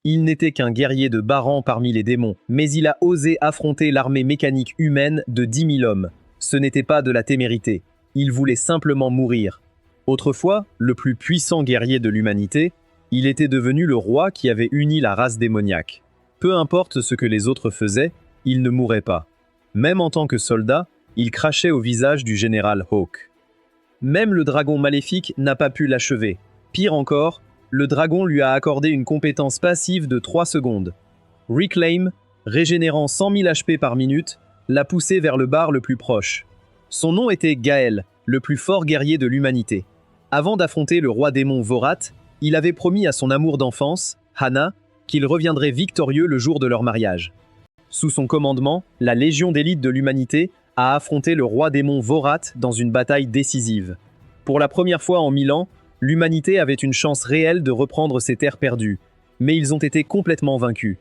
Il n'était qu'un guerrier de Baran parmi les démons, mais il a osé affronter l'armée mécanique humaine de 10 000 hommes. Ce n'était pas de la témérité, il voulait simplement mourir. Autrefois, le plus puissant guerrier de l'humanité, il était devenu le roi qui avait uni la race démoniaque. Peu importe ce que les autres faisaient, il ne mourait pas. Même en tant que soldat, il crachait au visage du général Hawk. Même le dragon maléfique n'a pas pu l'achever. Pire encore, le dragon lui a accordé une compétence passive de 3 secondes. Reclaim, régénérant 100 000 HP par minute, l'a poussé vers le bar le plus proche. Son nom était Gaël, le plus fort guerrier de l'humanité. Avant d'affronter le roi démon Vorat, il avait promis à son amour d'enfance, Hana, qu'il reviendrait victorieux le jour de leur mariage. Sous son commandement, la Légion d'élite de l'humanité a affronté le roi démon Vorat dans une bataille décisive. Pour la première fois en 1000 ans, l'humanité avait une chance réelle de reprendre ses terres perdues, mais ils ont été complètement vaincus.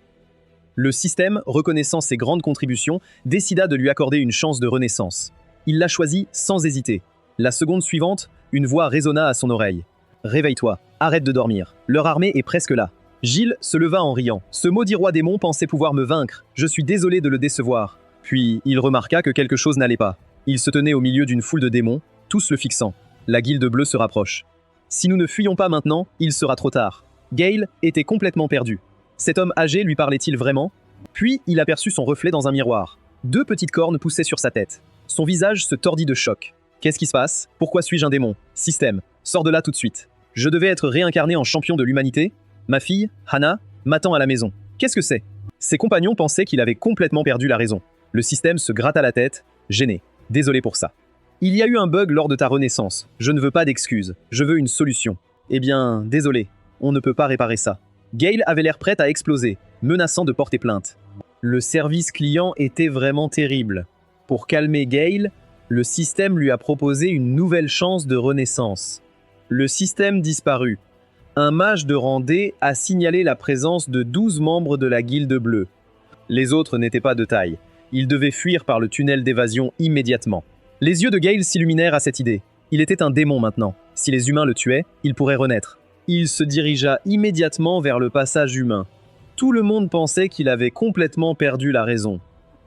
Le système, reconnaissant ses grandes contributions, décida de lui accorder une chance de renaissance. Il l'a choisi sans hésiter. La seconde suivante, une voix résonna à son oreille. « Réveille-toi, arrête de dormir, leur armée est presque là. » Gilles se leva en riant. Ce maudit roi démon pensait pouvoir me vaincre. Je suis désolé de le décevoir. Puis, il remarqua que quelque chose n'allait pas. Il se tenait au milieu d'une foule de démons, tous le fixant. La guilde bleue se rapproche. Si nous ne fuyons pas maintenant, il sera trop tard. Gale était complètement perdu. Cet homme âgé lui parlait-il vraiment? Puis, il aperçut son reflet dans un miroir. 2 petites cornes poussaient sur sa tête. Son visage se tordit de choc. Qu'est-ce qui se passe? Pourquoi suis-je un démon? Système, sors de là tout de suite. Je devais être réincarné en champion de l'humanité? Ma fille, Hana, m'attend à la maison. Qu'est-ce que c'est? Ses compagnons pensaient qu'il avait complètement perdu la raison. Le système se gratta la tête, gêné. Désolé pour ça. Il y a eu un bug lors de ta renaissance. Je ne veux pas d'excuses. Je veux une solution. Eh bien, désolé. On ne peut pas réparer ça. Gale avait l'air prête à exploser, menaçant de porter plainte. Le service client était vraiment terrible. Pour calmer Gale, le système lui a proposé une nouvelle chance de renaissance. Le système disparut. Un mage de rang D a signalé la présence de 12 membres de la guilde bleue. Les autres n'étaient pas de taille. Ils devaient fuir par le tunnel d'évasion immédiatement. Les yeux de Gale s'illuminèrent à cette idée. Il était un démon maintenant. Si les humains le tuaient, il pourrait renaître. Il se dirigea immédiatement vers le passage humain. Tout le monde pensait qu'il avait complètement perdu la raison.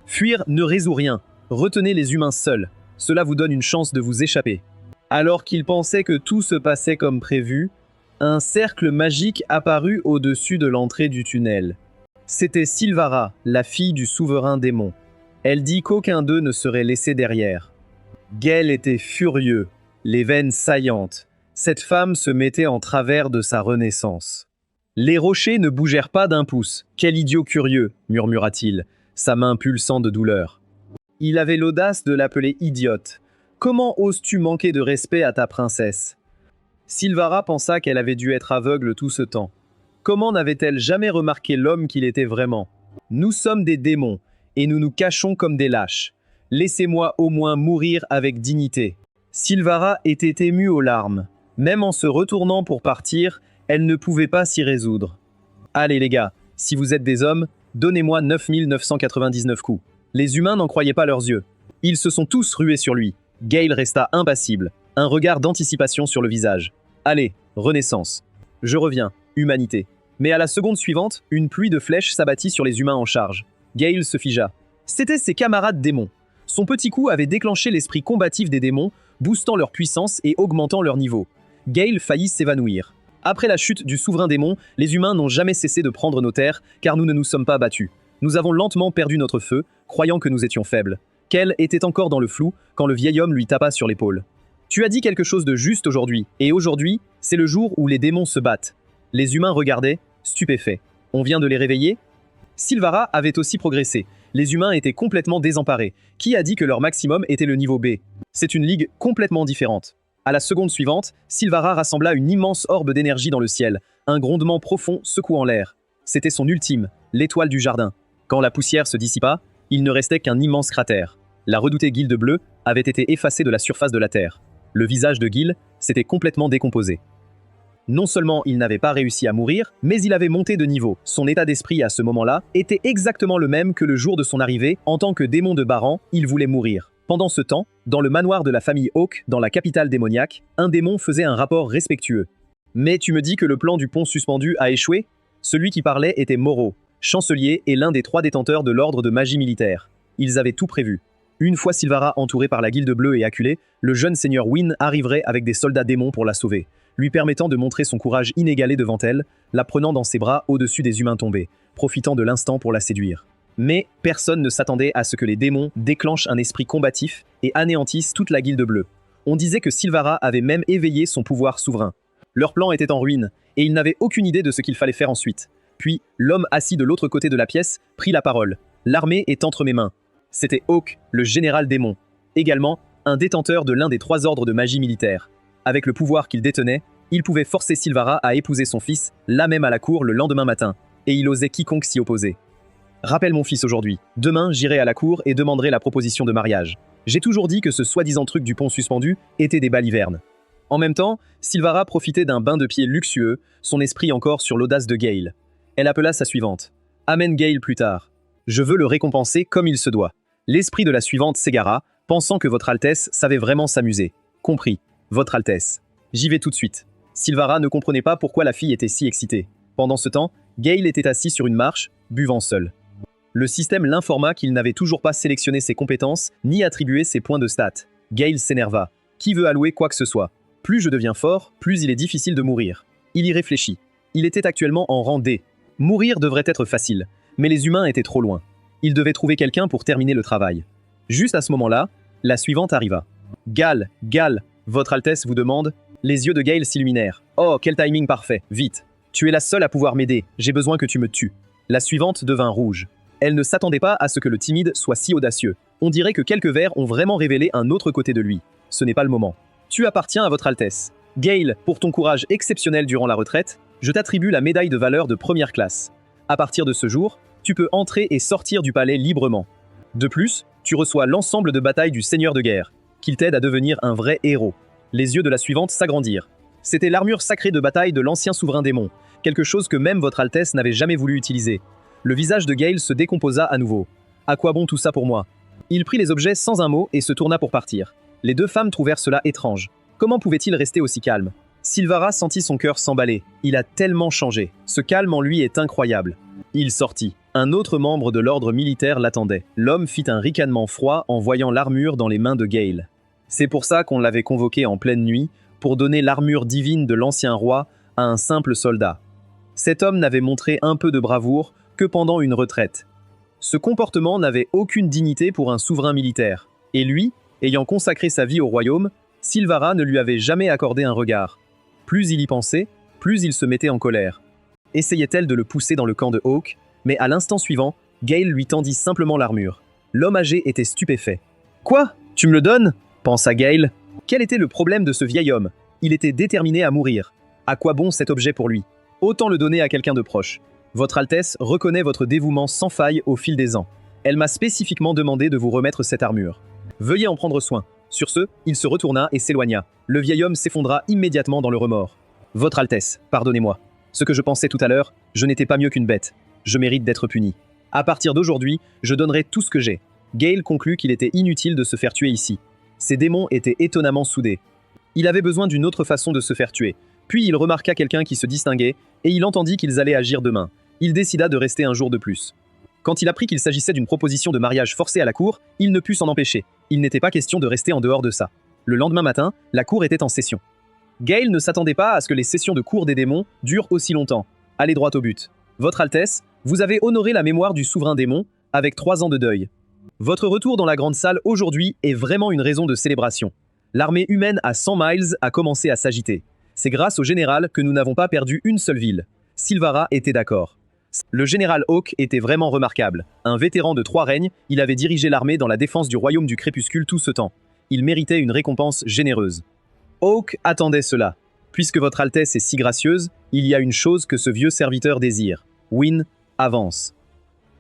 Fuir ne résout rien. Retenez les humains seuls. Cela vous donne une chance de vous échapper. Alors qu'il pensait que tout se passait comme prévu, un cercle magique apparut au-dessus de l'entrée du tunnel. C'était Sylvara, la fille du souverain démon. Elle dit qu'aucun d'eux ne serait laissé derrière. Gale était furieux, les veines saillantes. Cette femme se mettait en travers de sa renaissance. Les rochers ne bougèrent pas d'un pouce. « Quel idiot curieux !» murmura-t-il, sa main pulsant de douleur. Il avait l'audace de l'appeler idiote. « Comment oses-tu manquer de respect à ta princesse ?» Sylvara pensa qu'elle avait dû être aveugle tout ce temps. Comment n'avait-elle jamais remarqué l'homme qu'il était vraiment? Nous sommes des démons, et nous nous cachons comme des lâches. Laissez-moi au moins mourir avec dignité. Sylvara était émue aux larmes. Même en se retournant pour partir, elle ne pouvait pas s'y résoudre. Allez les gars, si vous êtes des hommes, donnez-moi 9999 coups. Les humains n'en croyaient pas leurs yeux. Ils se sont tous rués sur lui. Gale resta impassible, un regard d'anticipation sur le visage. Allez, renaissance. Je reviens, humanité. Mais à la seconde suivante, une pluie de flèches s'abattit sur les humains en charge. Gale se figea. C'étaient ses camarades démons. Son petit coup avait déclenché l'esprit combatif des démons, boostant leur puissance et augmentant leur niveau. Gale faillit s'évanouir. Après la chute du souverain démon, les humains n'ont jamais cessé de prendre nos terres, car nous ne nous sommes pas battus. Nous avons lentement perdu notre feu, croyant que nous étions faibles. Kel était encore dans le flou quand le vieil homme lui tapa sur l'épaule. Tu as dit quelque chose de juste aujourd'hui, et aujourd'hui, c'est le jour où les démons se battent. Les humains regardaient, stupéfaits. On vient de les réveiller? Sylvara avait aussi progressé. Les humains étaient complètement désemparés. Qui a dit que leur maximum était le niveau B? C'est une ligue complètement différente. À la seconde suivante, Sylvara rassembla une immense orbe d'énergie dans le ciel, un grondement profond secouant l'air. C'était son ultime, l'étoile du jardin. Quand la poussière se dissipa, il ne restait qu'un immense cratère. La redoutée guilde bleue avait été effacée de la surface de la Terre. Le visage de Gil s'était complètement décomposé. Non seulement il n'avait pas réussi à mourir, mais il avait monté de niveau. Son état d'esprit à ce moment-là était exactement le même que le jour de son arrivée. En tant que démon de Baran, il voulait mourir. Pendant ce temps, dans le manoir de la famille Hawk, dans la capitale démoniaque, un démon faisait un rapport respectueux. « Mais tu me dis que le plan du pont suspendu a échoué ?» Celui qui parlait était Moreau, chancelier et l'un des 3 détenteurs de l'ordre de magie militaire. Ils avaient tout prévu. Une fois Sylvara entourée par la Guilde Bleue et acculée, le jeune seigneur Wynne arriverait avec des soldats démons pour la sauver, lui permettant de montrer son courage inégalé devant elle, la prenant dans ses bras au-dessus des humains tombés, profitant de l'instant pour la séduire. Mais personne ne s'attendait à ce que les démons déclenchent un esprit combatif et anéantissent toute la Guilde Bleue. On disait que Sylvara avait même éveillé son pouvoir souverain. Leur plan était en ruine, et ils n'avaient aucune idée de ce qu'il fallait faire ensuite. Puis, l'homme assis de l'autre côté de la pièce prit la parole. L'armée est entre mes mains. C'était Hawk, le général démon. Également, un détenteur de l'un des 3 ordres de magie militaire. Avec le pouvoir qu'il détenait, il pouvait forcer Sylvara à épouser son fils, là même à la cour le lendemain matin, et il osait quiconque s'y opposer. Rappelle mon fils aujourd'hui. Demain, j'irai à la cour et demanderai la proposition de mariage. J'ai toujours dit que ce soi-disant truc du pont suspendu était des balivernes. En même temps, Sylvara profitait d'un bain de pied luxueux, son esprit encore sur l'audace de Gale. Elle appela sa suivante. Amène Gale plus tard. Je veux le récompenser comme il se doit. L'esprit de la suivante s'égara, pensant que Votre Altesse savait vraiment s'amuser. Compris, Votre Altesse. J'y vais tout de suite. Sylvara ne comprenait pas pourquoi la fille était si excitée. Pendant ce temps, Gale était assis sur une marche, buvant seul. Le système l'informa qu'il n'avait toujours pas sélectionné ses compétences, ni attribué ses points de stats. Gale s'énerva. Qui veut allouer quoi que ce soit? Plus je deviens fort, plus il est difficile de mourir. Il y réfléchit. Il était actuellement en rang D. Mourir devrait être facile, mais les humains étaient trop loin. Il devait trouver quelqu'un pour terminer le travail. Juste à ce moment-là, la suivante arriva. Gale, Votre Altesse vous demande. Les yeux de Gale s'illuminèrent. Oh, quel timing parfait, vite. Tu es la seule à pouvoir m'aider, j'ai besoin que tu me tues. La suivante devint rouge. Elle ne s'attendait pas à ce que le timide soit si audacieux. On dirait que quelques vers ont vraiment révélé un autre côté de lui. Ce n'est pas le moment. Tu appartiens à Votre Altesse. Gale, pour ton courage exceptionnel durant la retraite, je t'attribue la médaille de valeur de première classe. À partir de ce jour, tu peux entrer et sortir du palais librement. De plus, tu reçois l'ensemble de batailles du seigneur de guerre, qu'il t'aide à devenir un vrai héros. Les yeux de la suivante s'agrandirent. C'était l'armure sacrée de bataille de l'ancien souverain démon, quelque chose que même Votre Altesse n'avait jamais voulu utiliser. Le visage de Gale se décomposa à nouveau. À quoi bon tout ça pour moi? Il prit les objets sans un mot et se tourna pour partir. Les 2 femmes trouvèrent cela étrange. Comment pouvait-il rester aussi calme? Sylvara sentit son cœur s'emballer. Il a tellement changé. Ce calme en lui est incroyable. Il sortit. Un autre membre de l'ordre militaire l'attendait. L'homme fit un ricanement froid en voyant l'armure dans les mains de Gale. C'est pour ça qu'on l'avait convoqué en pleine nuit, pour donner l'armure divine de l'ancien roi à un simple soldat. Cet homme n'avait montré un peu de bravoure que pendant une retraite. Ce comportement n'avait aucune dignité pour un souverain militaire. Et lui, ayant consacré sa vie au royaume, Sylvara ne lui avait jamais accordé un regard. Plus il y pensait, plus il se mettait en colère. Essayait-elle de le pousser dans le camp de Hawk, mais à l'instant suivant, Gale lui tendit simplement l'armure. L'homme âgé était stupéfait. « Quoi? Tu me le donnes ?» pensa Gale. Quel était le problème de ce vieil homme? Il était déterminé à mourir. À quoi bon cet objet pour lui? Autant le donner à quelqu'un de proche. Votre Altesse reconnaît votre dévouement sans faille au fil des ans. Elle m'a spécifiquement demandé de vous remettre cette armure. Veuillez en prendre soin. Sur ce, il se retourna et s'éloigna. Le vieil homme s'effondra immédiatement dans le remords. Votre Altesse, pardonnez-moi. Ce que je pensais tout à l'heure, je n'étais pas mieux qu'une bête. Je mérite d'être puni. À partir d'aujourd'hui, je donnerai tout ce que j'ai. Gale conclut qu'il était inutile de se faire tuer ici. Ces démons étaient étonnamment soudés. Il avait besoin d'une autre façon de se faire tuer. Puis il remarqua quelqu'un qui se distinguait, et il entendit qu'ils allaient agir demain. Il décida de rester un jour de plus. Quand il apprit qu'il s'agissait d'une proposition de mariage forcée à la cour, il ne put s'en empêcher. Il n'était pas question de rester en dehors de ça. Le lendemain matin, la cour était en session. Gale ne s'attendait pas à ce que les sessions de cour des démons durent aussi longtemps. Allez droit au but. Votre Altesse, vous avez honoré la mémoire du souverain démon avec 3 ans de deuil. Votre retour dans la grande salle aujourd'hui est vraiment une raison de célébration. L'armée humaine à 100 miles a commencé à s'agiter. C'est grâce au général que nous n'avons pas perdu une seule ville. Sylvara était d'accord. Le général Hawk était vraiment remarquable. Un vétéran de 3 règnes, il avait dirigé l'armée dans la défense du royaume du crépuscule tout ce temps. Il méritait une récompense généreuse. Hawk attendait cela. Puisque votre Altesse est si gracieuse, il y a une chose que ce vieux serviteur désire. Wynne, avance.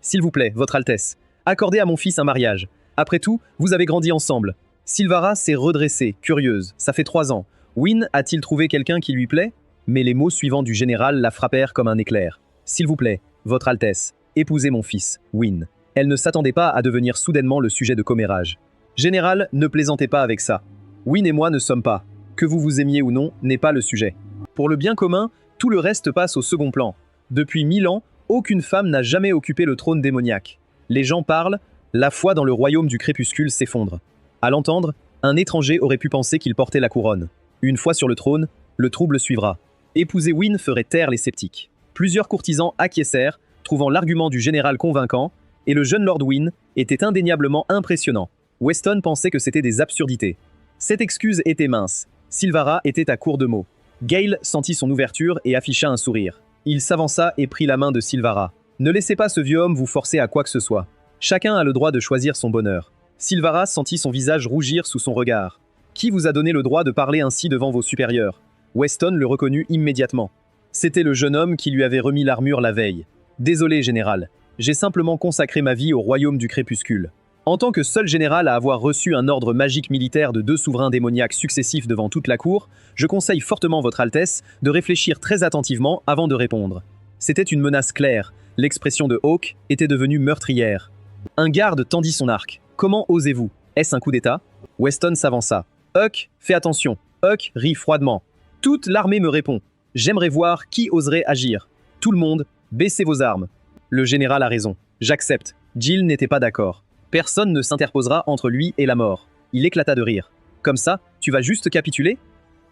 S'il vous plaît, votre Altesse, accordez à mon fils un mariage. Après tout, vous avez grandi ensemble. Sylvara s'est redressée, curieuse. Ça fait 3 ans. Wynne a-t-il trouvé quelqu'un qui lui plaît? Mais les mots suivants du général la frappèrent comme un éclair. S'il vous plaît, votre Altesse, épousez mon fils, Wynne. Elle ne s'attendait pas à devenir soudainement le sujet de commérage. Général, ne plaisantez pas avec ça. Wynne et moi ne sommes pas. Que vous vous aimiez ou non n'est pas le sujet. Pour le bien commun, tout le reste passe au second plan. Depuis 1000 ans, aucune femme n'a jamais occupé le trône démoniaque. Les gens parlent, la foi dans le royaume du crépuscule s'effondre. À l'entendre, un étranger aurait pu penser qu'il portait la couronne. Une fois sur le trône, le trouble suivra. Épouser Wynne ferait taire les sceptiques. Plusieurs courtisans acquiescèrent, trouvant l'argument du général convaincant, et le jeune Lord Wynne était indéniablement impressionnant. Weston pensait que c'était des absurdités. Cette excuse était mince. Silvara était à court de mots. Gale sentit son ouverture et afficha un sourire. Il s'avança et prit la main de Silvara. Ne laissez pas ce vieux homme vous forcer à quoi que ce soit. Chacun a le droit de choisir son bonheur. Silvara sentit son visage rougir sous son regard. Qui vous a donné le droit de parler ainsi devant vos supérieurs? Weston le reconnut immédiatement. C'était le jeune homme qui lui avait remis l'armure la veille. Désolé, général. J'ai simplement consacré ma vie au royaume du crépuscule. En tant que seul général à avoir reçu un ordre magique militaire de 2 souverains démoniaques successifs devant toute la cour, je conseille fortement votre Altesse de réfléchir très attentivement avant de répondre. C'était une menace claire. L'expression de Hawke était devenue meurtrière. Un garde tendit son arc. Comment osez-vous? Est-ce un coup d'État? Weston s'avança. Huck, fais attention. Huck rit froidement. Toute l'armée me répond. J'aimerais voir qui oserait agir. Tout le monde, baissez vos armes. Le général a raison. J'accepte. Jill n'était pas d'accord. Personne ne s'interposera entre lui et la mort. Il éclata de rire. Comme ça, tu vas juste capituler?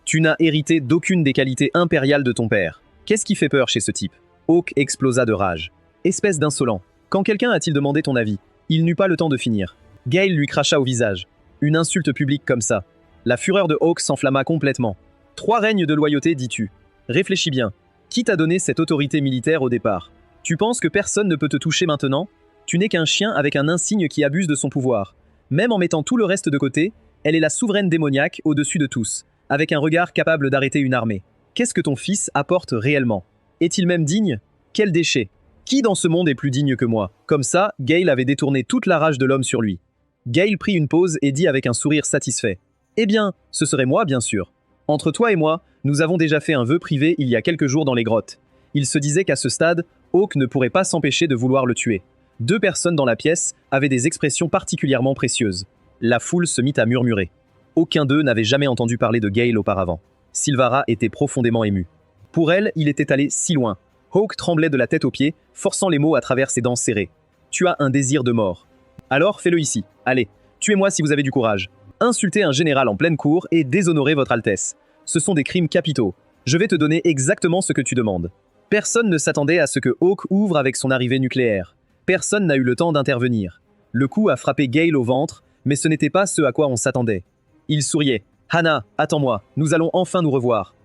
Tu n'as hérité d'aucune des qualités impériales de ton père. Qu'est-ce qui fait peur chez ce type? Hawke explosa de rage. Espèce d'insolent. Quand quelqu'un a-t-il demandé ton avis? Il n'eut pas le temps de finir. Gale lui cracha au visage. Une insulte publique comme ça. La fureur de Hawke s'enflamma complètement. 3 règnes de loyauté, dis-tu. Réfléchis bien. Qui t'a donné cette autorité militaire au départ? Tu penses que personne ne peut te toucher maintenant? Tu n'es qu'un chien avec un insigne qui abuse de son pouvoir. Même en mettant tout le reste de côté, elle est la souveraine démoniaque au-dessus de tous, avec un regard capable d'arrêter une armée. Qu'est-ce que ton fils apporte réellement? Est-il même digne? Quel déchet! Qui dans ce monde est plus digne que moi? Comme ça, Gale avait détourné toute la rage de l'homme sur lui. Gale prit une pause et dit avec un sourire satisfait. Eh bien, ce serait moi, bien sûr. Entre toi et moi, nous avons déjà fait un vœu privé il y a quelques jours dans les grottes. Il se disait qu'à ce stade, Hawke ne pourrait pas s'empêcher de vouloir le tuer. 2 personnes dans la pièce avaient des expressions particulièrement précieuses. La foule se mit à murmurer. Aucun d'eux n'avait jamais entendu parler de Gale auparavant. Silvara était profondément émue. Pour elle, il était allé si loin. Hawke tremblait de la tête aux pieds, forçant les mots à travers ses dents serrées. Tu as un désir de mort. Alors fais-le ici. Allez, tuez-moi si vous avez du courage. Insulter un général en pleine cour et déshonorer votre Altesse. Ce sont des crimes capitaux. Je vais te donner exactement ce que tu demandes. Personne ne s'attendait à ce que Hawke ouvre avec son arrivée nucléaire. Personne n'a eu le temps d'intervenir. Le coup a frappé Gale au ventre, mais ce n'était pas ce à quoi on s'attendait. Il souriait. « Hannah, attends-moi, nous allons enfin nous revoir. »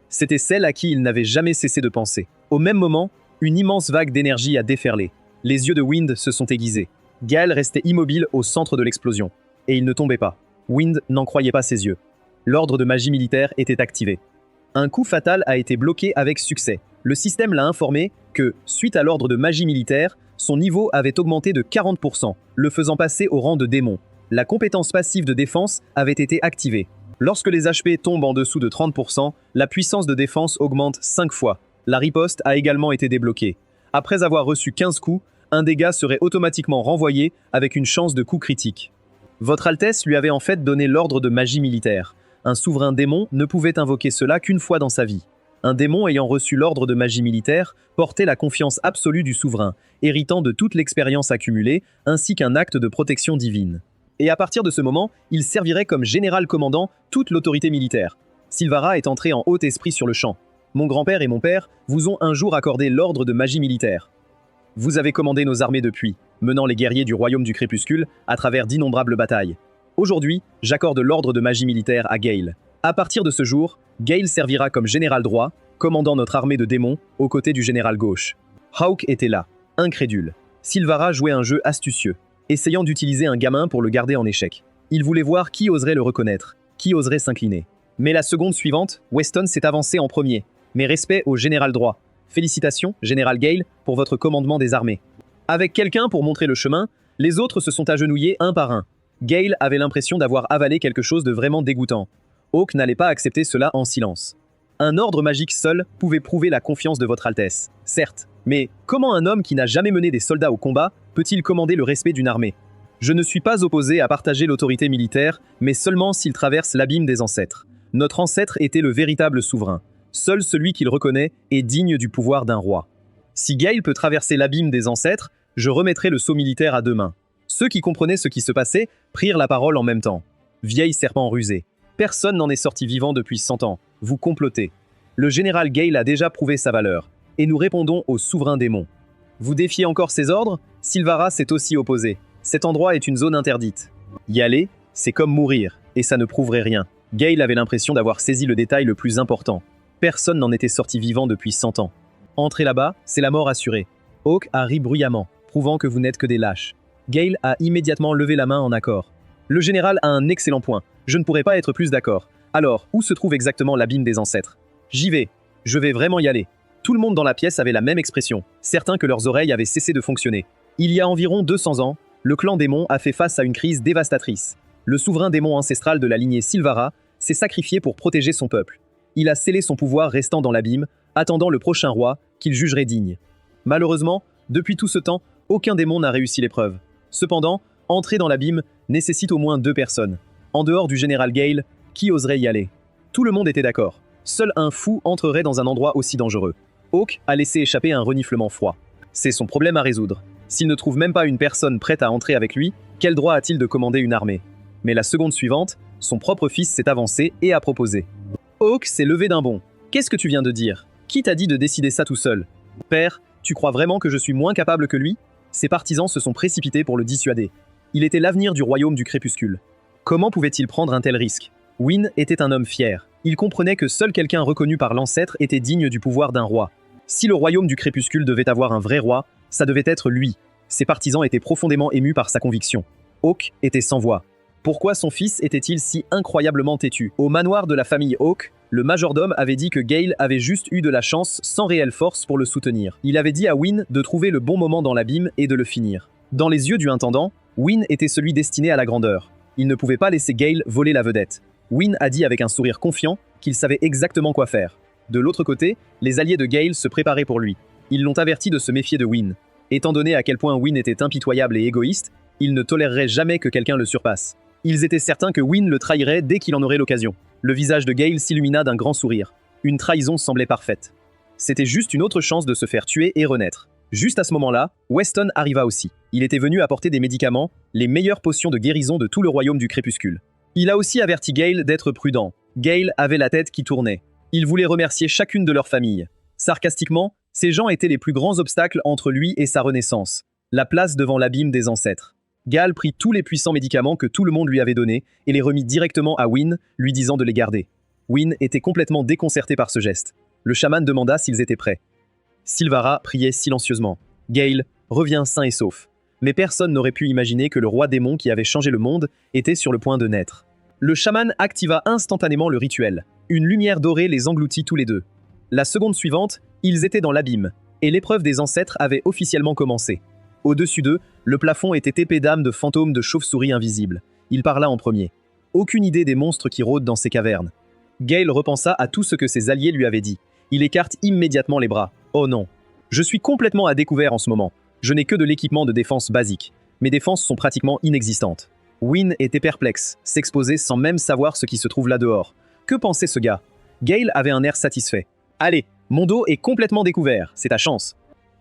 C'était celle à qui il n'avait jamais cessé de penser. Au même moment, une immense vague d'énergie a déferlé. Les yeux de Wind se sont aiguisés. Gale restait immobile au centre de l'explosion. Et il ne tombait pas. Wind n'en croyait pas ses yeux. L'ordre de magie militaire était activé. Un coup fatal a été bloqué avec succès. Le système l'a informé que, suite à l'ordre de magie militaire, son niveau avait augmenté de 40%, le faisant passer au rang de démon. La compétence passive de défense avait été activée. Lorsque les HP tombent en dessous de 30%, la puissance de défense augmente 5 fois. La riposte a également été débloquée. Après avoir reçu 15 coups, un dégât serait automatiquement renvoyé avec une chance de coup critique. Votre Altesse lui avait en fait donné l'ordre de magie militaire. Un souverain démon ne pouvait invoquer cela qu'une fois dans sa vie. Un démon ayant reçu l'ordre de magie militaire portait la confiance absolue du souverain, héritant de toute l'expérience accumulée, ainsi qu'un acte de protection divine. Et à partir de ce moment, il servirait comme général commandant toute l'autorité militaire. Silvara est entré en haut esprit sur le champ. Mon grand-père et mon père vous ont un jour accordé l'ordre de magie militaire. Vous avez commandé nos armées depuis, menant les guerriers du royaume du crépuscule à travers d'innombrables batailles. Aujourd'hui, j'accorde l'ordre de magie militaire à Gale. À partir de ce jour, Gale servira comme général droit, commandant notre armée de démons aux côtés du général gauche. Hawke était là, incrédule. Silvara jouait un jeu astucieux, essayant d'utiliser un gamin pour le garder en échec. Il voulait voir qui oserait le reconnaître, qui oserait s'incliner. Mais la seconde suivante, Weston s'est avancé en premier. Mes respects au général droit. Félicitations, général Gale, pour votre commandement des armées. Avec quelqu'un pour montrer le chemin, les autres se sont agenouillés un par un. Gale avait l'impression d'avoir avalé quelque chose de vraiment dégoûtant. Hawke n'allait pas accepter cela en silence. Un ordre magique seul pouvait prouver la confiance de votre Altesse. Certes, mais comment un homme qui n'a jamais mené des soldats au combat peut-il commander le respect d'une armée? Je ne suis pas opposé à partager l'autorité militaire, mais seulement s'il traverse l'abîme des ancêtres. Notre ancêtre était le véritable souverain. Seul celui qu'il reconnaît est digne du pouvoir d'un roi. Si Gale peut traverser l'abîme des ancêtres, je remettrai le sceau militaire à 2 mains. Ceux qui comprenaient ce qui se passait prirent la parole en même temps. Vieil serpent rusé. Personne n'en est sorti vivant depuis 100 ans. Vous complotez. Le général Gale a déjà prouvé sa valeur. Et nous répondons au souverain démon. Vous défiez encore ses ordres? Sylvara s'est aussi opposé. Cet endroit est une zone interdite. Y aller, c'est comme mourir, et ça ne prouverait rien. Gale avait l'impression d'avoir saisi le détail le plus important. Personne n'en était sorti vivant depuis 100 ans. Entrez là-bas, c'est la mort assurée. Hawk a ri bruyamment, prouvant que vous n'êtes que des lâches. Gale a immédiatement levé la main en accord. Le général a un excellent point. Je ne pourrais pas être plus d'accord. Alors, où se trouve exactement l'abîme des ancêtres? J'y vais. Je vais vraiment y aller. Tout le monde dans la pièce avait la même expression, certains que leurs oreilles avaient cessé de fonctionner. Il y a environ 200 ans, le clan démon a fait face à une crise dévastatrice. Le souverain démon ancestral de la lignée Sylvara s'est sacrifié pour protéger son peuple. Il a scellé son pouvoir restant dans l'abîme, attendant le prochain roi qu'il jugerait digne. Malheureusement, depuis tout ce temps, aucun démon n'a réussi l'épreuve. Cependant, entrer dans l'abîme nécessite au moins 2 personnes. En dehors du général Gale, qui oserait y aller? Tout le monde était d'accord. Seul un fou entrerait dans un endroit aussi dangereux. Hawk a laissé échapper un reniflement froid. C'est son problème à résoudre. S'il ne trouve même pas une personne prête à entrer avec lui, quel droit a-t-il de commander une armée? Mais la seconde suivante, son propre fils s'est avancé et a proposé. Hawk s'est levé d'un bond. Qu'est-ce que tu viens de dire? Qui t'a dit de décider ça tout seul? Père, tu crois vraiment que je suis moins capable que lui? Ses partisans se sont précipités pour le dissuader. Il était l'avenir du royaume du crépuscule. Comment pouvait-il prendre un tel risque? Wynne était un homme fier. Il comprenait que seul quelqu'un reconnu par l'ancêtre était digne du pouvoir d'un roi. Si le royaume du crépuscule devait avoir un vrai roi, ça devait être lui. Ses partisans étaient profondément émus par sa conviction. Hawk était sans voix. Pourquoi son fils était-il si incroyablement têtu? Au manoir de la famille Hawk, le majordome avait dit que Gale avait juste eu de la chance sans réelle force pour le soutenir. Il avait dit à Wynne de trouver le bon moment dans l'abîme et de le finir. Dans les yeux du intendant, Wynne était celui destiné à la grandeur. Il ne pouvait pas laisser Gale voler la vedette. Wynne a dit avec un sourire confiant qu'il savait exactement quoi faire. De l'autre côté, les alliés de Gale se préparaient pour lui. Ils l'ont averti de se méfier de Wynne. Étant donné à quel point Wynne était impitoyable et égoïste, il ne tolérerait jamais que quelqu'un le surpasse. Ils étaient certains que Wynne le trahirait dès qu'il en aurait l'occasion. Le visage de Gale s'illumina d'un grand sourire. Une trahison semblait parfaite. C'était juste une autre chance de se faire tuer et renaître. Juste à ce moment-là, Weston arriva aussi. Il était venu apporter des médicaments, les meilleures potions de guérison de tout le royaume du crépuscule. Il a aussi averti Gale d'être prudent. Gale avait la tête qui tournait. Il voulait remercier chacune de leurs familles. Sarcastiquement, ces gens étaient les plus grands obstacles entre lui et sa renaissance. La place devant l'abîme des ancêtres. Gale prit tous les puissants médicaments que tout le monde lui avait donnés et les remit directement à Wynne, lui disant de les garder. Wynne était complètement déconcerté par ce geste. Le chaman demanda s'ils étaient prêts. Sylvara priait silencieusement. Gale, reviens sain et sauf. Mais personne n'aurait pu imaginer que le roi démon qui avait changé le monde était sur le point de naître. Le chaman activa instantanément le rituel. Une lumière dorée les engloutit tous les deux. La seconde suivante, ils étaient dans l'abîme, et l'épreuve des ancêtres avait officiellement commencé. Au-dessus d'eux, le plafond était épais d'âmes de fantômes de chauves-souris invisibles. Il parla en premier. Aucune idée des monstres qui rôdent dans ces cavernes. Gale repensa à tout ce que ses alliés lui avaient dit. Il écarte immédiatement les bras. Oh non. Je suis complètement à découvert en ce moment. Je n'ai que de l'équipement de défense basique. Mes défenses sont pratiquement inexistantes. Wynne était perplexe, s'exposait sans même savoir ce qui se trouve là dehors. Que pensait ce gars? Gale avait un air satisfait. Allez, mon dos est complètement découvert, c'est ta chance.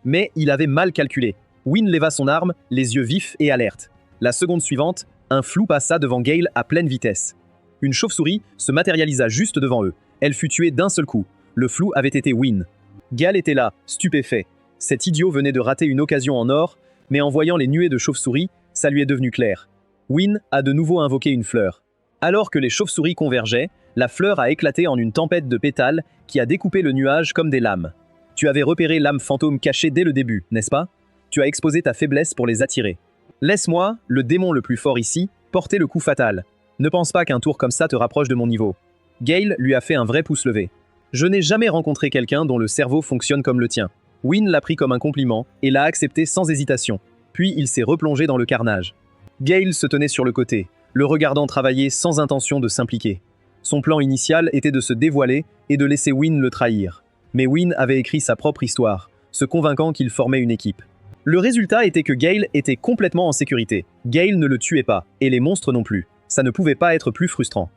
Mais il avait mal calculé. Wynne leva son arme, les yeux vifs et alertes. La seconde suivante, un flou passa devant Gale à pleine vitesse. Une chauve-souris se matérialisa juste devant eux. Elle fut tuée d'un seul coup. Le flou avait été Wynne. Gale était là, stupéfait. Cet idiot venait de rater une occasion en or, mais en voyant les nuées de chauves-souris, ça lui est devenu clair. Wynne a de nouveau invoqué une fleur. Alors que les chauves-souris convergeaient, la fleur a éclaté en une tempête de pétales qui a découpé le nuage comme des lames. Tu avais repéré l'âme fantôme cachée dès le début, n'est-ce pas? Tu as exposé ta faiblesse pour les attirer. Laisse-moi, le démon le plus fort ici, porter le coup fatal. Ne pense pas qu'un tour comme ça te rapproche de mon niveau. Gale lui a fait un vrai pouce levé. Je n'ai jamais rencontré quelqu'un dont le cerveau fonctionne comme le tien. Wynne l'a pris comme un compliment et l'a accepté sans hésitation. Puis il s'est replongé dans le carnage. Gale se tenait sur le côté, le regardant travailler sans intention de s'impliquer. Son plan initial était de se dévoiler et de laisser Wynne le trahir. Mais Wynne avait écrit sa propre histoire, se convainquant qu'il formait une équipe. Le résultat était que Gale était complètement en sécurité. Gale ne le tuait pas, et les monstres non plus. Ça ne pouvait pas être plus frustrant.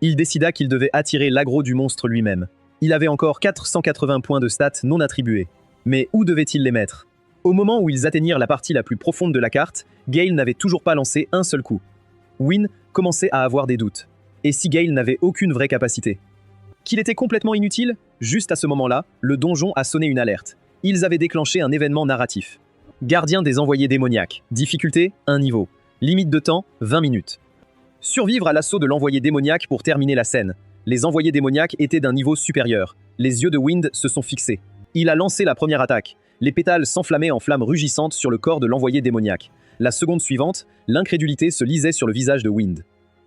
Il décida qu'il devait attirer l'aggro du monstre lui-même. Il avait encore 480 points de stats non attribués. Mais où devait-il les mettre? Au moment où ils atteignirent la partie la plus profonde de la carte, Gale n'avait toujours pas lancé un seul coup. Wynne commençait à avoir des doutes. Et si Gale n'avait aucune vraie capacité? Qu'il était complètement inutile? Juste à ce moment-là, le donjon a sonné une alerte. Ils avaient déclenché un événement narratif. Gardien des envoyés démoniaques. Difficulté, 1 niveau. Limite de temps, 20 minutes. Survivre à l'assaut de l'envoyé démoniaque pour terminer la scène. Les envoyés démoniaques étaient d'un niveau supérieur. Les yeux de Wind se sont fixés. Il a lancé la première attaque. Les pétales s'enflammaient en flammes rugissantes sur le corps de l'envoyé démoniaque. La seconde suivante, l'incrédulité se lisait sur le visage de Wind.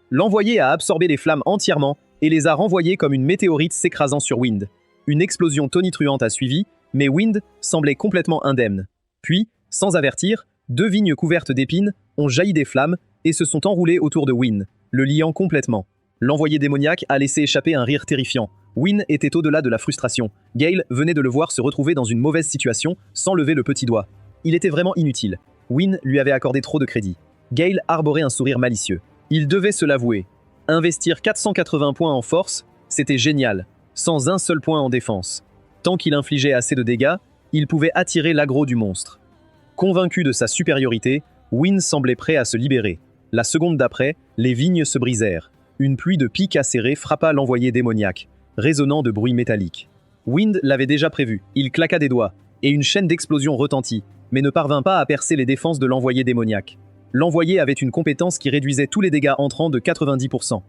L'envoyé a absorbé les flammes entièrement et les a renvoyées comme une météorite s'écrasant sur Wind. Une explosion tonitruante a suivi, mais Wind semblait complètement indemne. Puis, sans avertir, 2 vignes couvertes d'épines ont jailli des flammes et se sont enroulées autour de Wind, le liant complètement. L'envoyé démoniaque a laissé échapper un rire terrifiant. Wynne était au-delà de la frustration. Gale venait de le voir se retrouver dans une mauvaise situation sans lever le petit doigt. Il était vraiment inutile. Wynne lui avait accordé trop de crédit. Gale arborait un sourire malicieux. Il devait se l'avouer. Investir 480 points en force, c'était génial, sans un seul point en défense. Tant qu'il infligeait assez de dégâts, il pouvait attirer l'aggro du monstre. Convaincu de sa supériorité, Wynne semblait prêt à se libérer. La seconde d'après, les vignes se brisèrent. Une pluie de pics acérés frappa l'envoyé démoniaque, résonnant de bruits métalliques. Wind l'avait déjà prévu, il claqua des doigts, et une chaîne d'explosions retentit, mais ne parvint pas à percer les défenses de l'envoyé démoniaque. L'envoyé avait une compétence qui réduisait tous les dégâts entrants de 90%.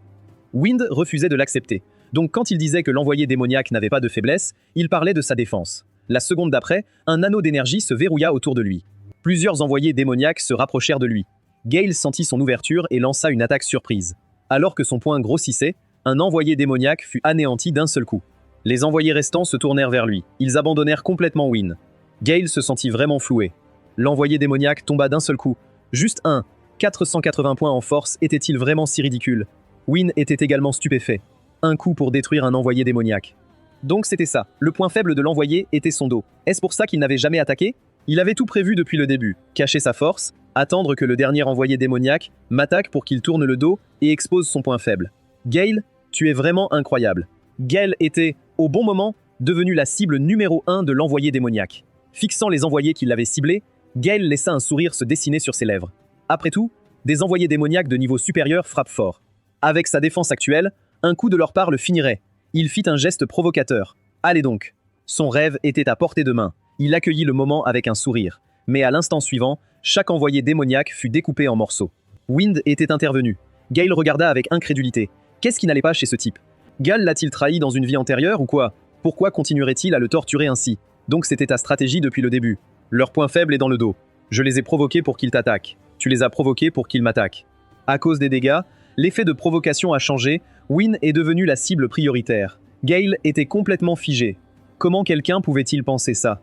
Wind refusait de l'accepter, donc quand il disait que l'envoyé démoniaque n'avait pas de faiblesse, il parlait de sa défense. La seconde d'après, un anneau d'énergie se verrouilla autour de lui. Plusieurs envoyés démoniaques se rapprochèrent de lui. Gale sentit son ouverture et lança une attaque surprise. Alors que son poing grossissait, un envoyé démoniaque fut anéanti d'un seul coup. Les envoyés restants se tournèrent vers lui. Ils abandonnèrent complètement Wynne. Gale se sentit vraiment floué. L'envoyé démoniaque tomba d'un seul coup. Juste un. 480 points en force était-il vraiment si ridicule? Wynne était également stupéfait. Un coup pour détruire un envoyé démoniaque. Donc c'était ça. Le point faible de l'envoyé était son dos. Est-ce pour ça qu'il n'avait jamais attaqué? Il avait tout prévu depuis le début. Cacher sa force, attendre que le dernier envoyé démoniaque m'attaque pour qu'il tourne le dos et expose son point faible. Gale, tu es vraiment incroyable. Gale était, au bon moment, devenu la cible numéro 1 de l'envoyé démoniaque. Fixant les envoyés qui l'avaient ciblé, Gale laissa un sourire se dessiner sur ses lèvres. Après tout, des envoyés démoniaques de niveau supérieur frappent fort. Avec sa défense actuelle, un coup de leur part le finirait. Il fit un geste provocateur. Allez donc. Son rêve était à portée de main. Il accueillit le moment avec un sourire. Mais à l'instant suivant, chaque envoyé démoniaque fut découpé en morceaux. Wind était intervenu. Gale regarda avec incrédulité. Qu'est-ce qui n'allait pas chez ce type? Gale l'a-t-il trahi dans une vie antérieure ou quoi? Pourquoi continuerait-il à le torturer ainsi? Donc c'était ta stratégie depuis le début. Leur point faible est dans le dos. Je les ai provoqués pour qu'ils t'attaquent. Tu les as provoqués pour qu'ils m'attaquent. À cause des dégâts, l'effet de provocation a changé. Wynne est devenu la cible prioritaire. Gale était complètement figé. Comment quelqu'un pouvait-il penser ça?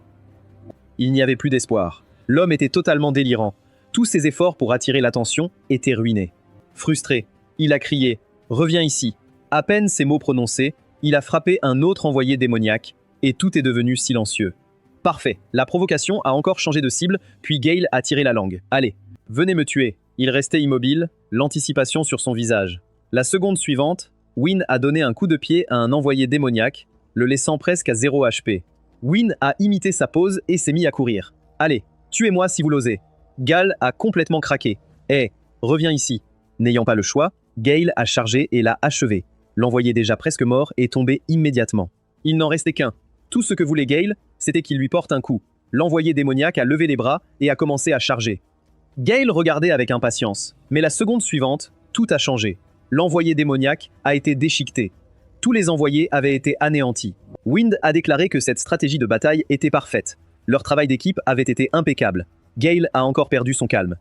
Il n'y avait plus d'espoir. L'homme était totalement délirant. Tous ses efforts pour attirer l'attention étaient ruinés. Frustré, il a crié « Reviens ici ». À peine ces mots prononcés, il a frappé un autre envoyé démoniaque, et tout est devenu silencieux. Parfait, la provocation a encore changé de cible, puis Gale a tiré la langue. Allez, venez me tuer. Il restait immobile, l'anticipation sur son visage. La seconde suivante, Wynne a donné un coup de pied à un envoyé démoniaque, le laissant presque à 0 HP. Wynne a imité sa pose et s'est mis à courir. Allez, tuez-moi si vous l'osez. Gale a complètement craqué. Hé, reviens ici. N'ayant pas le choix, Gale a chargé et l'a achevé. L'envoyé déjà presque mort est tombé immédiatement. Il n'en restait qu'un. Tout ce que voulait Gale, c'était qu'il lui porte un coup. L'envoyé démoniaque a levé les bras et a commencé à charger. Gale regardait avec impatience, mais la seconde suivante, tout a changé. L'envoyé démoniaque a été déchiqueté. Tous les envoyés avaient été anéantis. Wind a déclaré que cette stratégie de bataille était parfaite. Leur travail d'équipe avait été impeccable. Gale a encore perdu son calme.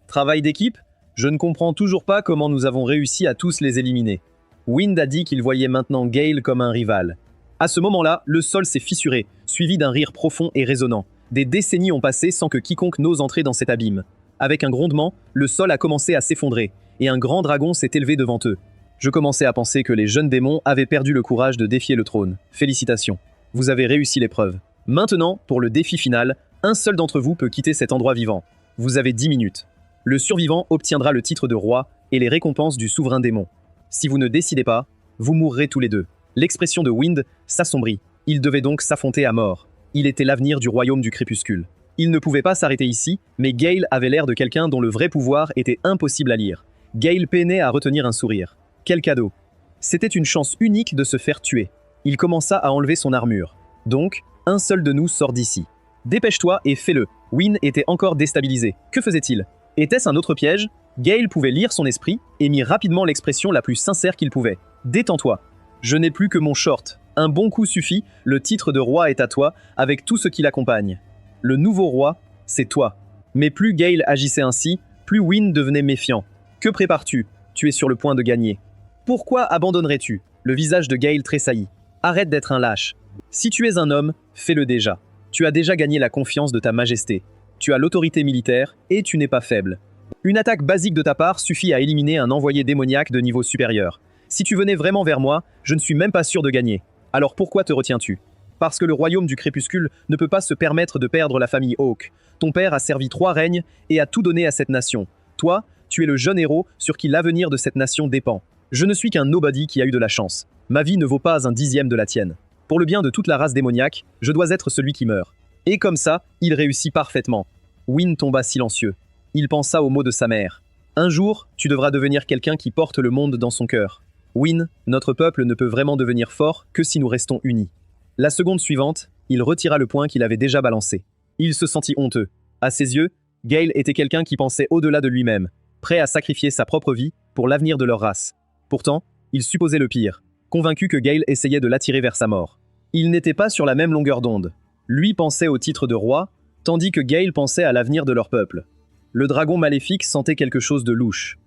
Travail d'équipe? Je ne comprends toujours pas comment nous avons réussi à tous les éliminer. Wind a dit qu'il voyait maintenant Gale comme un rival. À ce moment-là, le sol s'est fissuré, suivi d'un rire profond et résonnant. Des décennies ont passé sans que quiconque n'ose entrer dans cet abîme. Avec un grondement, le sol a commencé à s'effondrer, et un grand dragon s'est élevé devant eux. Je commençais à penser que les jeunes démons avaient perdu le courage de défier le trône. Félicitations, vous avez réussi l'épreuve. Maintenant, pour le défi final, un seul d'entre vous peut quitter cet endroit vivant. Vous avez 10 minutes. Le survivant obtiendra le titre de roi et les récompenses du souverain démon. Si vous ne décidez pas, vous mourrez tous les deux. L'expression de Wind s'assombrit. Il devait donc s'affronter à mort. il était l'avenir du royaume du crépuscule. Il ne pouvait pas s'arrêter ici, mais Gale avait l'air de quelqu'un dont le vrai pouvoir était impossible à lire. Gale peinait à retenir un sourire. Quel cadeau! C'était une chance unique de se faire tuer. Il commença à enlever son armure. Donc, un seul de nous sort d'ici. Dépêche-toi et fais-le. Wynne était encore déstabilisé. Que faisait-il? Était-ce un autre piège? Gale pouvait lire son esprit et mit rapidement l'expression la plus sincère qu'il pouvait. Détends-toi. Je n'ai plus que mon short. Un bon coup suffit, le titre de roi est à toi, avec tout ce qui l'accompagne. Le nouveau roi, c'est toi. Mais plus Gale agissait ainsi, plus Wynne devenait méfiant. Que prépares-tu? Tu es sur le point de gagner. Pourquoi abandonnerais-tu? Le visage de Gale tressaillit. Arrête d'être un lâche. Si tu es un homme, fais-le déjà. Tu as déjà gagné la confiance de ta majesté. Tu as l'autorité militaire et tu n'es pas faible. Une attaque basique de ta part suffit à éliminer un envoyé démoniaque de niveau supérieur. Si tu venais vraiment vers moi, je ne suis même pas sûr de gagner. Alors pourquoi te retiens-tu? Parce que le royaume du crépuscule ne peut pas se permettre de perdre la famille Hawke. Ton père a servi 3 règnes et a tout donné à cette nation. Toi, tu es le jeune héros sur qui l'avenir de cette nation dépend. Je ne suis qu'un nobody qui a eu de la chance. Ma vie ne vaut pas un dixième de la tienne. Pour le bien de toute la race démoniaque, je dois être celui qui meurt. Et comme ça, il réussit parfaitement. Wynne tomba silencieux. Il pensa aux mots de sa mère. Un jour, tu devras devenir quelqu'un qui porte le monde dans son cœur. Wynne, notre peuple ne peut vraiment devenir fort que si nous restons unis. La seconde suivante, il retira le poing qu'il avait déjà balancé. Il se sentit honteux. À ses yeux, Gale était quelqu'un qui pensait au-delà de lui-même, prêt à sacrifier sa propre vie pour l'avenir de leur race. Pourtant, il supposait le pire, convaincu que Gale essayait de l'attirer vers sa mort. Ils n'étaient pas sur la même longueur d'onde. Lui pensait au titre de roi, tandis que Gale pensait à l'avenir de leur peuple. Le dragon maléfique sentait quelque chose de louche.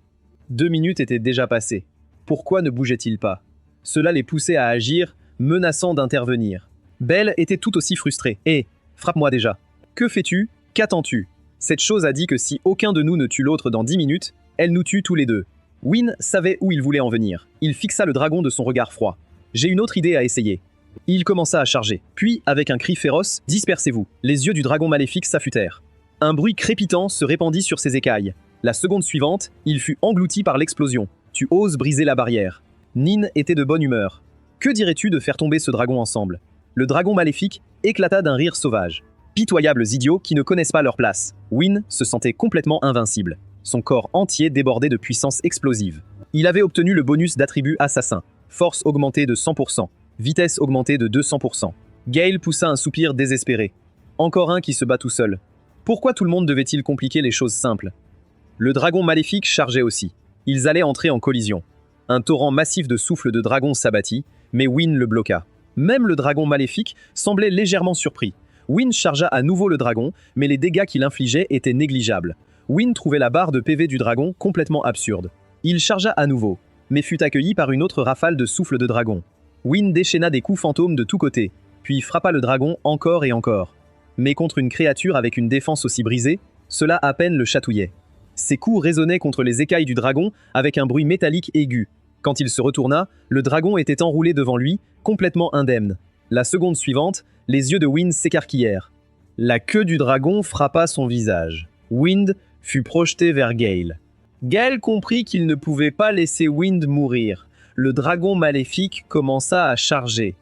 2 minutes étaient déjà passées. Pourquoi ne bougeait-il pas? Cela les poussait à agir, menaçant d'intervenir. Belle était tout aussi frustrée. « Hé, frappe-moi déjà. Que fais-tu? Qu'attends-tu » Cette chose a dit que si aucun de nous ne tue l'autre dans 10 minutes, elle nous tue tous les deux. Wynne savait où il voulait en venir. Il fixa le dragon de son regard froid. « J'ai une autre idée à essayer. » Il commença à charger. Puis, avec un cri féroce, « Dispersez-vous » Les yeux du dragon maléfique s'affûtèrent. Un bruit crépitant se répandit sur ses écailles. La seconde suivante, il fut englouti par l'explosion. Tu oses briser la barrière. Nin était de bonne humeur. Que dirais-tu de faire tomber ce dragon ensemble? Le dragon maléfique éclata d'un rire sauvage. Pitoyables idiots qui ne connaissent pas leur place. Wynne se sentait complètement invincible. Son corps entier débordait de puissance explosive. Il avait obtenu le bonus d'attribut assassin. Force augmentée de 100%. Vitesse augmentée de 200%. Gale poussa un soupir désespéré. Encore un qui se bat tout seul. Pourquoi tout le monde devait-il compliquer les choses simples? Le dragon maléfique chargeait aussi. Ils allaient entrer en collision. Un torrent massif de souffle de dragon s'abattit, mais Wynne le bloqua. Même le dragon maléfique semblait légèrement surpris. Wynne chargea à nouveau le dragon, mais les dégâts qu'il infligeait étaient négligeables. Wynne trouvait la barre de PV du dragon complètement absurde. Il chargea à nouveau, mais fut accueilli par une autre rafale de souffle de dragon. Wynne déchaîna des coups fantômes de tous côtés, puis frappa le dragon encore et encore. Mais contre une créature avec une défense aussi brisée, cela à peine le chatouillait. Ses coups résonnaient contre les écailles du dragon avec un bruit métallique aigu. Quand il se retourna, le dragon était enroulé devant lui, complètement indemne. La seconde suivante, les yeux de Wynne s'écarquillèrent. La queue du dragon frappa son visage. Wynne fut projeté vers Gale. Gale comprit qu'il ne pouvait pas laisser Wynne mourir. Le dragon maléfique commença à charger.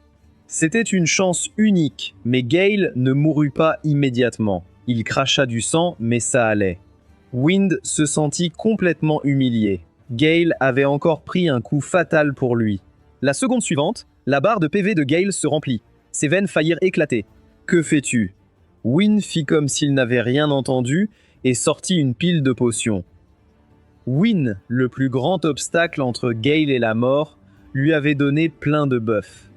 C'était une chance unique, mais Gale ne mourut pas immédiatement. Il cracha du sang, mais ça allait. Wynne se sentit complètement humilié. Gale avait encore pris un coup fatal pour lui. La seconde suivante, la barre de PV de Gale se remplit. Ses veines faillirent éclater. « Que fais-tu » Wynne fit comme s'il n'avait rien entendu et sortit une pile de potions. Wynne, le plus grand obstacle entre Gale et la mort, lui avait donné plein de buffs.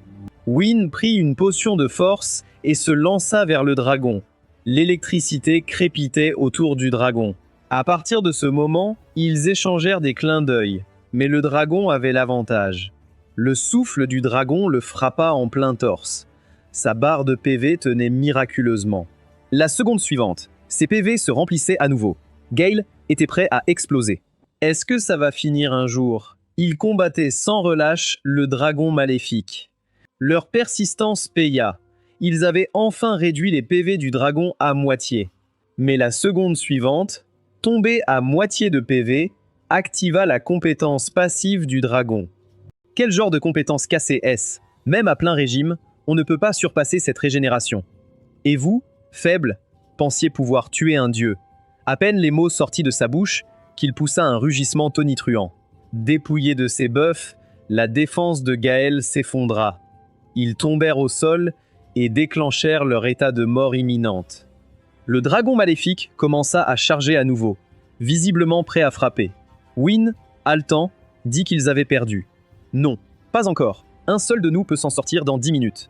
Wynne prit une potion de force et se lança vers le dragon. L'électricité crépitait autour du dragon. À partir de ce moment, ils échangèrent des clins d'œil, mais le dragon avait l'avantage. Le souffle du dragon le frappa en plein torse. Sa barre de PV tenait miraculeusement. La seconde suivante, ses PV se remplissaient à nouveau. Gale était prêt à exploser. Est-ce que ça va finir un jour? Ils combattaient sans relâche le dragon maléfique. Leur persistance paya. Ils avaient enfin réduit les PV du dragon à moitié. Mais la seconde suivante, tombée à moitié de PV, activa la compétence passive du dragon. Quel genre de compétence cassée est-ce? Même à plein régime, on ne peut pas surpasser cette régénération. Et vous, faible, pensiez pouvoir tuer un dieu. À peine les mots sortis de sa bouche, qu'il poussa un rugissement tonitruant. Dépouillés de ses bœufs, la défense de Gaël s'effondra. Ils tombèrent au sol et déclenchèrent leur état de mort imminente. Le dragon maléfique commença à charger à nouveau, visiblement prêt à frapper. Wynne, haletant, dit qu'ils avaient perdu. Non, pas encore. Un seul de nous peut s'en sortir dans 10 minutes.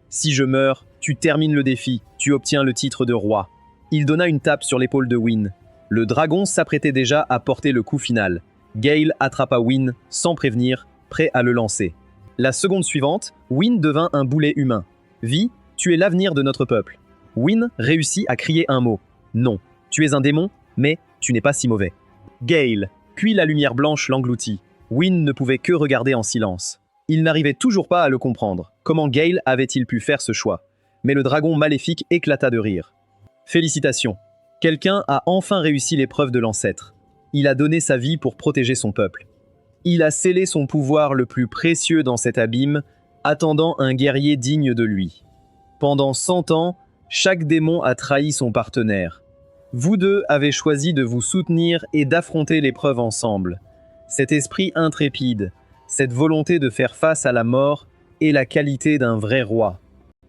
Si je meurs, tu termines le défi, tu obtiens le titre de roi. Il donna une tape sur l'épaule de Wynne. Le dragon s'apprêtait déjà à porter le coup final. Gale attrapa Wynne sans prévenir, prêt à le lancer. La seconde suivante, Wynne devint un boulet humain. Vie, tu es l'avenir de notre peuple. Wynne réussit à crier un mot. Non, tu es un démon, mais tu n'es pas si mauvais. Gale, puis la lumière blanche l'engloutit. Wynne ne pouvait que regarder en silence. Il n'arrivait toujours pas à le comprendre. Comment Gale avait-il pu faire ce choix? Mais le dragon maléfique éclata de rire. Félicitations. Quelqu'un a enfin réussi l'épreuve de l'ancêtre. Il a donné sa vie pour protéger son peuple. Il a scellé son pouvoir le plus précieux dans cet abîme, attendant un guerrier digne de lui. Pendant 100 ans, chaque démon a trahi son partenaire. Vous deux avez choisi de vous soutenir et d'affronter l'épreuve ensemble. Cet esprit intrépide, cette volonté de faire face à la mort est la qualité d'un vrai roi.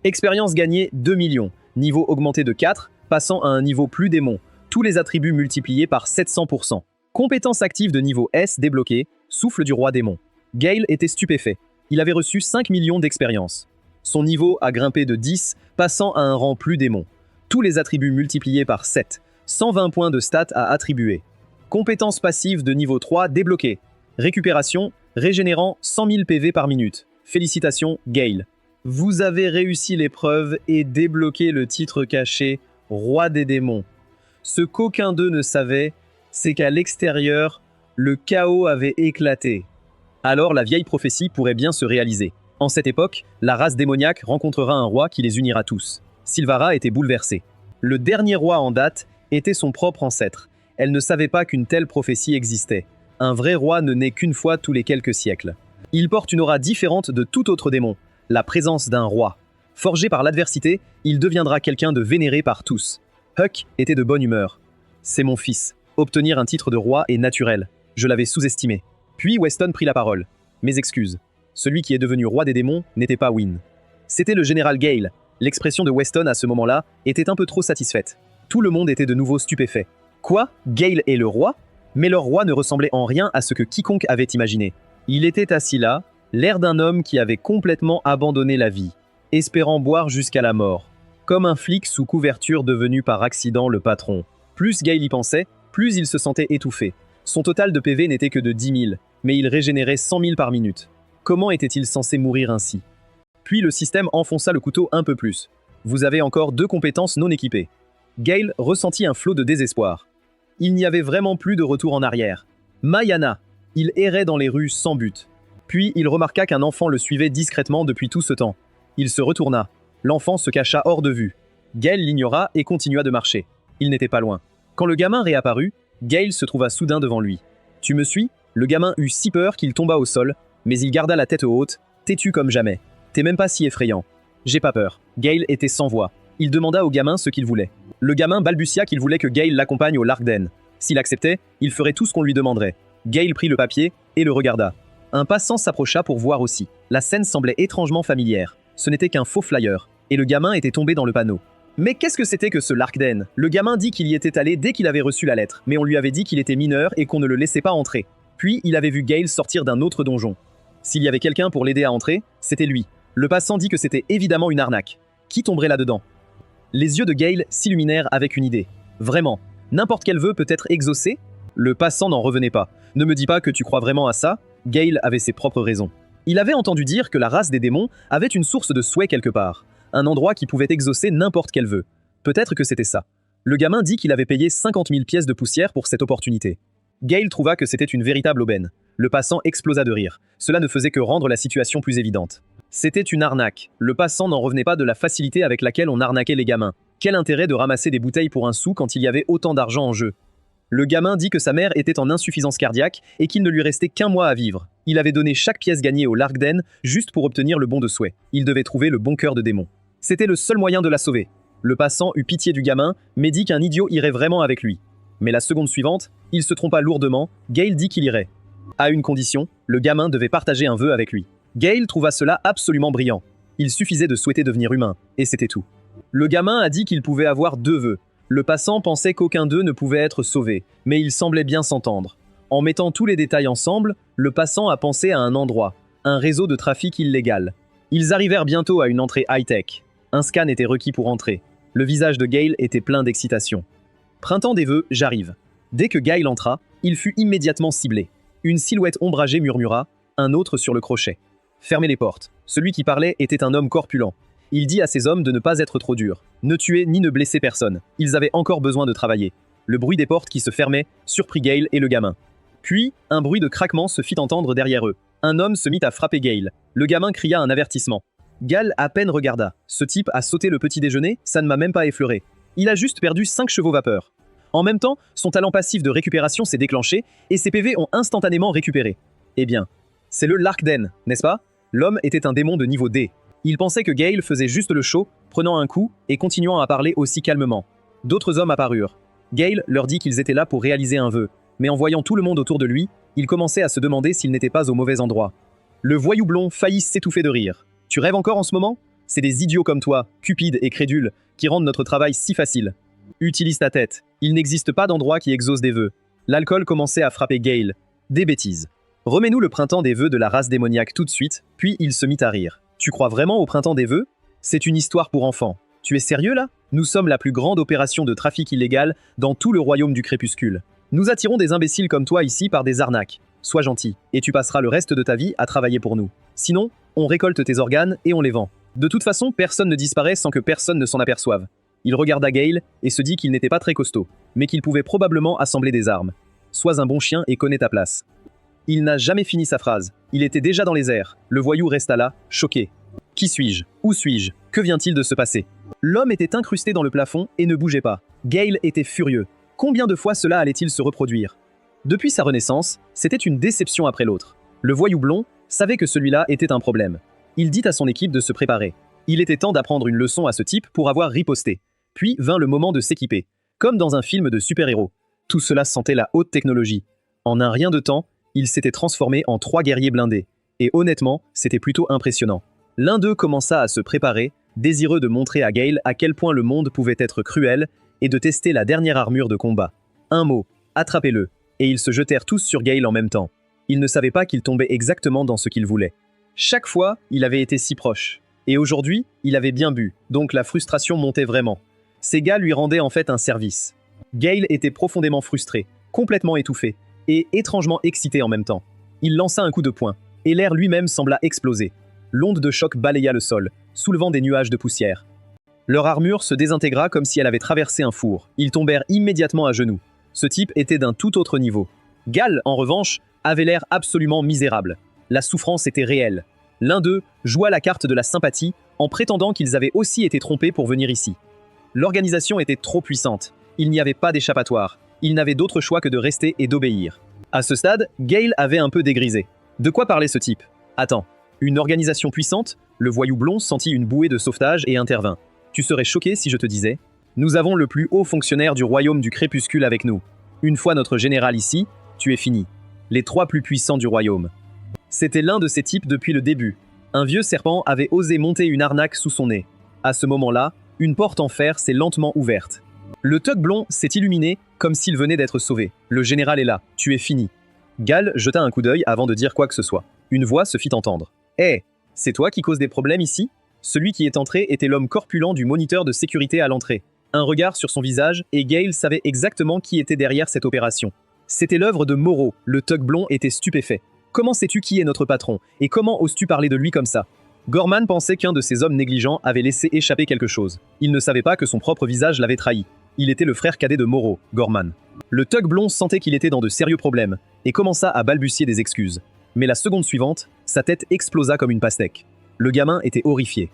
Expérience gagnée 2 millions, niveau augmenté de 4, passant à un niveau plus démon, tous les attributs multipliés par 700%. Compétence active de niveau S débloquée, souffle du roi démon. Gale était stupéfait. Il avait reçu 5 millions d'expérience. Son niveau a grimpé de 10, passant à un rang plus démon. Tous les attributs multipliés par 7, 120 points de stats à attribuer. Compétence passive de niveau 3 débloquée. Récupération, régénérant 100 000 PV par minute. Félicitations, Gale. Vous avez réussi l'épreuve et débloqué le titre caché Roi des démons. Ce qu'aucun d'eux ne savait, c'est qu'à l'extérieur, le chaos avait éclaté. Alors la vieille prophétie pourrait bien se réaliser. En cette époque, la race démoniaque rencontrera un roi qui les unira tous. Sylvara était bouleversée. Le dernier roi en date était son propre ancêtre. Elle ne savait pas qu'une telle prophétie existait. Un vrai roi ne naît qu'une fois tous les quelques siècles. Il porte une aura différente de tout autre démon, la présence d'un roi. Forgé par l'adversité, il deviendra quelqu'un de vénéré par tous. Huck était de bonne humeur. C'est mon fils. Obtenir un titre de roi est naturel. Je l'avais sous-estimé. Puis Weston prit la parole. Mes excuses. Celui qui est devenu roi des démons n'était pas Wynne. C'était le général Gale. L'expression de Weston à ce moment-là était un peu trop satisfaite. Tout le monde était de nouveau stupéfait. Quoi? Gale est le roi? Mais leur roi ne ressemblait en rien à ce que quiconque avait imaginé. Il était assis là, l'air d'un homme qui avait complètement abandonné la vie, espérant boire jusqu'à la mort. Comme un flic sous couverture devenu par accident le patron. Plus Gale y pensait, plus il se sentait étouffé. Son total de PV n'était que de 10 000, mais il régénérait 100 000 par minute. Comment était-il censé mourir ainsi? Puis le système enfonça le couteau un peu plus. Vous avez encore 2 compétences non équipées. Gale ressentit un flot de désespoir. Il n'y avait vraiment plus de retour en arrière. Mayana, il errait dans les rues sans but. Puis il remarqua qu'un enfant le suivait discrètement depuis tout ce temps. Il se retourna. L'enfant se cacha hors de vue. Gale l'ignora et continua de marcher. Il n'était pas loin. Quand le gamin réapparut, Gale se trouva soudain devant lui. « Tu me suis ?» Le gamin eut si peur qu'il tomba au sol, mais il garda la tête haute, têtu comme jamais. « T'es même pas si effrayant. »« J'ai pas peur. » Gale était sans voix. Il demanda au gamin ce qu'il voulait. Le gamin balbutia qu'il voulait que Gale l'accompagne au Larkden. S'il acceptait, il ferait tout ce qu'on lui demanderait. Gale prit le papier et le regarda. Un passant s'approcha pour voir aussi. La scène semblait étrangement familière. Ce n'était qu'un faux flyer, et le gamin était tombé dans le panneau. Mais qu'est-ce que c'était que ce Larkden? Le gamin dit qu'il y était allé dès qu'il avait reçu la lettre, mais on lui avait dit qu'il était mineur et qu'on ne le laissait pas entrer. Puis il avait vu Gale sortir d'un autre donjon. S'il y avait quelqu'un pour l'aider à entrer, c'était lui. Le passant dit que c'était évidemment une arnaque. Qui tomberait là-dedans? Les yeux de Gale s'illuminèrent avec une idée. Vraiment, n'importe quel vœu peut être exaucé? Le passant n'en revenait pas. Ne me dis pas que tu crois vraiment à ça? Gale avait ses propres raisons. Il avait entendu dire que la race des démons avait une source de souhait quelque part. Un endroit qui pouvait exaucer n'importe quel vœu. Peut-être que c'était ça. Le gamin dit qu'il avait payé 50 000 pièces de poussière pour cette opportunité. Gale trouva que c'était une véritable aubaine. Le passant explosa de rire. Cela ne faisait que rendre la situation plus évidente. C'était une arnaque. Le passant n'en revenait pas de la facilité avec laquelle on arnaquait les gamins. Quel intérêt de ramasser des bouteilles pour un sou quand il y avait autant d'argent en jeu? Le gamin dit que sa mère était en insuffisance cardiaque et qu'il ne lui restait qu'un mois à vivre. Il avait donné chaque pièce gagnée au Larkden juste pour obtenir le bon de souhait. Il devait trouver le bon cœur de démon. C'était le seul moyen de la sauver. Le passant eut pitié du gamin, mais dit qu'un idiot irait vraiment avec lui. Mais la seconde suivante, il se trompa lourdement, Gale dit qu'il irait. À une condition, le gamin devait partager un vœu avec lui. Gale trouva cela absolument brillant. Il suffisait de souhaiter devenir humain, et c'était tout. Le gamin a dit qu'il pouvait avoir 2 vœux. Le passant pensait qu'aucun d'eux ne pouvait être sauvé, mais ils semblaient bien s'entendre. En mettant tous les détails ensemble, le passant a pensé à un endroit, un réseau de trafic illégal. Ils arrivèrent bientôt à une entrée high-tech. Un scan était requis pour entrer. Le visage de Gale était plein d'excitation. Printemps des vœux, j'arrive. Dès que Gale entra, il fut immédiatement ciblé. Une silhouette ombragée murmura, un autre sur le crochet. Fermez les portes. Celui qui parlait était un homme corpulent. Il dit à ses hommes de ne pas être trop durs, ne tuer ni ne blesser personne. Ils avaient encore besoin de travailler. Le bruit des portes qui se fermaient surprit Gale et le gamin. Puis, un bruit de craquement se fit entendre derrière eux. Un homme se mit à frapper Gale. Le gamin cria un avertissement. Gale à peine regarda. Ce type a sauté le petit déjeuner, ça ne m'a même pas effleuré. Il a juste perdu 5 chevaux vapeur. En même temps, son talent passif de récupération s'est déclenché et ses PV ont instantanément récupéré. Eh bien, c'est le Larkden, n'est-ce pas? L'homme était un démon de niveau D. Il pensait que Gale faisait juste le show, prenant un coup et continuant à parler aussi calmement. D'autres hommes apparurent. Gale leur dit qu'ils étaient là pour réaliser un vœu, mais en voyant tout le monde autour de lui, il commençait à se demander s'il n'était pas au mauvais endroit. Le voyou blond faillit s'étouffer de rire. Tu rêves encore en ce moment? C'est des idiots comme toi, cupides et crédules, qui rendent notre travail si facile. Utilise ta tête. Il n'existe pas d'endroit qui exauce des vœux. L'alcool commençait à frapper Gale. Des bêtises. Remets-nous le printemps des vœux de la race démoniaque tout de suite, puis il se mit à rire. Tu crois vraiment au printemps des vœux? C'est une histoire pour enfants. Tu es sérieux là? Nous sommes la plus grande opération de trafic illégal dans tout le royaume du crépuscule. Nous attirons des imbéciles comme toi ici par des arnaques. Sois gentil, et tu passeras le reste de ta vie à travailler pour nous. Sinon, on récolte tes organes et on les vend. De toute façon, personne ne disparaît sans que personne ne s'en aperçoive. Il regarda Gale et se dit qu'il n'était pas très costaud, mais qu'il pouvait probablement assembler des armes. Sois un bon chien et connais ta place. Il n'a jamais fini sa phrase. Il était déjà dans les airs. Le voyou resta là, choqué. Qui suis-je? Où suis-je? Que vient-il de se passer? L'homme était incrusté dans le plafond et ne bougeait pas. Gale était furieux. Combien de fois cela allait-il se reproduire? Depuis sa renaissance, c'était une déception après l'autre. Le voyou blond savait que celui-là était un problème. Il dit à son équipe de se préparer. Il était temps d'apprendre une leçon à ce type pour avoir riposté. Puis vint le moment de s'équiper. Comme dans un film de super-héros. Tout cela sentait la haute technologie. En un rien de temps, il s'était transformé en 3 guerriers blindés. Et honnêtement, c'était plutôt impressionnant. L'un d'eux commença à se préparer, désireux de montrer à Gale à quel point le monde pouvait être cruel et de tester la dernière armure de combat. Un mot, attrapez-le. Et ils se jetèrent tous sur Gale en même temps. Ils ne savaient pas qu'il tombait exactement dans ce qu'il voulait. Chaque fois, il avait été si proche. Et aujourd'hui, il avait bien bu, donc la frustration montait vraiment. Ces gars lui rendaient en fait un service. Gale était profondément frustré, complètement étouffé, et étrangement excité en même temps. Il lança un coup de poing, et l'air lui-même sembla exploser. L'onde de choc balaya le sol, soulevant des nuages de poussière. Leur armure se désintégra comme si elle avait traversé un four. Ils tombèrent immédiatement à genoux. Ce type était d'un tout autre niveau. Gale, en revanche, avait l'air absolument misérable. La souffrance était réelle. L'un d'eux joua la carte de la sympathie en prétendant qu'ils avaient aussi été trompés pour venir ici. L'organisation était trop puissante. Il n'y avait pas d'échappatoire. Il n'avait d'autre choix que de rester et d'obéir. À ce stade, Gale avait un peu dégrisé. De quoi parlait ce type? Attends, une organisation puissante? Le voyou blond sentit une bouée de sauvetage et intervint. Tu serais choqué si je te disais? Nous avons le plus haut fonctionnaire du royaume du crépuscule avec nous. Une fois notre général ici, tu es fini. Les 3 plus puissants du royaume. C'était l'un de ces types depuis le début. Un vieux serpent avait osé monter une arnaque sous son nez. À ce moment-là, une porte en fer s'est lentement ouverte. Le thug blond s'est illuminé comme s'il venait d'être sauvé. Le général est là, tu es fini. Gale jeta un coup d'œil avant de dire quoi que ce soit. Une voix se fit entendre. Hé, c'est toi qui causes des problèmes ici? Celui qui est entré était l'homme corpulent du moniteur de sécurité à l'entrée. Un regard sur son visage, et Gale savait exactement qui était derrière cette opération. C'était l'œuvre de Moreau, le thug blond était stupéfait. Comment sais-tu qui est notre patron, et comment oses-tu parler de lui comme ça? Gorman pensait qu'un de ces hommes négligents avait laissé échapper quelque chose. Il ne savait pas que son propre visage l'avait trahi. Il était le frère cadet de Moreau, Gorman. Le thug blond sentait qu'il était dans de sérieux problèmes, et commença à balbutier des excuses. Mais la seconde suivante, sa tête explosa comme une pastèque. Le gamin était horrifié.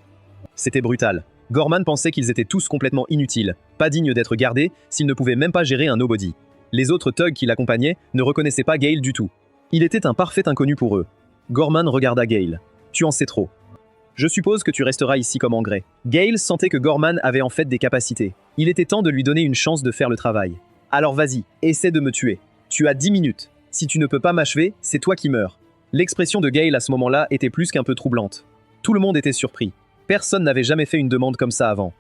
C'était brutal. Gorman pensait qu'ils étaient tous complètement inutiles, pas dignes d'être gardés s'ils ne pouvaient même pas gérer un nobody. Les autres thugs qui l'accompagnaient ne reconnaissaient pas Gale du tout. Il était un parfait inconnu pour eux. Gorman regarda Gale. Tu en sais trop. Je suppose que tu resteras ici comme engrais. Gale sentait que Gorman avait en fait des capacités. Il était temps de lui donner une chance de faire le travail. Alors vas-y, essaie de me tuer. Tu as 10 minutes. Si tu ne peux pas m'achever, c'est toi qui meurs. L'expression de Gale à ce moment-là était plus qu'un peu troublante. Tout le monde était surpris. Personne n'avait jamais fait une demande comme ça avant.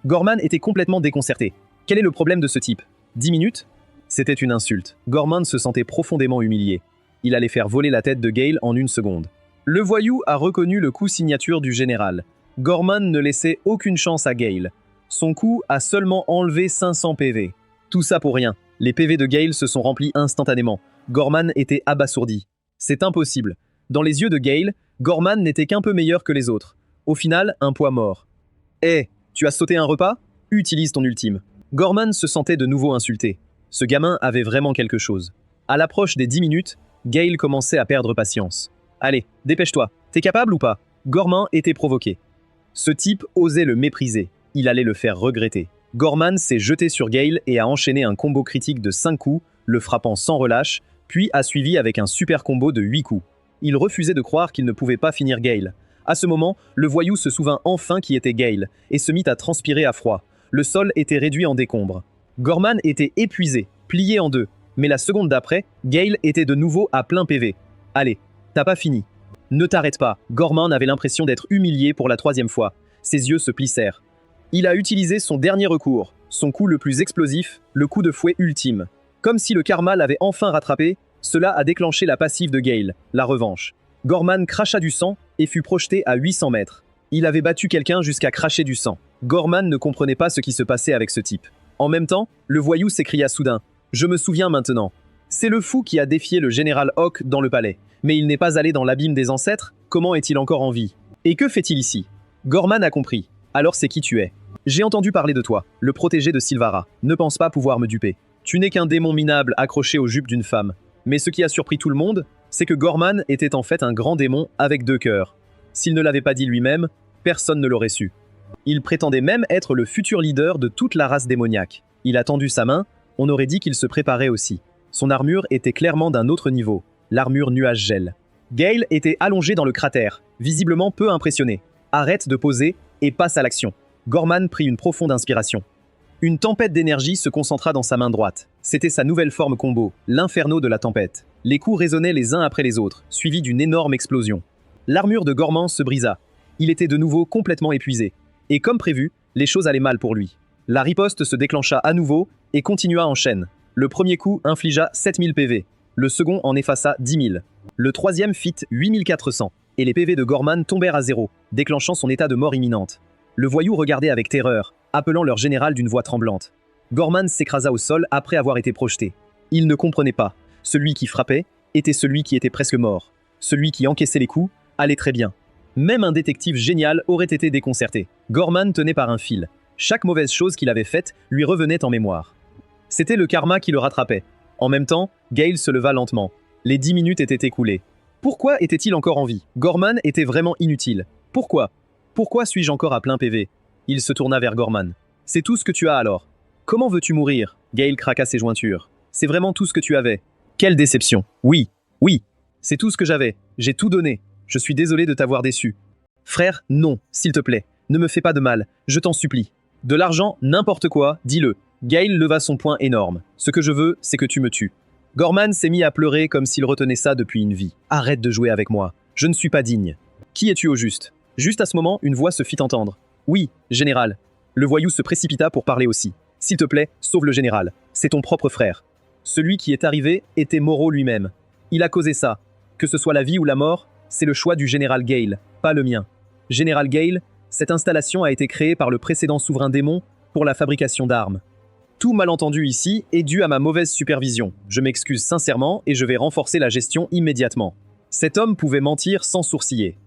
Gorman était complètement déconcerté. Quel est le problème de ce type? 10 minutes? C'était une insulte. Gorman se sentait profondément humilié. Il allait faire voler la tête de Gale en une seconde. Le voyou a reconnu le coup signature du général. Gorman ne laissait aucune chance à Gale. Son coup a seulement enlevé 500 PV. Tout ça pour rien. Les PV de Gale se sont remplis instantanément. Gorman était abasourdi. C'est impossible. Dans les yeux de Gale, Gorman n'était qu'un peu meilleur que les autres. Au final, un poids mort. Hé, tu as sauté un repas? Utilise ton ultime. Gorman se sentait de nouveau insulté. Ce gamin avait vraiment quelque chose. À l'approche des 10 minutes, Gale commençait à perdre patience. Allez, dépêche-toi. T'es capable ou pas? Gorman était provoqué. Ce type osait le mépriser. Il allait le faire regretter. Gorman s'est jeté sur Gale et a enchaîné un combo critique de 5 coups, le frappant sans relâche, puis a suivi avec un super combo de 8 coups. Il refusait de croire qu'il ne pouvait pas finir Gale. À ce moment, le voyou se souvint enfin qui était Gale et se mit à transpirer à froid. Le sol était réduit en décombres. Gorman était épuisé, plié en deux. Mais la seconde d'après, Gale était de nouveau à plein PV. Allez, t'as pas fini. Ne t'arrête pas. Gorman avait l'impression d'être humilié pour la 3e fois. Ses yeux se plissèrent. Il a utilisé son dernier recours, son coup le plus explosif, le coup de fouet ultime. Comme si le karma l'avait enfin rattrapé, cela a déclenché la passive de Gale, la revanche. Gorman cracha du sang et fut projeté à 800 mètres. Il avait battu quelqu'un jusqu'à cracher du sang. Gorman ne comprenait pas ce qui se passait avec ce type. En même temps, le voyou s'écria soudain. Je me souviens maintenant. C'est le fou qui a défié le général Hawk dans le palais. Mais il n'est pas allé dans l'abîme des ancêtres? Comment est-il encore en vie? Et que fait-il ici? Gorman a compris. Alors c'est qui tu es? J'ai entendu parler de toi, le protégé de Sylvara. Ne pense pas pouvoir me duper. Tu n'es qu'un démon minable accroché aux jupes d'une femme. Mais ce qui a surpris tout le monde, c'est que Gorman était en fait un grand démon avec 2 cœurs. S'il ne l'avait pas dit lui-même, personne ne l'aurait su. Il prétendait même être le futur leader de toute la race démoniaque. Il a tendu sa main, on aurait dit qu'il se préparait aussi. Son armure était clairement d'un autre niveau, l'armure nuage-gel. Gale était allongé dans le cratère, visiblement peu impressionné. Arrête de poser et passe à l'action. Gorman prit une profonde inspiration. Une tempête d'énergie se concentra dans sa main droite. C'était sa nouvelle forme combo, l'inferno de la tempête. Les coups résonnaient les uns après les autres, suivis d'une énorme explosion. L'armure de Gorman se brisa. Il était de nouveau complètement épuisé. Et comme prévu, les choses allaient mal pour lui. La riposte se déclencha à nouveau et continua en chaîne. Le premier coup infligea 7000 PV. Le second en effaça 10 000. Le troisième fit 8400. Et les PV de Gorman tombèrent à zéro, déclenchant son état de mort imminente. Le voyou regardait avec terreur, appelant leur général d'une voix tremblante. Gorman s'écrasa au sol après avoir été projeté. Il ne comprenait pas. Celui qui frappait était celui qui était presque mort. Celui qui encaissait les coups allait très bien. Même un détective génial aurait été déconcerté. Gorman tenait par un fil. Chaque mauvaise chose qu'il avait faite lui revenait en mémoire. C'était le karma qui le rattrapait. En même temps, Gale se leva lentement. Les 10 minutes étaient écoulées. Pourquoi était-il encore en vie? Gorman était vraiment inutile. Pourquoi? Pourquoi suis-je encore à plein PV? Il se tourna vers Gorman. C'est tout ce que tu as alors. Comment veux-tu mourir? Gale craqua ses jointures. C'est vraiment tout ce que tu avais. Quelle déception. Oui, c'est tout ce que j'avais. J'ai tout donné. Je suis désolé de t'avoir déçu. Frère, non, s'il te plaît. Ne me fais pas de mal, je t'en supplie. De l'argent, n'importe quoi, dis-le. Gale leva son poing énorme. Ce que je veux, c'est que tu me tues. Gorman s'est mis à pleurer comme s'il retenait ça depuis une vie. Arrête de jouer avec moi. Je ne suis pas digne. Qui es-tu au juste? Juste à ce moment, une voix se fit entendre. Oui, général. Le voyou se précipita pour parler aussi. S'il te plaît, sauve le général. C'est ton propre frère. Celui qui est arrivé était Moreau lui-même. Il a causé ça. Que ce soit la vie ou la mort, c'est le choix du général Gale, pas le mien. Général Gale, cette installation a été créée par le précédent souverain démon pour la fabrication d'armes. Tout malentendu ici est dû à ma mauvaise supervision. Je m'excuse sincèrement et je vais renforcer la gestion immédiatement. Cet homme pouvait mentir sans sourciller.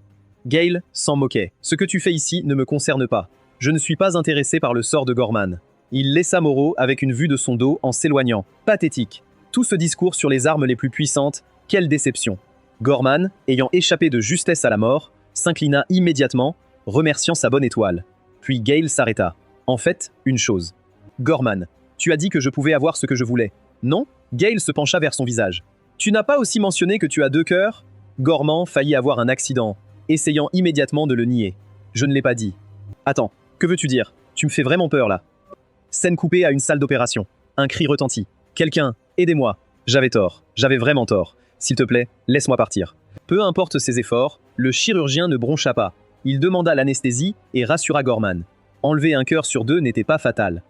Gale s'en moquait. Ce que tu fais ici ne me concerne pas. Je ne suis pas intéressé par le sort de Gorman. Il laissa Moreau avec une vue de son dos en s'éloignant. Pathétique. Tout ce discours sur les armes les plus puissantes, quelle déception. Gorman, ayant échappé de justesse à la mort, s'inclina immédiatement, remerciant sa bonne étoile. Puis Gale s'arrêta. En fait, une chose. Gorman, tu as dit que je pouvais avoir ce que je voulais. Non? Gale se pencha vers son visage. Tu n'as pas aussi mentionné que tu as 2 cœurs? Gorman faillit avoir un accident. essayant immédiatement de le nier. Je ne l'ai pas dit. Attends, que veux-tu dire? Tu me fais vraiment peur là. Scène coupée à une salle d'opération. Un cri retentit. Quelqu'un, aidez-moi. J'avais tort, j'avais vraiment tort. S'il te plaît, laisse-moi partir. Peu importe ses efforts, le chirurgien ne broncha pas. Il demanda l'anesthésie et rassura Gorman. Enlever un cœur sur 2 n'était pas fatal.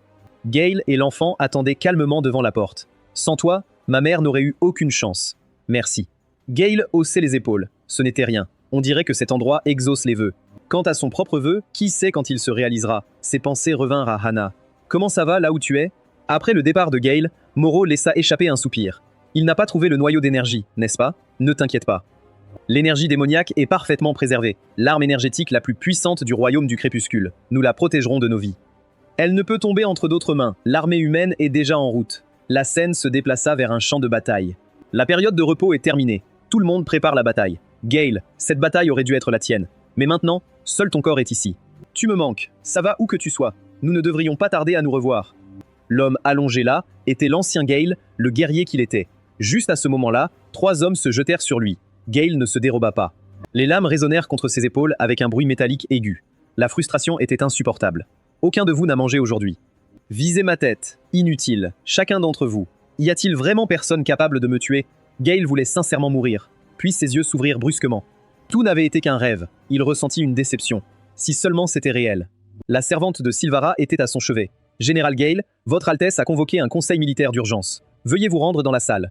Gale et l'enfant attendaient calmement devant la porte. Sans toi, ma mère n'aurait eu aucune chance. Merci. Gale haussait les épaules. Ce n'était rien. On dirait que cet endroit exauce les vœux. Quant à son propre vœu, qui sait quand il se réalisera? Ses pensées revinrent à Hannah. Comment ça va là où tu es? Après le départ de Gale, Moreau laissa échapper un soupir. Il n'a pas trouvé le noyau d'énergie, n'est-ce pas? Ne t'inquiète pas. L'énergie démoniaque est parfaitement préservée, l'arme énergétique la plus puissante du royaume du crépuscule. Nous la protégerons de nos vies. Elle ne peut tomber entre d'autres mains, l'armée humaine est déjà en route. La scène se déplaça vers un champ de bataille. La période de repos est terminée. Tout le monde prépare la bataille. Gale, cette bataille aurait dû être la tienne. Mais maintenant, seul ton corps est ici. Tu me manques, ça va où que tu sois. Nous ne devrions pas tarder à nous revoir. L'homme allongé là était l'ancien Gale, le guerrier qu'il était. Juste à ce moment-là, 3 hommes se jetèrent sur lui. Gale ne se déroba pas. Les lames résonnèrent contre ses épaules avec un bruit métallique aigu. La frustration était insupportable. Aucun de vous n'a mangé aujourd'hui. Visez ma tête. Inutile. Chacun d'entre vous. Y a-t-il vraiment personne capable de me tuer? Gale voulait sincèrement mourir. Puis ses yeux s'ouvrirent brusquement. Tout n'avait été qu'un rêve. Il ressentit une déception. Si seulement c'était réel. La servante de Silvara était à son chevet. Général Gale, Votre Altesse a convoqué un conseil militaire d'urgence. Veuillez vous rendre dans la salle.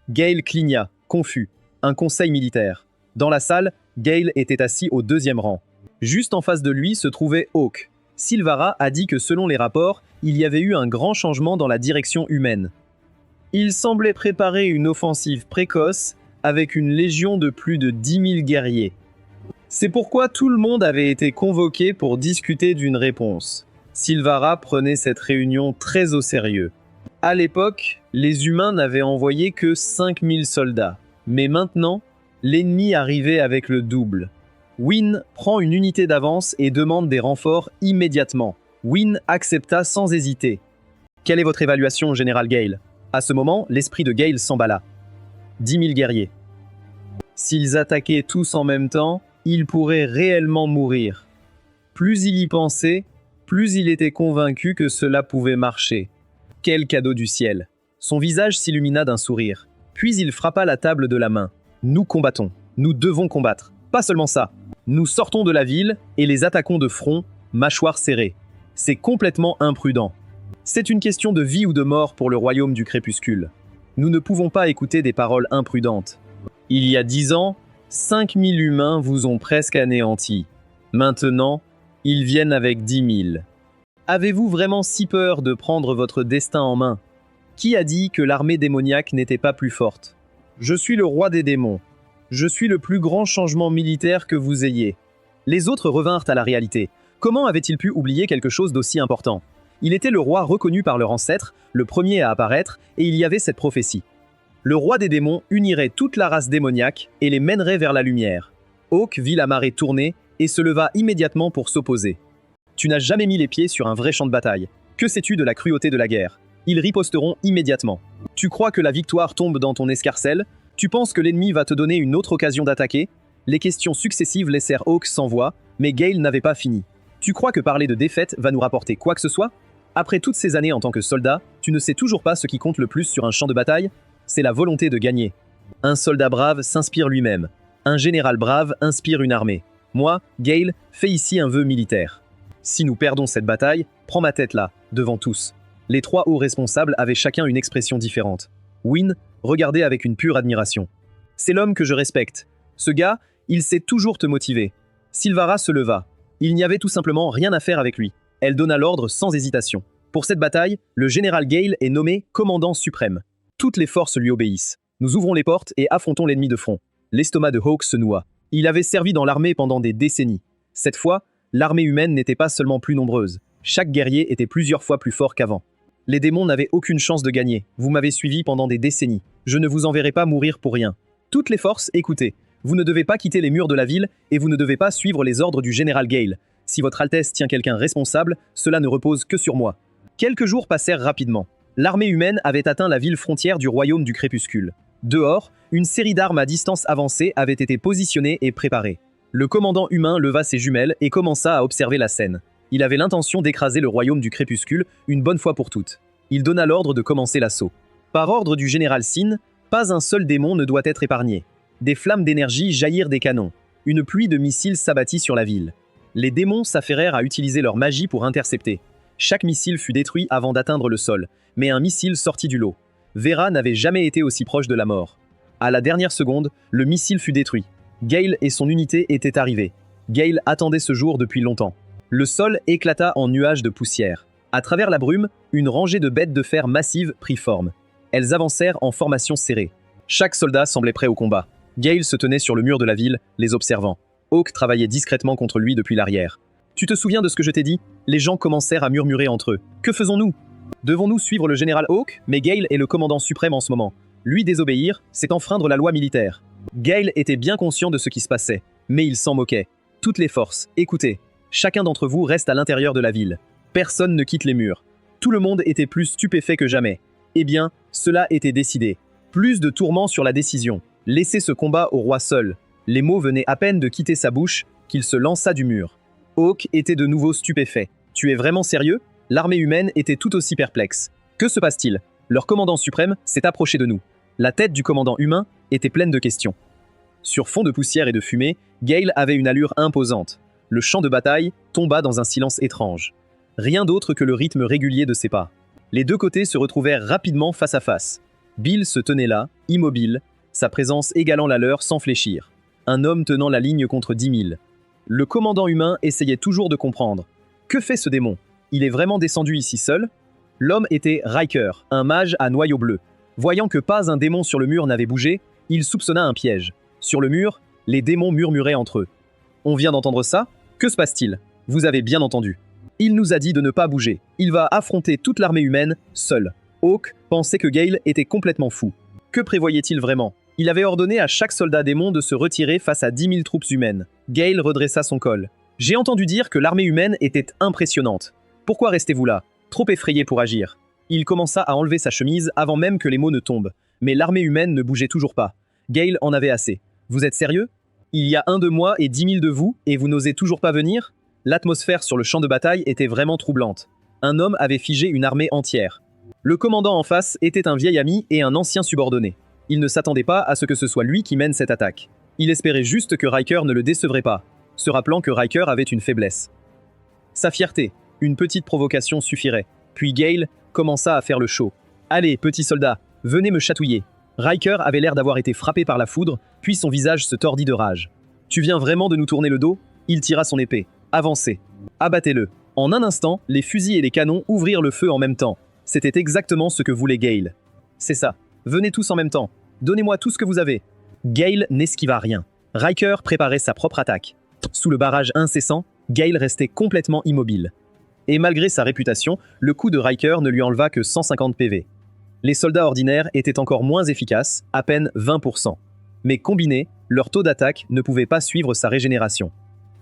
Gale cligna, confus. Un conseil militaire. Dans la salle, Gale était assis au 2e rang. Juste en face de lui se trouvait Hawk. Silvara a dit que selon les rapports, il y avait eu un grand changement dans la direction humaine. Il semblait préparer une offensive précoce avec une légion de plus de 10 000 guerriers. C'est pourquoi tout le monde avait été convoqué pour discuter d'une réponse. Silvara prenait cette réunion très au sérieux. À l'époque, les humains n'avaient envoyé que 5000 soldats. Mais maintenant, l'ennemi arrivait avec le double. Wynne prend une unité d'avance et demande des renforts immédiatement. Wynne accepta sans hésiter. Quelle est votre évaluation, Général Gale? À ce moment, l'esprit de Gale s'emballa. 10 000 guerriers. S'ils attaquaient tous en même temps, ils pourraient réellement mourir. Plus il y pensait, plus il était convaincu que cela pouvait marcher. Quel cadeau du ciel! Son visage s'illumina d'un sourire. Puis il frappa la table de la main. Nous combattons. Nous devons combattre. Pas seulement ça. Nous sortons de la ville et les attaquons de front, mâchoires serrées. C'est complètement imprudent. C'est une question de vie ou de mort pour le royaume du crépuscule. Nous ne pouvons pas écouter des paroles imprudentes. Il y a 10 ans, 5000 humains vous ont presque anéantis. Maintenant, ils viennent avec 10 000. Avez-vous vraiment si peur de prendre votre destin en main? Qui a dit que l'armée démoniaque n'était pas plus forte? Je suis le roi des démons. Je suis le plus grand changement militaire que vous ayez. Les autres revinrent à la réalité. Comment avait-il pu oublier quelque chose d'aussi important? Il était le roi reconnu par leur ancêtre, le premier à apparaître, et il y avait cette prophétie. Le roi des démons unirait toute la race démoniaque et les mènerait vers la lumière. Hawk vit la marée tourner et se leva immédiatement pour s'opposer. Tu n'as jamais mis les pieds sur un vrai champ de bataille. Que sais-tu de la cruauté de la guerre? Ils riposteront immédiatement. Tu crois que la victoire tombe dans ton escarcelle? Tu penses que l'ennemi va te donner une autre occasion d'attaquer? Les questions successives laissèrent Hawk sans voix, mais Gale n'avait pas fini. Tu crois que parler de défaite va nous rapporter quoi que ce soit? Après toutes ces années en tant que soldat, tu ne sais toujours pas ce qui compte le plus sur un champ de bataille? C'est la volonté de gagner. Un soldat brave s'inspire lui-même. Un général brave inspire une armée. Moi, Gale, fais ici un vœu militaire. Si nous perdons cette bataille, prends ma tête là, devant tous. Les 3 hauts responsables avaient chacun une expression différente. Wynne regardait avec une pure admiration. C'est l'homme que je respecte. Ce gars, il sait toujours te motiver. Silvara se leva. Il n'y avait tout simplement rien à faire avec lui. Elle donna l'ordre sans hésitation. Pour cette bataille, le général Gale est nommé commandant suprême. Toutes les forces lui obéissent. Nous ouvrons les portes et affrontons l'ennemi de front. L'estomac de Hawk se noua. Il avait servi dans l'armée pendant des décennies. Cette fois, l'armée humaine n'était pas seulement plus nombreuse. Chaque guerrier était plusieurs fois plus fort qu'avant. Les démons n'avaient aucune chance de gagner. Vous m'avez suivi pendant des décennies. Je ne vous enverrai pas mourir pour rien. Toutes les forces, écoutez. Vous ne devez pas quitter les murs de la ville et vous ne devez pas suivre les ordres du général Gale. Si votre Altesse tient quelqu'un responsable, cela ne repose que sur moi. Quelques jours passèrent rapidement. L'armée humaine avait atteint la ville frontière du royaume du crépuscule. Dehors, une série d'armes à distance avancée avait été positionnées et préparées. Le commandant humain leva ses jumelles et commença à observer la scène. Il avait l'intention d'écraser le royaume du crépuscule une bonne fois pour toutes. Il donna l'ordre de commencer l'assaut. Par ordre du général Sin, pas un seul démon ne doit être épargné. Des flammes d'énergie jaillirent des canons. Une pluie de missiles s'abattit sur la ville. Les démons s'affairèrent à utiliser leur magie pour intercepter. Chaque missile fut détruit avant d'atteindre le sol, mais un missile sortit du lot. Vera n'avait jamais été aussi proche de la mort. À la dernière seconde, le missile fut détruit. Gale et son unité étaient arrivés. Gale attendait ce jour depuis longtemps. Le sol éclata en nuages de poussière. À travers la brume, une rangée de bêtes de fer massives prit forme. Elles avancèrent en formation serrée. Chaque soldat semblait prêt au combat. Gale se tenait sur le mur de la ville, les observant. Hawk travaillait discrètement contre lui depuis l'arrière. « Tu te souviens de ce que je t'ai dit ?» Les gens commencèrent à murmurer entre eux. « Que faisons-nous ? Devons-nous suivre le général Hawk ? Mais Gale est le commandant suprême en ce moment. Lui désobéir, c'est enfreindre la loi militaire. » Gale était bien conscient de ce qui se passait, mais il s'en moquait. Toutes les forces, écoutez. Chacun d'entre vous reste à l'intérieur de la ville. Personne ne quitte les murs. Tout le monde était plus stupéfait que jamais. Eh bien, cela était décidé. Plus de tourments sur la décision. Laissez ce combat au roi seul. Les mots venaient à peine de quitter sa bouche qu'il se lança du mur. Hawk était de nouveau stupéfait. « Tu es vraiment sérieux ?» L'armée humaine était tout aussi perplexe. Que se passe-t-il ? Leur commandant suprême s'est approché de nous. La tête du commandant humain était pleine de questions. Sur fond de poussière et de fumée, Gale avait une allure imposante. Le champ de bataille tomba dans un silence étrange. Rien d'autre que le rythme régulier de ses pas. Les deux côtés se retrouvèrent rapidement face à face. Bill se tenait là, immobile, sa présence égalant la leur sans fléchir. Un homme tenant la ligne contre 10 000. Le commandant humain essayait toujours de comprendre. Que fait ce démon ? Il est vraiment descendu ici seul ? L'homme était Riker, un mage à noyau bleu. Voyant que pas un démon sur le mur n'avait bougé, il soupçonna un piège. Sur le mur, les démons murmuraient entre eux. « On vient d'entendre ça ? Que se passe-t-il ? Vous avez bien entendu. Il nous a dit de ne pas bouger. Il va affronter toute l'armée humaine, seul. » Hawk pensait que Gale était complètement fou. Que prévoyait-il vraiment ? Il avait ordonné à chaque soldat démon de se retirer face à 10 000 troupes humaines. Gale redressa son col. « J'ai entendu dire que l'armée humaine était impressionnante. Pourquoi restez-vous là ? Trop effrayé pour agir. » Il commença à enlever sa chemise avant même que les mots ne tombent. Mais l'armée humaine ne bougeait toujours pas. Gale en avait assez. « Vous êtes sérieux ? Il y a un de moi et 10 000 de vous, et vous n'osez toujours pas venir ?» L'atmosphère sur le champ de bataille était vraiment troublante. Un homme avait figé une armée entière. Le commandant en face était un vieil ami et un ancien subordonné. Il ne s'attendait pas à ce que ce soit lui qui mène cette attaque. Il espérait juste que Riker ne le décevrait pas, se rappelant que Riker avait une faiblesse. Sa fierté, une petite provocation suffirait. Puis Gale commença à faire le show. « Allez, petit soldat, venez me chatouiller. » Riker avait l'air d'avoir été frappé par la foudre, puis son visage se tordit de rage. « Tu viens vraiment de nous tourner le dos ?» Il tira son épée. « Avancez. Abattez-le. » En un instant, les fusils et les canons ouvrirent le feu en même temps. C'était exactement ce que voulait Gale. « C'est ça. Venez tous en même temps. Donnez-moi tout ce que vous avez. » Gale n'esquiva rien. Riker préparait sa propre attaque. Sous le barrage incessant, Gale restait complètement immobile. Et malgré sa réputation, le coup de Riker ne lui enleva que 150 PV. Les soldats ordinaires étaient encore moins efficaces, à peine 20%. Mais combinés, leur taux d'attaque ne pouvait pas suivre sa régénération.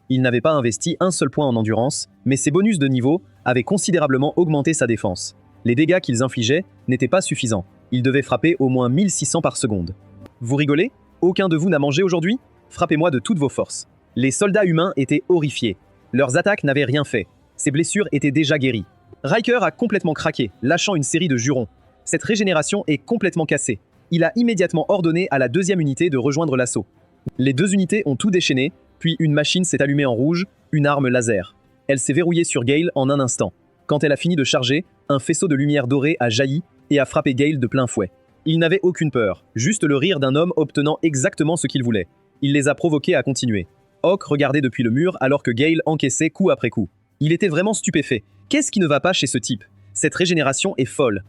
Il n'avait pas investi un seul point en endurance, mais ses bonus de niveau avaient considérablement augmenté sa défense. Les dégâts qu'ils infligeaient n'étaient pas suffisants. Ils devaient frapper au moins 1600 par seconde. Vous rigolez ? Aucun de vous n'a mangé aujourd'hui ? Frappez-moi de toutes vos forces. Les soldats humains étaient horrifiés. Leurs attaques n'avaient rien fait. Ses blessures étaient déjà guéries. Riker a complètement craqué, lâchant une série de jurons. Cette régénération est complètement cassée. Il a immédiatement ordonné à la deuxième unité de rejoindre l'assaut. Les deux unités ont tout déchaîné, puis une machine s'est allumée en rouge, une arme laser. Elle s'est verrouillée sur Gale en un instant. Quand elle a fini de charger, un faisceau de lumière dorée a jailli et a frappé Gale de plein fouet. Il n'avait aucune peur, juste le rire d'un homme obtenant exactement ce qu'il voulait. Il les a provoqués à continuer. Hawk regardait depuis le mur alors que Gale encaissait coup après coup. Il était vraiment stupéfait. Qu'est-ce qui ne va pas chez ce type ? Cette régénération est folle.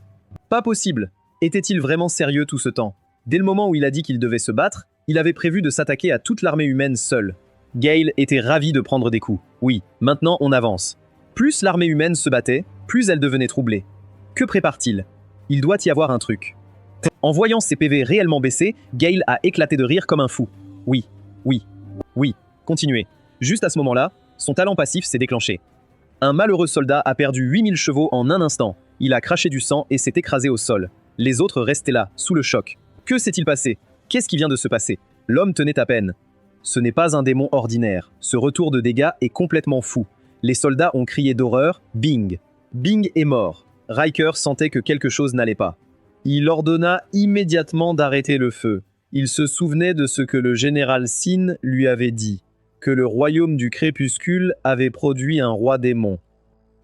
Pas possible. Était-il vraiment sérieux tout ce temps ? Dès le moment où il a dit qu'il devait se battre, il avait prévu de s'attaquer à toute l'armée humaine seul. Gale était ravi de prendre des coups. Oui, maintenant on avance. Plus l'armée humaine se battait, plus elle devenait troublée. Que prépare-t-il ? Il doit y avoir un truc. En voyant ses PV réellement baisser, Gale a éclaté de rire comme un fou. Oui, oui, oui, continuez. Juste à ce moment-là, son talent passif s'est déclenché. Un malheureux soldat a perdu 8000 chevaux en un instant. Il a craché du sang et s'est écrasé au sol. Les autres restaient là, sous le choc. Que s'est-il passé ? Qu'est-ce qui vient de se passer ? L'homme tenait à peine. Ce n'est pas un démon ordinaire. Ce retour de dégâts est complètement fou. Les soldats ont crié d'horreur « Bing !» Bing est mort. Riker sentait que quelque chose n'allait pas. Il ordonna immédiatement d'arrêter le feu. Il se souvenait de ce que le général Sin lui avait dit, que le royaume du crépuscule avait produit un roi démon.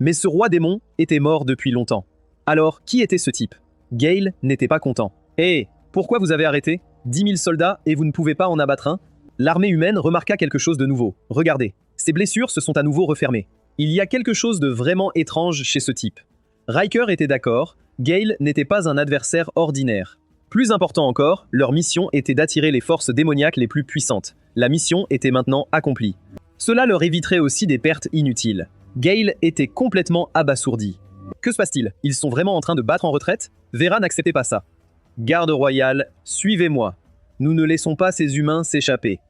Mais ce roi démon était mort depuis longtemps. Alors, qui était ce type? Gale n'était pas content. « Hé, pourquoi vous avez arrêté? 10 000 soldats et vous ne pouvez pas en abattre un ?» L'armée humaine remarqua quelque chose de nouveau. Regardez, ses blessures se sont à nouveau refermées. Il y a quelque chose de vraiment étrange chez ce type. Riker était d'accord, Gale n'était pas un adversaire ordinaire. Plus important encore, leur mission était d'attirer les forces démoniaques les plus puissantes. La mission était maintenant accomplie. Cela leur éviterait aussi des pertes inutiles. Gale était complètement abasourdi. Que se passe-t-il? Ils sont vraiment en train de battre en retraite? Vera n'acceptait pas ça. Garde royale, suivez-moi. Nous ne laissons pas ces humains s'échapper.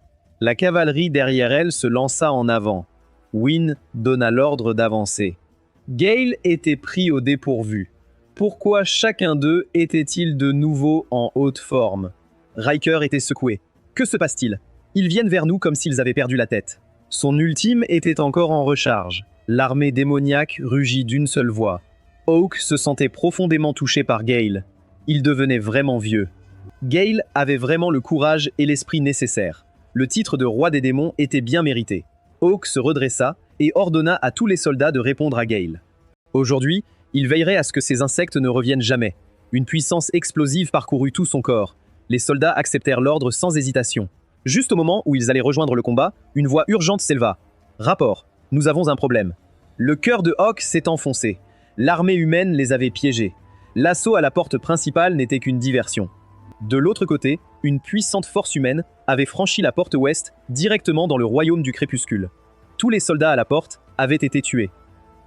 La cavalerie derrière elle se lança en avant. Wynne donna l'ordre d'avancer. Gale était pris au dépourvu. Pourquoi chacun d'eux était-il de nouveau en haute forme? Riker était secoué. Que se passe-t-il? Ils viennent vers nous comme s'ils avaient perdu la tête. Son ultime était encore en recharge. L'armée démoniaque rugit d'une seule voix. Hawk se sentait profondément touché par Gale. Il devenait vraiment vieux. Gale avait vraiment le courage et l'esprit nécessaires. Le titre de roi des démons était bien mérité. Hawk se redressa et ordonna à tous les soldats de répondre à Gale. Aujourd'hui, il veillerait à ce que ces insectes ne reviennent jamais. Une puissance explosive parcourut tout son corps. Les soldats acceptèrent l'ordre sans hésitation. Juste au moment où ils allaient rejoindre le combat, une voix urgente s'éleva. « Rapport, nous avons un problème. » Le cœur de Hawk s'est enfoncé. L'armée humaine les avait piégés. L'assaut à la porte principale n'était qu'une diversion. De l'autre côté, une puissante force humaine avait franchi la porte ouest directement dans le royaume du crépuscule. Tous les soldats à la porte avaient été tués.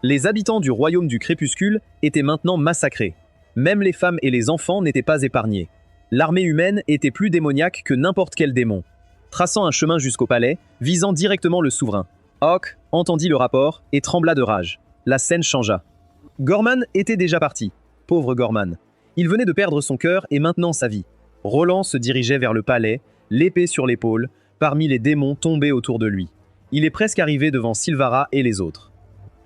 Les habitants du royaume du crépuscule étaient maintenant massacrés. Même les femmes et les enfants n'étaient pas épargnés. L'armée humaine était plus démoniaque que n'importe quel démon. Traçant un chemin jusqu'au palais, visant directement le souverain. Hawk entendit le rapport et trembla de rage. La scène changea. Gorman était déjà parti. Pauvre Gorman. Il venait de perdre son cœur et maintenant sa vie. Roland se dirigeait vers le palais, l'épée sur l'épaule, parmi les démons tombés autour de lui. Il est presque arrivé devant Sylvara et les autres.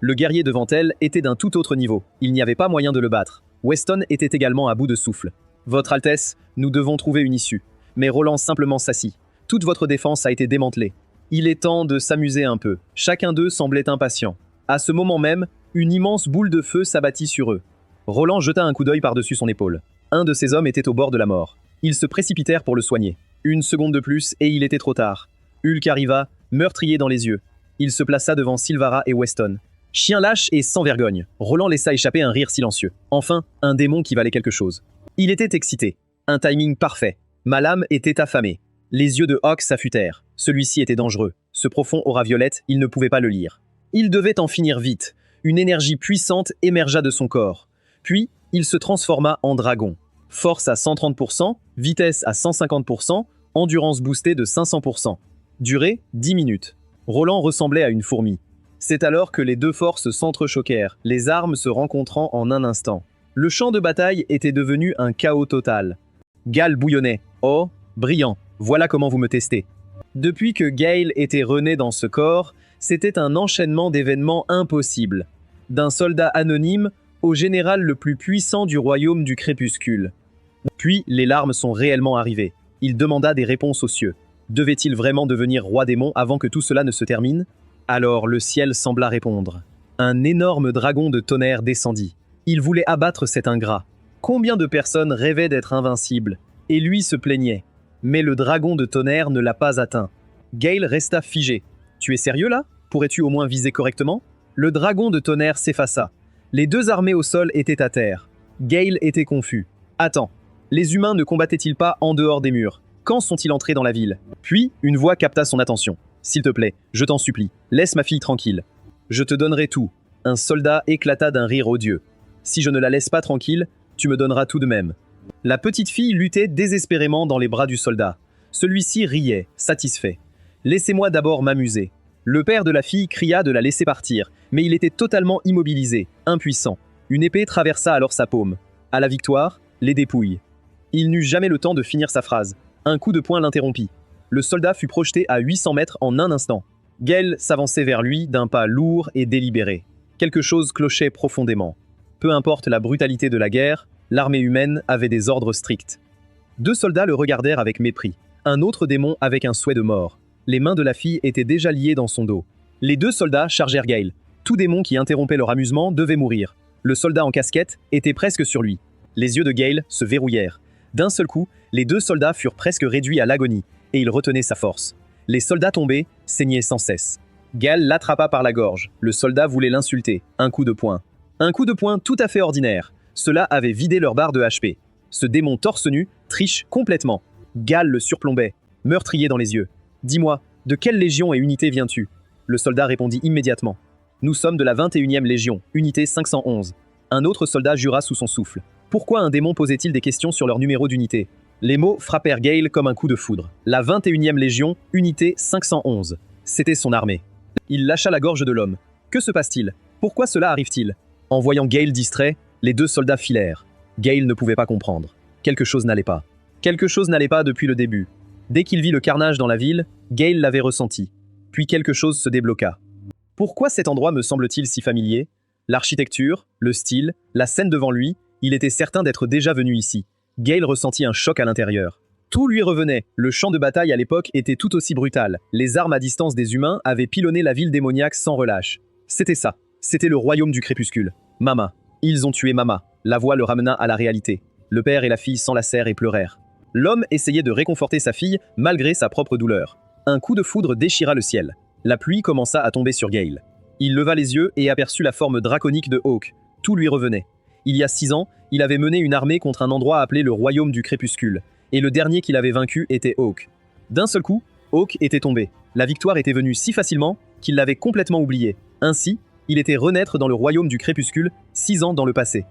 Le guerrier devant elle était d'un tout autre niveau. Il n'y avait pas moyen de le battre. Weston était également à bout de souffle. « Votre Altesse, nous devons trouver une issue. » Mais Roland simplement s'assit. « Toute votre défense a été démantelée. Il est temps de s'amuser un peu. » Chacun d'eux semblait impatient. À ce moment même, une immense boule de feu s'abattit sur eux. Roland jeta un coup d'œil par-dessus son épaule. Un de ses hommes était au bord de la mort. Ils se précipitèrent pour le soigner. Une seconde de plus et il était trop tard. Hulk arriva, meurtrier dans les yeux. Il se plaça devant Sylvara et Weston. Chien lâche et sans vergogne. Roland laissa échapper un rire silencieux. Enfin, un démon qui valait quelque chose. Il était excité. Un timing parfait. Ma lame était affamée. Les yeux de Hawk s'affûtèrent. Celui-ci était dangereux. Ce profond aura violette, il ne pouvait pas le lire. Il devait en finir vite. Une énergie puissante émergea de son corps. Puis, il se transforma en dragon. Force à 130%, vitesse à 150%, endurance boostée de 500%. Durée, 10 minutes. Roland ressemblait à une fourmi. C'est alors que les deux forces s'entrechoquèrent, les armes se rencontrant en un instant. Le champ de bataille était devenu un chaos total. Gale bouillonnait. Oh, brillant, voilà comment vous me testez. Depuis que Gale était rené dans ce corps, c'était un enchaînement d'événements impossibles. D'un soldat anonyme au général le plus puissant du royaume du crépuscule. Puis, les larmes sont réellement arrivées. Il demanda des réponses aux cieux. Devait-il vraiment devenir roi démon avant que tout cela ne se termine? Alors le ciel sembla répondre. Un énorme dragon de tonnerre descendit. Il voulait abattre cet ingrat. Combien de personnes rêvaient d'être invincibles? Et lui se plaignait. Mais le dragon de tonnerre ne l'a pas atteint. Gale resta figé. « Tu es sérieux là? Pourrais-tu au moins viser correctement ?» Le dragon de tonnerre s'effaça. Les deux armées au sol étaient à terre. Gale était confus. « Attends, les humains ne combattaient-ils pas en dehors des murs? Quand sont-ils entrés dans la ville ?» Puis, une voix capta son attention. « S'il te plaît, je t'en supplie, laisse ma fille tranquille. Je te donnerai tout. » Un soldat éclata d'un rire odieux. « Si je ne la laisse pas tranquille, tu me donneras tout de même. » La petite fille luttait désespérément dans les bras du soldat. Celui-ci riait, satisfait. « Laissez-moi d'abord m'amuser. » Le père de la fille cria de la laisser partir, mais il était totalement immobilisé, impuissant. Une épée traversa alors sa paume. À la victoire, les dépouilles. Il n'eut jamais le temps de finir sa phrase. Un coup de poing l'interrompit. le soldat fut projeté à 800 mètres en un instant. Gale s'avançait vers lui d'un pas lourd et délibéré. Quelque chose clochait profondément. Peu importe la brutalité de la guerre, l'armée humaine avait des ordres stricts. 2 soldats le regardèrent avec mépris. Un autre démon avec un souhait de mort. Les mains de la fille étaient déjà liées dans son dos. Les 2 soldats chargèrent Gale. Tout démon qui interrompait leur amusement devait mourir. Le soldat en casquette était presque sur lui. Les yeux de Gale se verrouillèrent. D'un seul coup, les 2 soldats furent presque réduits à l'agonie, et il retenait sa force. Les soldats tombés saignaient sans cesse. Gale l'attrapa par la gorge. Le soldat voulait l'insulter. Un coup de poing. Un coup de poing tout à fait ordinaire. Cela avait vidé leur barre de HP. Ce démon torse nu triche complètement. Gale le surplombait, meurtrier dans les yeux. « Dis-moi, de quelle légion et unité viens-tu » Le soldat répondit immédiatement. « Nous sommes de la 21e Légion, unité 511. » Un autre soldat jura sous son souffle. Pourquoi un démon posait-il des questions sur leur numéro d'unité? Les mots frappèrent Gale comme un coup de foudre. La 21e Légion, unité 511. C'était son armée. Il lâcha la gorge de l'homme. Que se passe-t-il? Pourquoi cela arrive-t-il? En voyant Gale distrait, les 2 soldats filèrent. Gale ne pouvait pas comprendre. Quelque chose n'allait pas. Quelque chose n'allait pas depuis le début. Dès qu'il vit le carnage dans la ville, Gale l'avait ressenti. Puis quelque chose se débloqua. Pourquoi cet endroit me semble-t-il si familier? L'architecture, le style, la scène devant lui, il était certain d'être déjà venu ici. Gale ressentit un choc à l'intérieur. Tout lui revenait. Le champ de bataille à l'époque était tout aussi brutal. Les armes à distance des humains avaient pilonné la ville démoniaque sans relâche. C'était ça. C'était le royaume du crépuscule. Mama. Ils ont tué Mama. La voix le ramena à la réalité. Le père et la fille s'enlacèrent et pleurèrent. L'homme essayait de réconforter sa fille malgré sa propre douleur. Un coup de foudre déchira le ciel. La pluie commença à tomber sur Gale. Il leva les yeux et aperçut la forme draconique de Hawk. Tout lui revenait. Il y a 6 ans, il avait mené une armée contre un endroit appelé le Royaume du Crépuscule, et le dernier qu'il avait vaincu était Hawk. D'un seul coup, Hawk était tombé. La victoire était venue si facilement qu'il l'avait complètement oublié. Ainsi, il était renaître dans le Royaume du Crépuscule 6 ans dans le passé.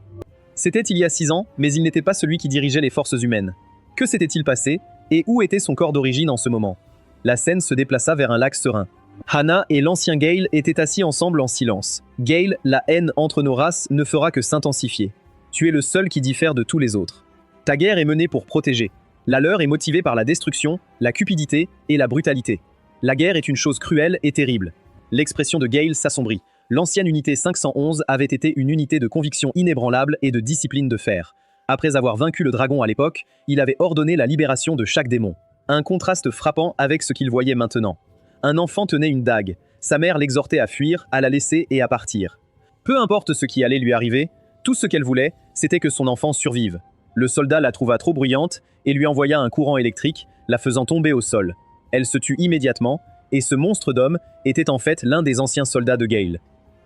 C'était il y a 6 ans, mais il n'était pas celui qui dirigeait les forces humaines. Que s'était-il passé, et où était son corps d'origine en ce moment? La scène se déplaça vers un lac serein. Hannah et l'ancien Gale étaient assis ensemble en silence. Gale, la haine entre nos races ne fera que s'intensifier. Tu es le seul qui diffère de tous les autres. Ta guerre est menée pour protéger. La leur est motivée par la destruction, la cupidité et la brutalité. La guerre est une chose cruelle et terrible. L'expression de Gale s'assombrit. L'ancienne unité 511 avait été une unité de conviction inébranlable et de discipline de fer. Après avoir vaincu le dragon à l'époque, il avait ordonné la libération de chaque démon. Un contraste frappant avec ce qu'il voyait maintenant. Un enfant tenait une dague. Sa mère l'exhortait à fuir, à la laisser et à partir. Peu importe ce qui allait lui arriver, tout ce qu'elle voulait, c'était que son enfant survive. Le soldat la trouva trop bruyante et lui envoya un courant électrique, la faisant tomber au sol. Elle se tut immédiatement, et ce monstre d'homme était en fait l'un des anciens soldats de Gale.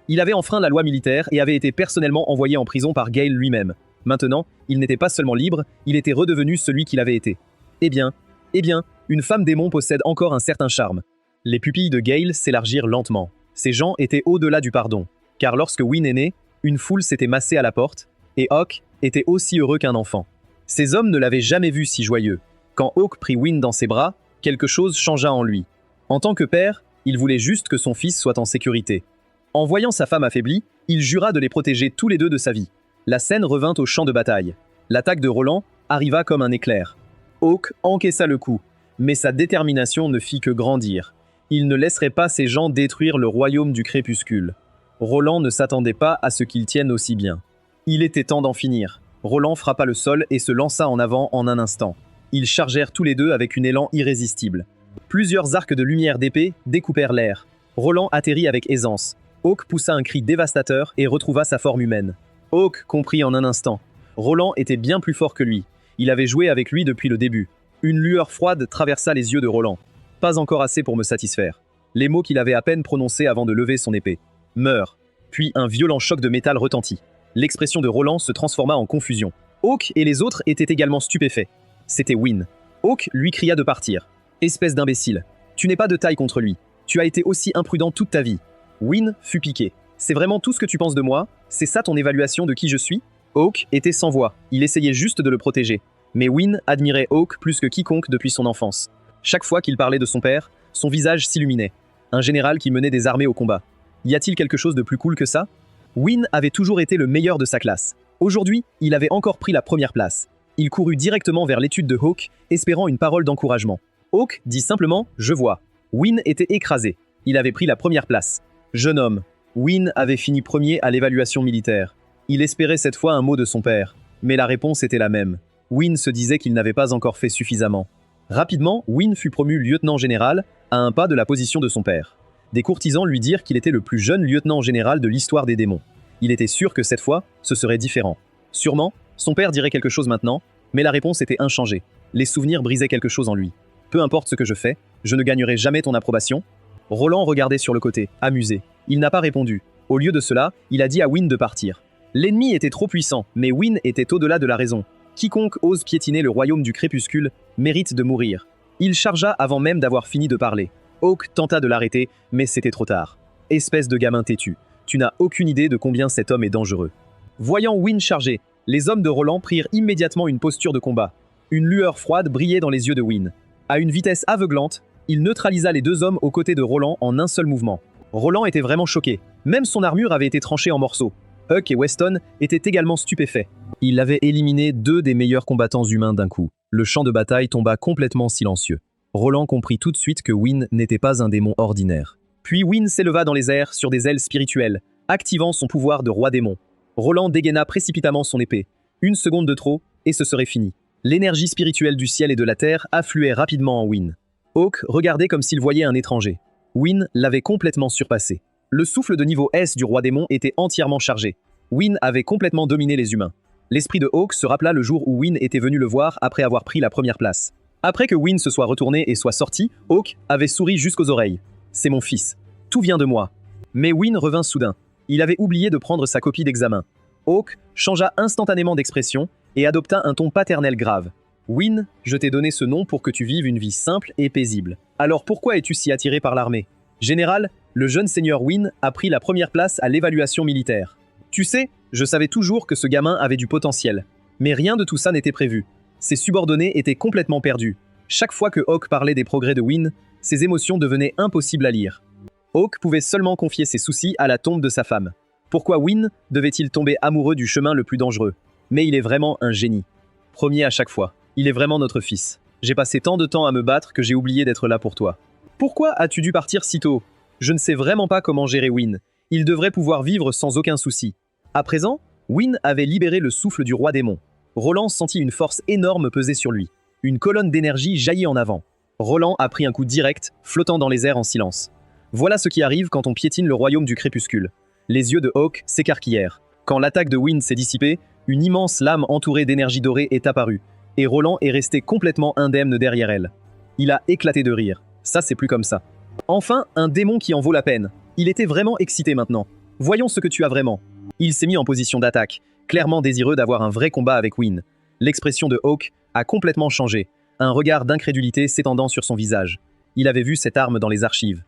Il avait enfreint la loi militaire et avait été personnellement envoyé en prison par Gale lui-même. Maintenant, il n'était pas seulement libre, il était redevenu celui qu'il avait été. Eh bien, une femme démon possède encore un certain charme. Les pupilles de Gale s'élargirent lentement. Ces gens étaient au-delà du pardon. Car lorsque Wynne est né, une foule s'était massée à la porte, et Hawk était aussi heureux qu'un enfant. Ces hommes ne l'avaient jamais vu si joyeux. Quand Hawk prit Wynne dans ses bras, quelque chose changea en lui. En tant que père, il voulait juste que son fils soit en sécurité. En voyant sa femme affaiblie, il jura de les protéger tous les deux de sa vie. La scène revint au champ de bataille. L'attaque de Roland arriva comme un éclair. Hawk encaissa le coup, mais sa détermination ne fit que grandir. Il ne laisserait pas ces gens détruire le royaume du crépuscule. Roland ne s'attendait pas à ce qu'ils tiennent aussi bien. Il était temps d'en finir. Roland frappa le sol et se lança en avant en un instant. Ils chargèrent tous les deux avec un élan irrésistible. Plusieurs arcs de lumière d'épée découpèrent l'air. Roland atterrit avec aisance. Hawk poussa un cri dévastateur et retrouva sa forme humaine. Hawk comprit en un instant. Roland était bien plus fort que lui. Il avait joué avec lui depuis le début. Une lueur froide traversa les yeux de Roland. Pas encore assez pour me satisfaire. Les mots qu'il avait à peine prononcés avant de lever son épée. Meurs. Puis un violent choc de métal retentit. L'expression de Roland se transforma en confusion. Hawk et les autres étaient également stupéfaits. C'était Wynne. Hawk lui cria de partir. Espèce d'imbécile. Tu n'es pas de taille contre lui. Tu as été aussi imprudent toute ta vie. Wynne fut piqué. C'est vraiment tout ce que tu penses de moi? C'est ça ton évaluation de qui je suis? Hawk était sans voix. Il essayait juste de le protéger. Mais Wynne admirait Hawk plus que quiconque depuis son enfance. Chaque fois qu'il parlait de son père, son visage s'illuminait. Un général qui menait des armées au combat. Y a-t-il quelque chose de plus cool que ça? Wynne avait toujours été le meilleur de sa classe. Aujourd'hui, il avait encore pris la première place. Il courut directement vers l'étude de Hawk, espérant une parole d'encouragement. Hawk dit simplement « Je vois ». Wynne était écrasé. Il avait pris la première place. Jeune homme. Wynne avait fini premier à l'évaluation militaire. Il espérait cette fois un mot de son père. Mais la réponse était la même. Wynne se disait qu'il n'avait pas encore fait suffisamment. Rapidement, Wynne fut promu lieutenant général, à un pas de la position de son père. Des courtisans lui dirent qu'il était le plus jeune lieutenant général de l'histoire des démons. Il était sûr que cette fois, ce serait différent. Sûrement, son père dirait quelque chose maintenant, mais la réponse était inchangée. Les souvenirs brisaient quelque chose en lui. Peu importe ce que je fais, je ne gagnerai jamais ton approbation. Roland regardait sur le côté, amusé. Il n'a pas répondu. Au lieu de cela, il a dit à Wynne de partir. L'ennemi était trop puissant, mais Wynne était au-delà de la raison. Quiconque ose piétiner le royaume du crépuscule mérite de mourir. Il chargea avant même d'avoir fini de parler. Hawk tenta de l'arrêter, mais c'était trop tard. Espèce de gamin têtu, tu n'as aucune idée de combien cet homme est dangereux. Voyant Wynne charger, les hommes de Roland prirent immédiatement une posture de combat. Une lueur froide brillait dans les yeux de Wynne. À une vitesse aveuglante, il neutralisa les deux hommes aux côtés de Roland en un seul mouvement. Roland était vraiment choqué. Même son armure avait été tranchée en morceaux. Huck et Weston étaient également stupéfaits. Il avait éliminé deux des meilleurs combattants humains d'un coup. Le champ de bataille tomba complètement silencieux. Roland comprit tout de suite que Wynne n'était pas un démon ordinaire. Puis Wynne s'éleva dans les airs sur des ailes spirituelles, activant son pouvoir de roi démon. Roland dégaina précipitamment son épée. Une seconde de trop, et ce serait fini. L'énergie spirituelle du ciel et de la terre affluait rapidement en Wynne. Hawk regardait comme s'il voyait un étranger. Wynne l'avait complètement surpassé. Le souffle de niveau S du roi démon était entièrement chargé. Wynne avait complètement dominé les humains. L'esprit de Hawk se rappela le jour où Wynne était venu le voir après avoir pris la première place. Après que Wynne se soit retourné et soit sorti, Hawk avait souri jusqu'aux oreilles. « C'est mon fils. Tout vient de moi. » Mais Wynne revint soudain. Il avait oublié de prendre sa copie d'examen. Hawk changea instantanément d'expression et adopta un ton paternel grave. « Wynne, je t'ai donné ce nom pour que tu vives une vie simple et paisible. Alors pourquoi es-tu si attiré par l'armée ? Général, le jeune seigneur Wynne a pris la première place à l'évaluation militaire. Tu sais, je savais toujours que ce gamin avait du potentiel. Mais rien de tout ça n'était prévu. Ses subordonnés étaient complètement perdus. Chaque fois que Hawk parlait des progrès de Wynne, ses émotions devenaient impossibles à lire. Hawk pouvait seulement confier ses soucis à la tombe de sa femme. Pourquoi Wynne devait-il tomber amoureux du chemin le plus dangereux ? Mais il est vraiment un génie. Premier à chaque fois. Il est vraiment notre fils. J'ai passé tant de temps à me battre que j'ai oublié d'être là pour toi. Pourquoi as-tu dû partir si tôt ? Je ne sais vraiment pas comment gérer Wynne. Il devrait pouvoir vivre sans aucun souci. À présent, Wynne avait libéré le souffle du roi démon. Roland sentit une force énorme peser sur lui. Une colonne d'énergie jaillit en avant. Roland a pris un coup direct, flottant dans les airs en silence. Voilà ce qui arrive quand on piétine le royaume du crépuscule. Les yeux de Hawk s'écarquillèrent. Quand l'attaque de Wynne s'est dissipée, une immense lame entourée d'énergie dorée est apparue, et Roland est resté complètement indemne derrière elle. Il a éclaté de rire. Ça, c'est plus comme ça. Enfin, un démon qui en vaut la peine. Il était vraiment excité maintenant. Voyons ce que tu as vraiment. Il s'est mis en position d'attaque, clairement désireux d'avoir un vrai combat avec Wynne. L'expression de Hawk a complètement changé, un regard d'incrédulité s'étendant sur son visage. Il avait vu cette arme dans les archives.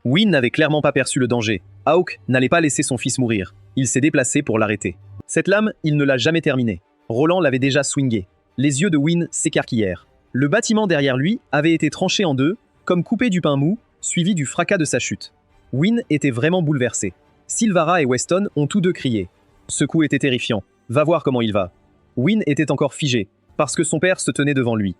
Wynne n'avait clairement pas perçu le danger. Hawk n'allait pas laisser son fils mourir. Il s'est déplacé pour l'arrêter. Cette lame, il ne l'a jamais terminée. Roland l'avait déjà swingée. Les yeux de Wynne s'écarquillèrent. Le bâtiment derrière lui avait été tranché en deux, comme coupé du pain mou, suivi du fracas de sa chute. Wynne était vraiment bouleversé. Silvara et Weston ont tous deux crié. Ce coup était terrifiant. Va voir comment il va. Wynne était encore figé, parce que son père se tenait devant lui.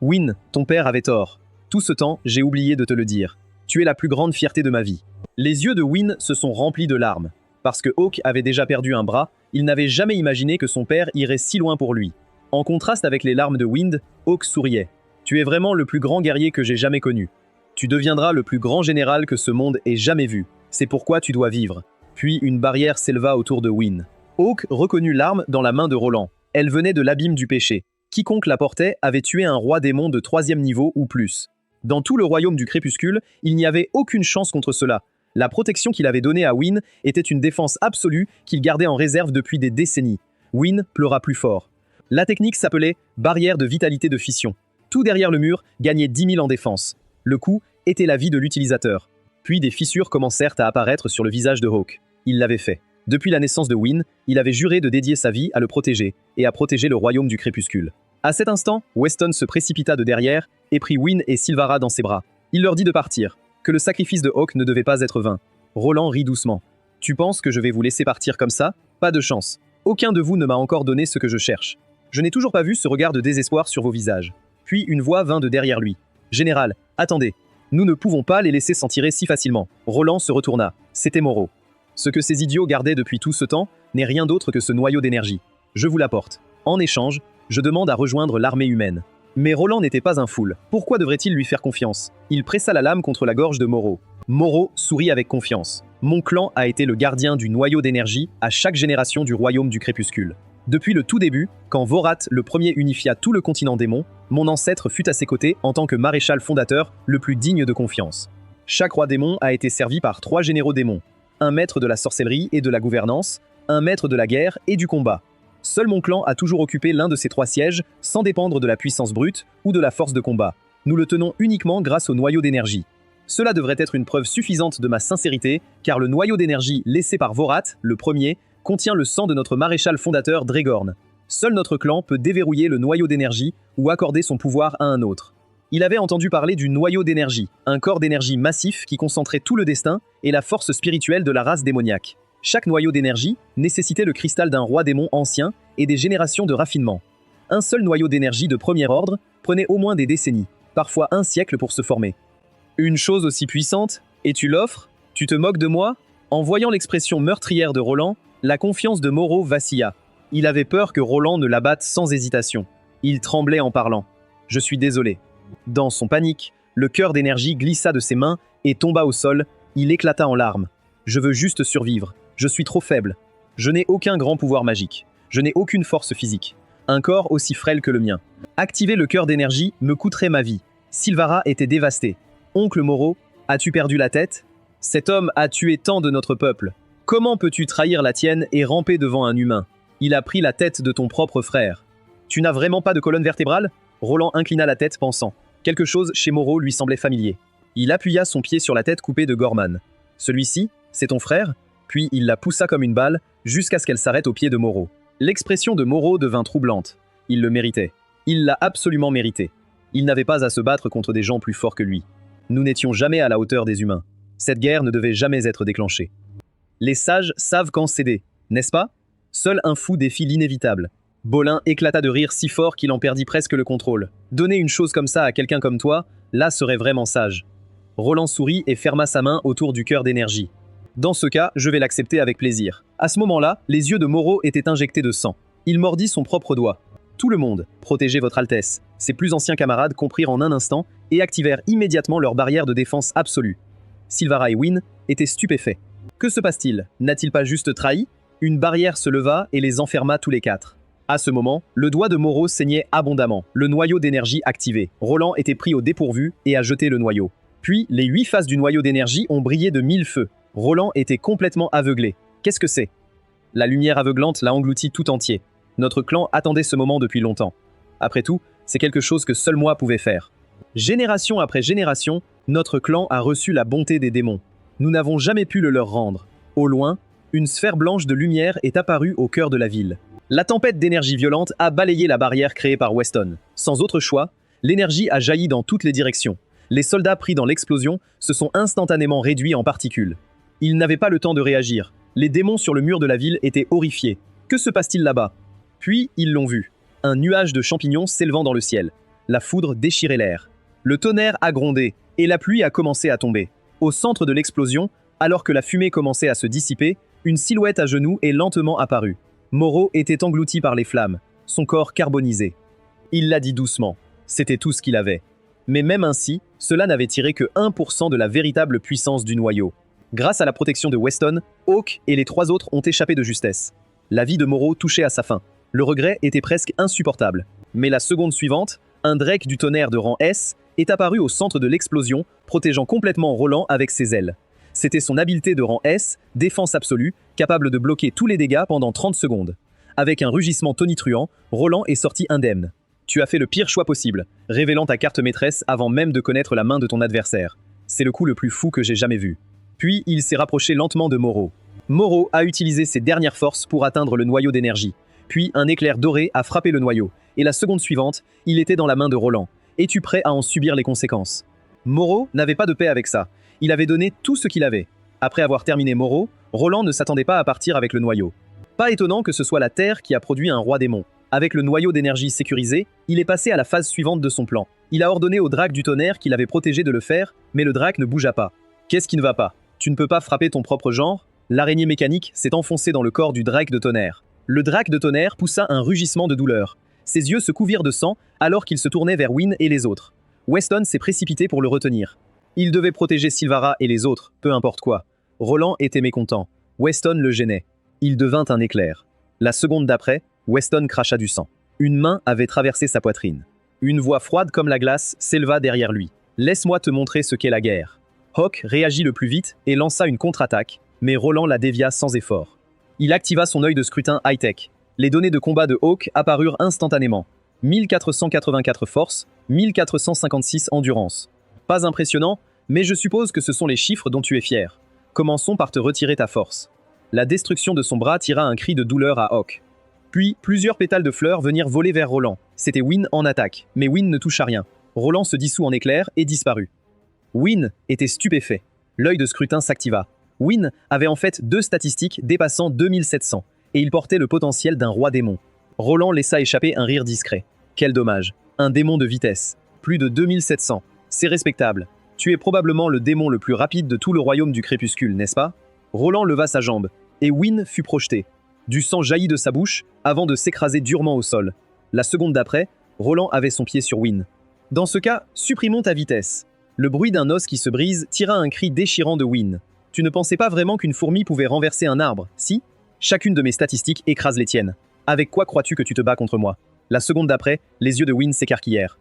Wynne, ton père avait tort. Tout ce temps, j'ai oublié de te le dire. Tu es la plus grande fierté de ma vie. Les yeux de Wynne se sont remplis de larmes. Parce que Hawk avait déjà perdu un bras, il n'avait jamais imaginé que son père irait si loin pour lui. En contraste avec les larmes de Wynne, Hawk souriait. Tu es vraiment le plus grand guerrier que j'ai jamais connu. Tu deviendras le plus grand général que ce monde ait jamais vu. C'est pourquoi tu dois vivre. Puis une barrière s'éleva autour de Wynne. Hawk reconnut l'arme dans la main de Roland. Elle venait de l'abîme du péché. Quiconque la portait avait tué un roi démon de 3e niveau ou plus. Dans tout le royaume du crépuscule, il n'y avait aucune chance contre cela. La protection qu'il avait donnée à Wynne était une défense absolue qu'il gardait en réserve depuis des décennies. Wynne pleura plus fort. La technique s'appelait « barrière de vitalité de fission ». Tout derrière le mur gagnait 10 000 en défense. Le coût était la vie de l'utilisateur. Puis des fissures commencèrent à apparaître sur le visage de Hawk. Il l'avait fait. Depuis la naissance de Wynne, il avait juré de dédier sa vie à le protéger et à protéger le royaume du crépuscule. À cet instant, Weston se précipita de derrière et prit Wynne et Silvara dans ses bras. Il leur dit de partir, que le sacrifice de Hawk ne devait pas être vain. Roland rit doucement. « Tu penses que je vais vous laisser partir comme ça ? Pas de chance. Aucun de vous ne m'a encore donné ce que je cherche. Je n'ai toujours pas vu ce regard de désespoir sur vos visages. » Puis une voix vint de derrière lui. « Général, attendez. Nous ne pouvons pas les laisser s'en tirer si facilement. Roland se retourna. C'était Moreau. Ce que ces idiots gardaient depuis tout ce temps n'est rien d'autre que ce noyau d'énergie. Je vous l'apporte. En échange, je demande à rejoindre l'armée humaine. Mais Roland n'était pas un fool. Pourquoi devrait-il lui faire confiance? Il pressa la lame contre la gorge de Moreau. Moreau sourit avec confiance. Mon clan a été le gardien du noyau d'énergie à chaque génération du royaume du crépuscule. Depuis le tout début, quand Vorat le premier unifia tout le continent démon, mon ancêtre fut à ses côtés en tant que maréchal fondateur le plus digne de confiance. Chaque roi démon a été servi par 3 généraux démons. Un maître de la sorcellerie et de la gouvernance, un maître de la guerre et du combat. Seul mon clan a toujours occupé l'un de ces 3 sièges sans dépendre de la puissance brute ou de la force de combat. Nous le tenons uniquement grâce au noyau d'énergie. Cela devrait être une preuve suffisante de ma sincérité, car le noyau d'énergie laissé par Vorat, le premier, contient le sang de notre maréchal fondateur Drégorn. Seul notre clan peut déverrouiller le noyau d'énergie ou accorder son pouvoir à un autre. Il avait entendu parler du noyau d'énergie, un corps d'énergie massif qui concentrait tout le destin et la force spirituelle de la race démoniaque. Chaque noyau d'énergie nécessitait le cristal d'un roi démon ancien et des générations de raffinement. Un seul noyau d'énergie de premier ordre prenait au moins des décennies, parfois un siècle pour se former. Une chose aussi puissante, et tu l'offres? Tu te moques de moi? En voyant l'expression meurtrière de Roland, la confiance de Moreau vacilla. Il avait peur que Roland ne l'abatte sans hésitation. Il tremblait en parlant. « Je suis désolé. » Dans son panique, le cœur d'énergie glissa de ses mains et tomba au sol. Il éclata en larmes. « Je veux juste survivre. Je suis trop faible. Je n'ai aucun grand pouvoir magique. Je n'ai aucune force physique. Un corps aussi frêle que le mien. Activer le cœur d'énergie me coûterait ma vie. » Sylvara était dévastée. « Oncle Moreau, as-tu perdu la tête? Cet homme a tué tant de notre peuple. Comment peux-tu trahir la tienne et ramper devant un humain? Il a pris la tête de ton propre frère. Tu n'as vraiment pas de colonne vertébrale? » Roland inclina la tête pensant. Quelque chose chez Moreau lui semblait familier. Il appuya son pied sur la tête coupée de Gorman. « Celui-ci, c'est ton frère ?» Puis il la poussa comme une balle, jusqu'à ce qu'elle s'arrête au pied de Moreau. L'expression de Moreau devint troublante. Il le méritait. Il l'a absolument mérité. Il n'avait pas à se battre contre des gens plus forts que lui. Nous n'étions jamais à la hauteur des humains. Cette guerre ne devait jamais être déclenchée. Les sages savent quand céder, n'est-ce pas? Seul un fou défie l'inévitable. Bolin éclata de rire si fort qu'il en perdit presque le contrôle. Donner une chose comme ça à quelqu'un comme toi, là serait vraiment sage. Roland sourit et ferma sa main autour du cœur d'énergie. Dans ce cas, je vais l'accepter avec plaisir. À ce moment-là, les yeux de Moreau étaient injectés de sang. Il mordit son propre doigt. Tout le monde, protégez votre Altesse. Ses plus anciens camarades comprirent en un instant et activèrent immédiatement leur barrière de défense absolue. Sylvara et Wynne étaient stupéfaits. Que se passe-t-il? N'a-t-il pas juste trahi? Une barrière se leva et les enferma tous les 4. À ce moment, le doigt de Moreau saignait abondamment, le noyau d'énergie activé. Roland était pris au dépourvu et a jeté le noyau. Puis, les 8 faces du noyau d'énergie ont brillé de 1000 feux. Roland était complètement aveuglé. Qu'est-ce que c'est? La lumière aveuglante l'a englouti tout entier. Notre clan attendait ce moment depuis longtemps. Après tout, c'est quelque chose que seul moi pouvais faire. Génération après génération, notre clan a reçu la bonté des démons. Nous n'avons jamais pu le leur rendre. Au loin, une sphère blanche de lumière est apparue au cœur de la ville. La tempête d'énergie violente a balayé la barrière créée par Weston. Sans autre choix, l'énergie a jailli dans toutes les directions. Les soldats pris dans l'explosion se sont instantanément réduits en particules. Ils n'avaient pas le temps de réagir. Les démons sur le mur de la ville étaient horrifiés. Que se passe-t-il là-bas? Puis, ils l'ont vu. Un nuage de champignons s'élevant dans le ciel. La foudre déchirait l'air. Le tonnerre a grondé, et la pluie a commencé à tomber. Au centre de l'explosion, alors que la fumée commençait à se dissiper, une silhouette à genoux est lentement apparue. Moreau était englouti par les flammes, son corps carbonisé. Il l'a dit doucement. C'était tout ce qu'il avait. Mais même ainsi, cela n'avait tiré que 1% de la véritable puissance du noyau. Grâce à la protection de Weston, Hawk et les 3 autres ont échappé de justesse. La vie de Moreau touchait à sa fin. Le regret était presque insupportable. Mais la seconde suivante, un Drake du tonnerre de rang S est apparu au centre de l'explosion, protégeant complètement Roland avec ses ailes. C'était son habileté de rang S, défense absolue, capable de bloquer tous les dégâts pendant 30 secondes. Avec un rugissement tonitruant, Roland est sorti indemne. Tu as fait le pire choix possible, révélant ta carte maîtresse avant même de connaître la main de ton adversaire. C'est le coup le plus fou que j'ai jamais vu. Puis il s'est rapproché lentement de Moreau. Moreau a utilisé ses dernières forces pour atteindre le noyau d'énergie. Puis un éclair doré a frappé le noyau. Et la seconde suivante, il était dans la main de Roland. Es-tu prêt à en subir les conséquences? Moreau n'avait pas de paix avec ça. Il avait donné tout ce qu'il avait. Après avoir terminé Moreau, Roland ne s'attendait pas à partir avec le noyau. Pas étonnant que ce soit la Terre qui a produit un roi démon. Avec le noyau d'énergie sécurisé, il est passé à la phase suivante de son plan. Il a ordonné au Drake du tonnerre qu'il avait protégé de le faire, mais le Drake ne bougea pas. Qu'est-ce qui ne va pas? Tu ne peux pas frapper ton propre genre? L'araignée mécanique s'est enfoncée dans le corps du Drake de tonnerre. Le Drake de tonnerre poussa un rugissement de douleur. Ses yeux se couvirent de sang alors qu'il se tournait vers Wynne et les autres. Weston s'est précipité pour le retenir. Il devait protéger Sylvara et les autres, peu importe quoi. Roland était mécontent. Weston le gênait. Il devint un éclair. La seconde d'après, Weston cracha du sang. Une main avait traversé sa poitrine. Une voix froide comme la glace s'éleva derrière lui. « Laisse-moi te montrer ce qu'est la guerre. » Hawk réagit le plus vite et lança une contre-attaque, mais Roland la dévia sans effort. Il activa son œil de scrutin high-tech. Les données de combat de Hawk apparurent instantanément. 1484 force, 1456 endurance. Pas impressionnant, mais je suppose que ce sont les chiffres dont tu es fier. Commençons par te retirer ta force. La destruction de son bras tira un cri de douleur à Hawk. Puis, plusieurs pétales de fleurs vinrent voler vers Roland. C'était Wynne en attaque, mais Wynne ne toucha rien. Roland se dissout en éclairs et disparut. Wynne était stupéfait. L'œil de scrutin s'activa. Wynne avait en fait 2 statistiques dépassant 2700, et il portait le potentiel d'un roi démon. Roland laissa échapper un rire discret. Quel dommage. Un démon de vitesse. Plus de 2700. C'est respectable. Tu es probablement le démon le plus rapide de tout le royaume du crépuscule, n'est-ce pas? Roland leva sa jambe, et Wynne fut projeté. Du sang jaillit de sa bouche, avant de s'écraser durement au sol. La seconde d'après, Roland avait son pied sur Wynne. Dans ce cas, supprimons ta vitesse. Le bruit d'un os qui se brise tira un cri déchirant de Wynne. Tu ne pensais pas vraiment qu'une fourmi pouvait renverser un arbre, si? Chacune de mes statistiques écrase les tiennes. Avec quoi crois-tu que tu te bats contre moi? La seconde d'après, les yeux de Wynne s'écarquillèrent.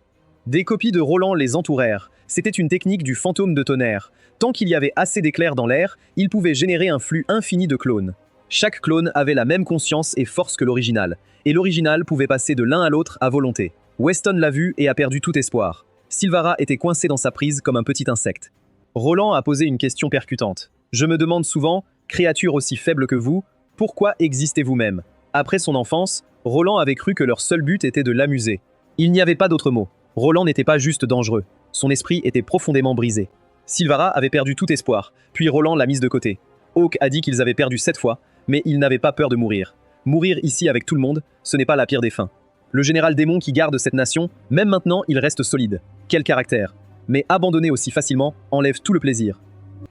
Des copies de Roland les entourèrent. C'était une technique du fantôme de tonnerre. Tant qu'il y avait assez d'éclairs dans l'air, il pouvait générer un flux infini de clones. Chaque clone avait la même conscience et force que l'original, et l'original pouvait passer de l'un à l'autre à volonté. Weston l'a vu et a perdu tout espoir. Sylvara était coincée dans sa prise comme un petit insecte. Roland a posé une question percutante. Je me demande souvent, créature aussi faible que vous, pourquoi existez-vous même? Après son enfance, Roland avait cru que leur seul but était de l'amuser. Il n'y avait pas d'autre mot. Roland n'était pas juste dangereux. Son esprit était profondément brisé. Sylvara avait perdu tout espoir, puis Roland l'a mise de côté. Hawk a dit qu'ils avaient perdu 7 fois, mais ils n'avaient pas peur de mourir. Mourir ici avec tout le monde, ce n'est pas la pire des fins. Le général démon qui garde cette nation, même maintenant, il reste solide. Quel caractère. Mais abandonner aussi facilement enlève tout le plaisir.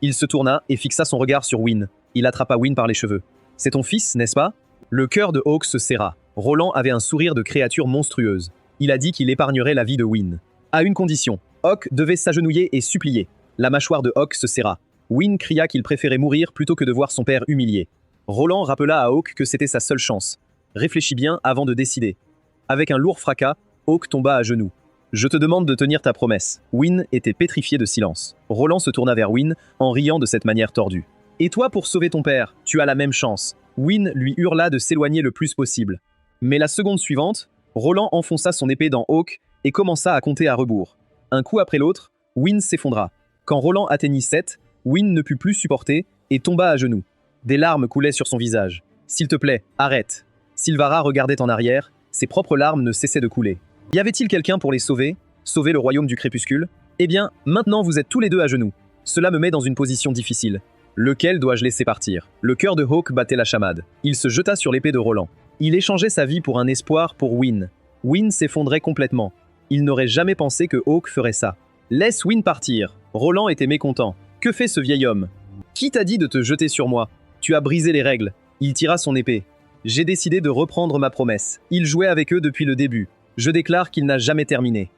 Il se tourna et fixa son regard sur Wynne. Il attrapa Wynne par les cheveux. « C'est ton fils, n'est-ce pas ?» Le cœur de Hawk se serra. Roland avait un sourire de créature monstrueuse. Il a dit qu'il épargnerait la vie de Wynne. À une condition. Hawk devait s'agenouiller et supplier. La mâchoire de Hawk se serra. Wynne cria qu'il préférait mourir plutôt que de voir son père humilié. Roland rappela à Hawk que c'était sa seule chance. Réfléchis bien avant de décider. Avec un lourd fracas, Hawk tomba à genoux. Je te demande de tenir ta promesse. Wynne était pétrifié de silence. Roland se tourna vers Wynne en riant de cette manière tordue. Et toi, pour sauver ton père, tu as la même chance. Wynne lui hurla de s'éloigner le plus possible. Mais la seconde suivante, Roland enfonça son épée dans Hawk et commença à compter à rebours. Un coup après l'autre, Wynne s'effondra. Quand Roland atteignit 7, Wynne ne put plus supporter et tomba à genoux. Des larmes coulaient sur son visage. « S'il te plaît, arrête !» Sylvara regardait en arrière, ses propres larmes ne cessaient de couler. Y avait-il quelqu'un pour les sauver? Sauver le royaume du crépuscule? Eh bien, maintenant vous êtes tous les deux à genoux. Cela me met dans une position difficile. Lequel dois-je laisser partir? Le cœur de Hawk battait la chamade. Il se jeta sur l'épée de Roland. Il échangeait sa vie pour un espoir pour Wynne. Wynne s'effondrait complètement. Il n'aurait jamais pensé que Hawk ferait ça. Laisse Wynne partir. Roland était mécontent. Que fait ce vieil homme? Qui t'a dit de te jeter sur moi? Tu as brisé les règles. Il tira son épée. J'ai décidé de reprendre ma promesse. Il jouait avec eux depuis le début. Je déclare qu'il n'a jamais terminé.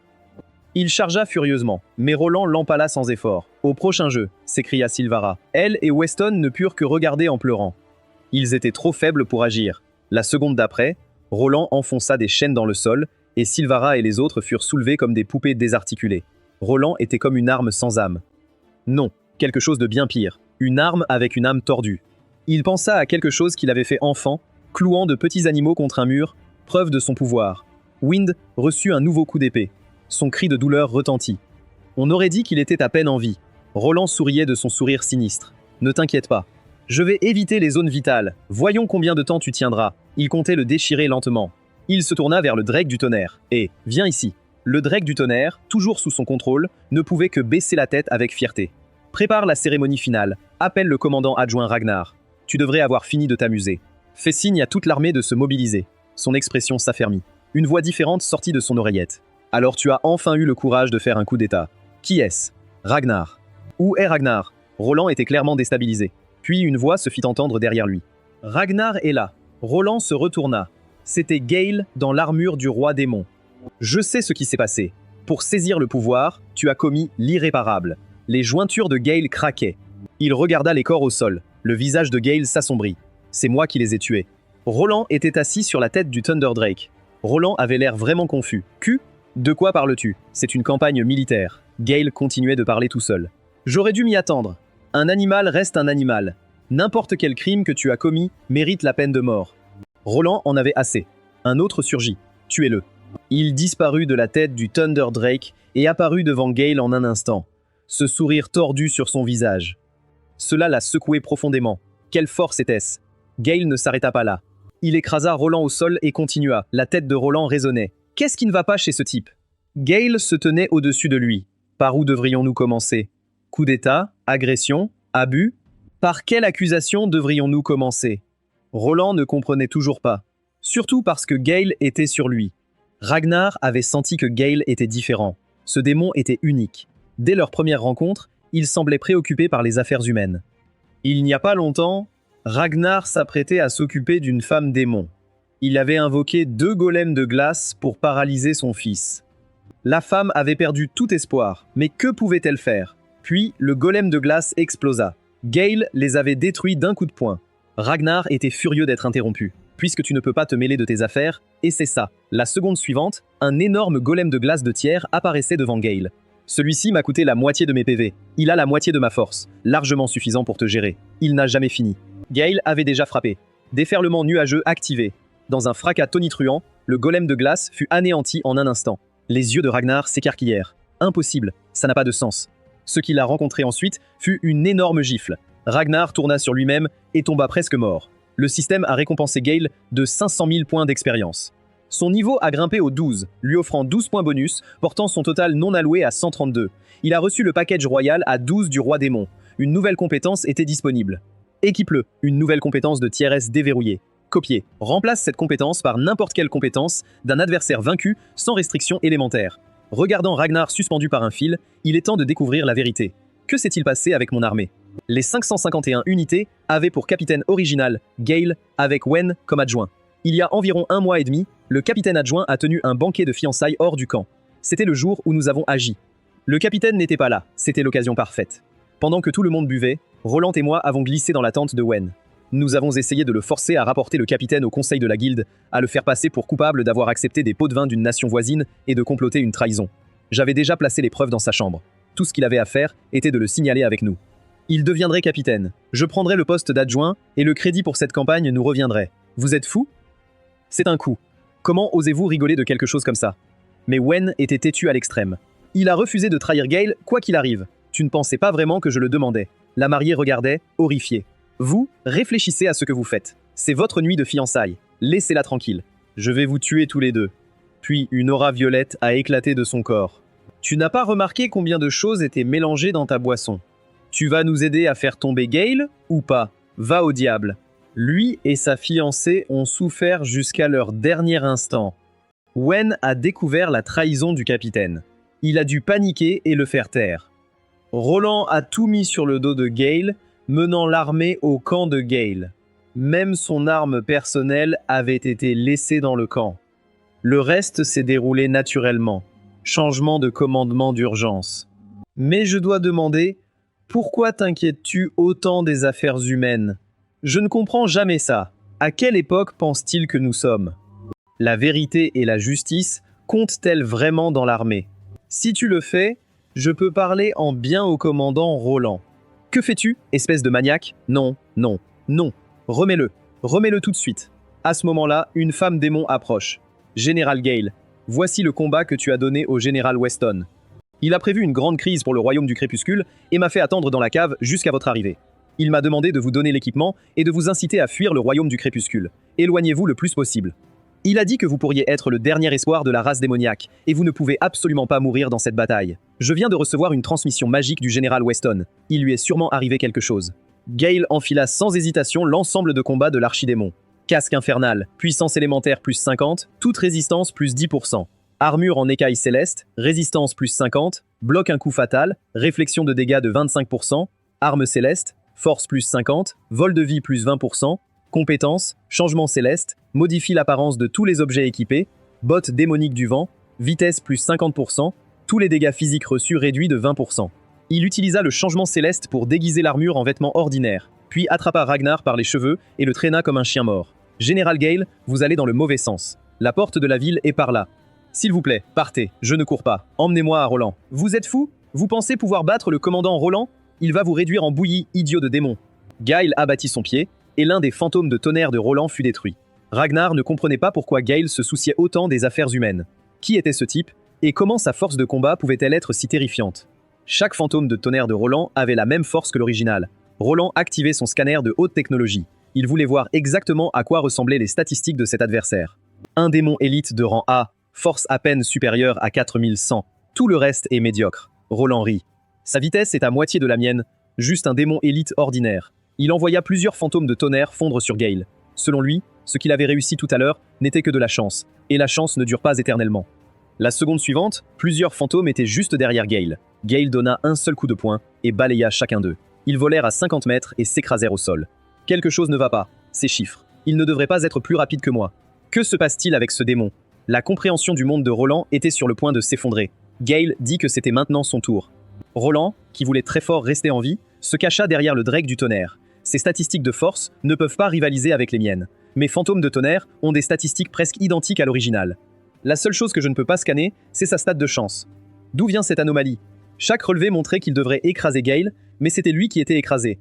Il chargea furieusement, mais Roland l'empala sans effort. « Au prochain jeu !» s'écria Sylvara. Elle et Weston ne purent que regarder en pleurant. Ils étaient trop faibles pour agir. La seconde d'après, Roland enfonça des chaînes dans le sol, et Sylvara et les autres furent soulevés comme des poupées désarticulées. Roland était comme une arme sans âme. Non, quelque chose de bien pire. Une arme avec une âme tordue. Il pensa à quelque chose qu'il avait fait enfant, clouant de petits animaux contre un mur, preuve de son pouvoir. Wind reçut un nouveau coup d'épée. Son cri de douleur retentit. On aurait dit qu'il était à peine en vie. Roland souriait de son sourire sinistre. « Ne t'inquiète pas. Je vais éviter les zones vitales. Voyons combien de temps tu tiendras. » Il comptait le déchirer lentement. Il se tourna vers le Drake du tonnerre. « Et, viens ici. » Le Drake du tonnerre, toujours sous son contrôle, ne pouvait que baisser la tête avec fierté. « Prépare la cérémonie finale. Appelle le commandant adjoint Ragnar. Tu devrais avoir fini de t'amuser. » Fais signe à toute l'armée de se mobiliser. Son expression s'affermit. Une voix différente sortit de son oreillette. Alors tu as enfin eu le courage de faire un coup d'état. Qui est-ce? Ragnar. Où est Ragnar? Roland était clairement déstabilisé. Puis une voix se fit entendre derrière lui. Ragnar est là. Roland se retourna. C'était Gale dans l'armure du roi démon. Je sais ce qui s'est passé. Pour saisir le pouvoir, tu as commis l'irréparable. Les jointures de Gale craquaient. Il regarda les corps au sol. Le visage de Gale s'assombrit. C'est moi qui les ai tués. Roland était assis sur la tête du Thunderdrake. Roland avait l'air vraiment confus. Q? De quoi parles-tu? C'est une campagne militaire. Gale continuait de parler tout seul. J'aurais dû m'y attendre. Un animal reste un animal. N'importe quel crime que tu as commis mérite la peine de mort. Roland en avait assez. Un autre surgit. Tuez-le. Il disparut de la tête du Thunderdrake et apparut devant Gale en un instant. Ce sourire tordu sur son visage. Cela l'a secoué profondément. Quelle force était-ce? Gale ne s'arrêta pas là. Il écrasa Roland au sol et continua. La tête de Roland résonnait. Qu'est-ce qui ne va pas chez ce type? Gale se tenait au-dessus de lui. Par où devrions-nous commencer? Coup d'état? Agression? Abus? Par quelle accusation devrions-nous commencer? Roland ne comprenait toujours pas. Surtout parce que Gale était sur lui. Ragnar avait senti que Gale était différent. Ce démon était unique. Dès leur première rencontre, il semblait préoccupé par les affaires humaines. Il n'y a pas longtemps, Ragnar s'apprêtait à s'occuper d'une femme démon. Il avait invoqué 2 golems de glace pour paralyser son fils. La femme avait perdu tout espoir, mais que pouvait-elle faire? Puis, le golem de glace explosa. Gale les avait détruits d'un coup de poing. Ragnar était furieux d'être interrompu. Puisque tu ne peux pas te mêler de tes affaires, et c'est ça. La seconde suivante, un énorme golem de glace de tiers apparaissait devant Gale. Celui-ci m'a coûté la moitié de mes PV. Il a la moitié de ma force, largement suffisant pour te gérer. Il n'a jamais fini. Gale avait déjà frappé. Déferlement nuageux activé. Dans un fracas tonitruant, le golem de glace fut anéanti en un instant. Les yeux de Ragnar s'écarquillèrent. Impossible, ça n'a pas de sens. Ce qu'il a rencontré ensuite fut une énorme gifle. Ragnar tourna sur lui-même et tomba presque mort. Le système a récompensé Gale de 500 000 points d'expérience. Son niveau a grimpé au 12, lui offrant 12 points bonus, portant son total non alloué à 132. Il a reçu le package royal à 12 du roi démon. Une nouvelle compétence était disponible. Équipe-le, une nouvelle compétence de tier S déverrouillée. Copier. Remplace cette compétence par n'importe quelle compétence d'un adversaire vaincu sans restriction élémentaire. Regardant Ragnar suspendu par un fil, il est temps de découvrir la vérité. Que s'est-il passé avec mon armée? Les 551 unités avaient pour capitaine original Gale avec Wen comme adjoint. Il y a environ 1 mois et demi, le capitaine adjoint a tenu un banquet de fiançailles hors du camp. C'était le jour où nous avons agi. Le capitaine n'était pas là, c'était l'occasion parfaite. Pendant que tout le monde buvait, Roland et moi avons glissé dans la tente de Wen. Nous avons essayé de le forcer à rapporter le capitaine au conseil de la guilde, à le faire passer pour coupable d'avoir accepté des pots de vin d'une nation voisine et de comploter une trahison. J'avais déjà placé les preuves dans sa chambre. Tout ce qu'il avait à faire était de le signaler avec nous. Il deviendrait capitaine. Je prendrais le poste d'adjoint et le crédit pour cette campagne nous reviendrait. Vous êtes fou? C'est un coup. Comment osez-vous rigoler de quelque chose comme ça? Mais Wen était têtu à l'extrême. Il a refusé de trahir Gale, quoi qu'il arrive. Tu ne pensais pas vraiment que je le demandais. La mariée regardait, horrifiée. Vous, réfléchissez à ce que vous faites. C'est votre nuit de fiançailles. Laissez-la tranquille. Je vais vous tuer tous les deux. Puis une aura violette a éclaté de son corps. Tu n'as pas remarqué combien de choses étaient mélangées dans ta boisson. Tu vas nous aider à faire tomber Gale ou pas? Va au diable. Lui et sa fiancée ont souffert jusqu'à leur dernier instant. Wen a découvert la trahison du capitaine. Il a dû paniquer et le faire taire. Roland a tout mis sur le dos de Gale, menant l'armée au camp de Gale. Même son arme personnelle avait été laissée dans le camp. Le reste s'est déroulé naturellement. Changement de commandement d'urgence. Mais je dois demander, pourquoi t'inquiètes-tu autant des affaires humaines? Je ne comprends jamais ça. À quelle époque pense-t-il que nous sommes? La vérité et la justice comptent-elles vraiment dans l'armée? Si tu le fais, je peux parler en bien au commandant Roland. Que fais-tu, espèce de maniaque? Non, non, non. Remets-le. Remets-le tout de suite. À ce moment-là, une femme démon approche. Général Gale, voici le combat que tu as donné au général Weston. Il a prévu une grande crise pour le royaume du crépuscule et m'a fait attendre dans la cave jusqu'à votre arrivée. Il m'a demandé de vous donner l'équipement et de vous inciter à fuir le royaume du crépuscule. Éloignez-vous le plus possible. Il a dit que vous pourriez être le dernier espoir de la race démoniaque, et vous ne pouvez absolument pas mourir dans cette bataille. Je viens de recevoir une transmission magique du général Weston. Il lui est sûrement arrivé quelque chose. Gale enfila sans hésitation l'ensemble de combats de l'archidémon. Casque infernal, puissance élémentaire plus 50, toute résistance plus 10%. Armure en écaille céleste, résistance plus 50, bloque un coup fatal, réflexion de dégâts de 25%, arme céleste, force plus 50, vol de vie plus 20%, compétences, changement céleste, modifie l'apparence de tous les objets équipés, botte démonique du vent, vitesse plus 50%, tous les dégâts physiques reçus réduits de 20%. Il utilisa le changement céleste pour déguiser l'armure en vêtements ordinaires, puis attrapa Ragnar par les cheveux et le traîna comme un chien mort. Général Gale, vous allez dans le mauvais sens. La porte de la ville est par là. S'il vous plaît, partez, je ne cours pas. Emmenez-moi à Roland. Vous êtes fou? Vous pensez pouvoir battre le commandant Roland? Il va vous réduire en bouillie, idiot de démon. Gale abattit son pied, et l'un des fantômes de tonnerre de Roland fut détruit. Ragnar ne comprenait pas pourquoi Gale se souciait autant des affaires humaines. Qui était ce type? Et comment sa force de combat pouvait-elle être si terrifiante? Chaque fantôme de tonnerre de Roland avait la même force que l'original. Roland activait son scanner de haute technologie. Il voulait voir exactement à quoi ressemblaient les statistiques de cet adversaire. Un démon élite de rang A, force à peine supérieure à 4100. Tout le reste est médiocre. Roland rit. Sa vitesse est à moitié de la mienne, juste un démon élite ordinaire. Il envoya plusieurs fantômes de tonnerre fondre sur Gale. Selon lui, ce qu'il avait réussi tout à l'heure n'était que de la chance, et la chance ne dure pas éternellement. La seconde suivante, plusieurs fantômes étaient juste derrière Gale. Gale donna un seul coup de poing et balaya chacun d'eux. Ils volèrent à 50 mètres et s'écrasèrent au sol. Quelque chose ne va pas, ces chiffres. Il ne devrait pas être plus rapide que moi. Que se passe-t-il avec ce démon? La compréhension du monde de Roland était sur le point de s'effondrer. Gale dit que c'était maintenant son tour. Roland, qui voulait très fort rester en vie, se cacha derrière le Drake du tonnerre. Ses statistiques de force ne peuvent pas rivaliser avec les miennes. Mes fantômes de tonnerre ont des statistiques presque identiques à l'original. La seule chose que je ne peux pas scanner, c'est sa stat de chance. D'où vient cette anomalie? Chaque relevé montrait qu'il devrait écraser Gale, mais c'était lui qui était écrasé.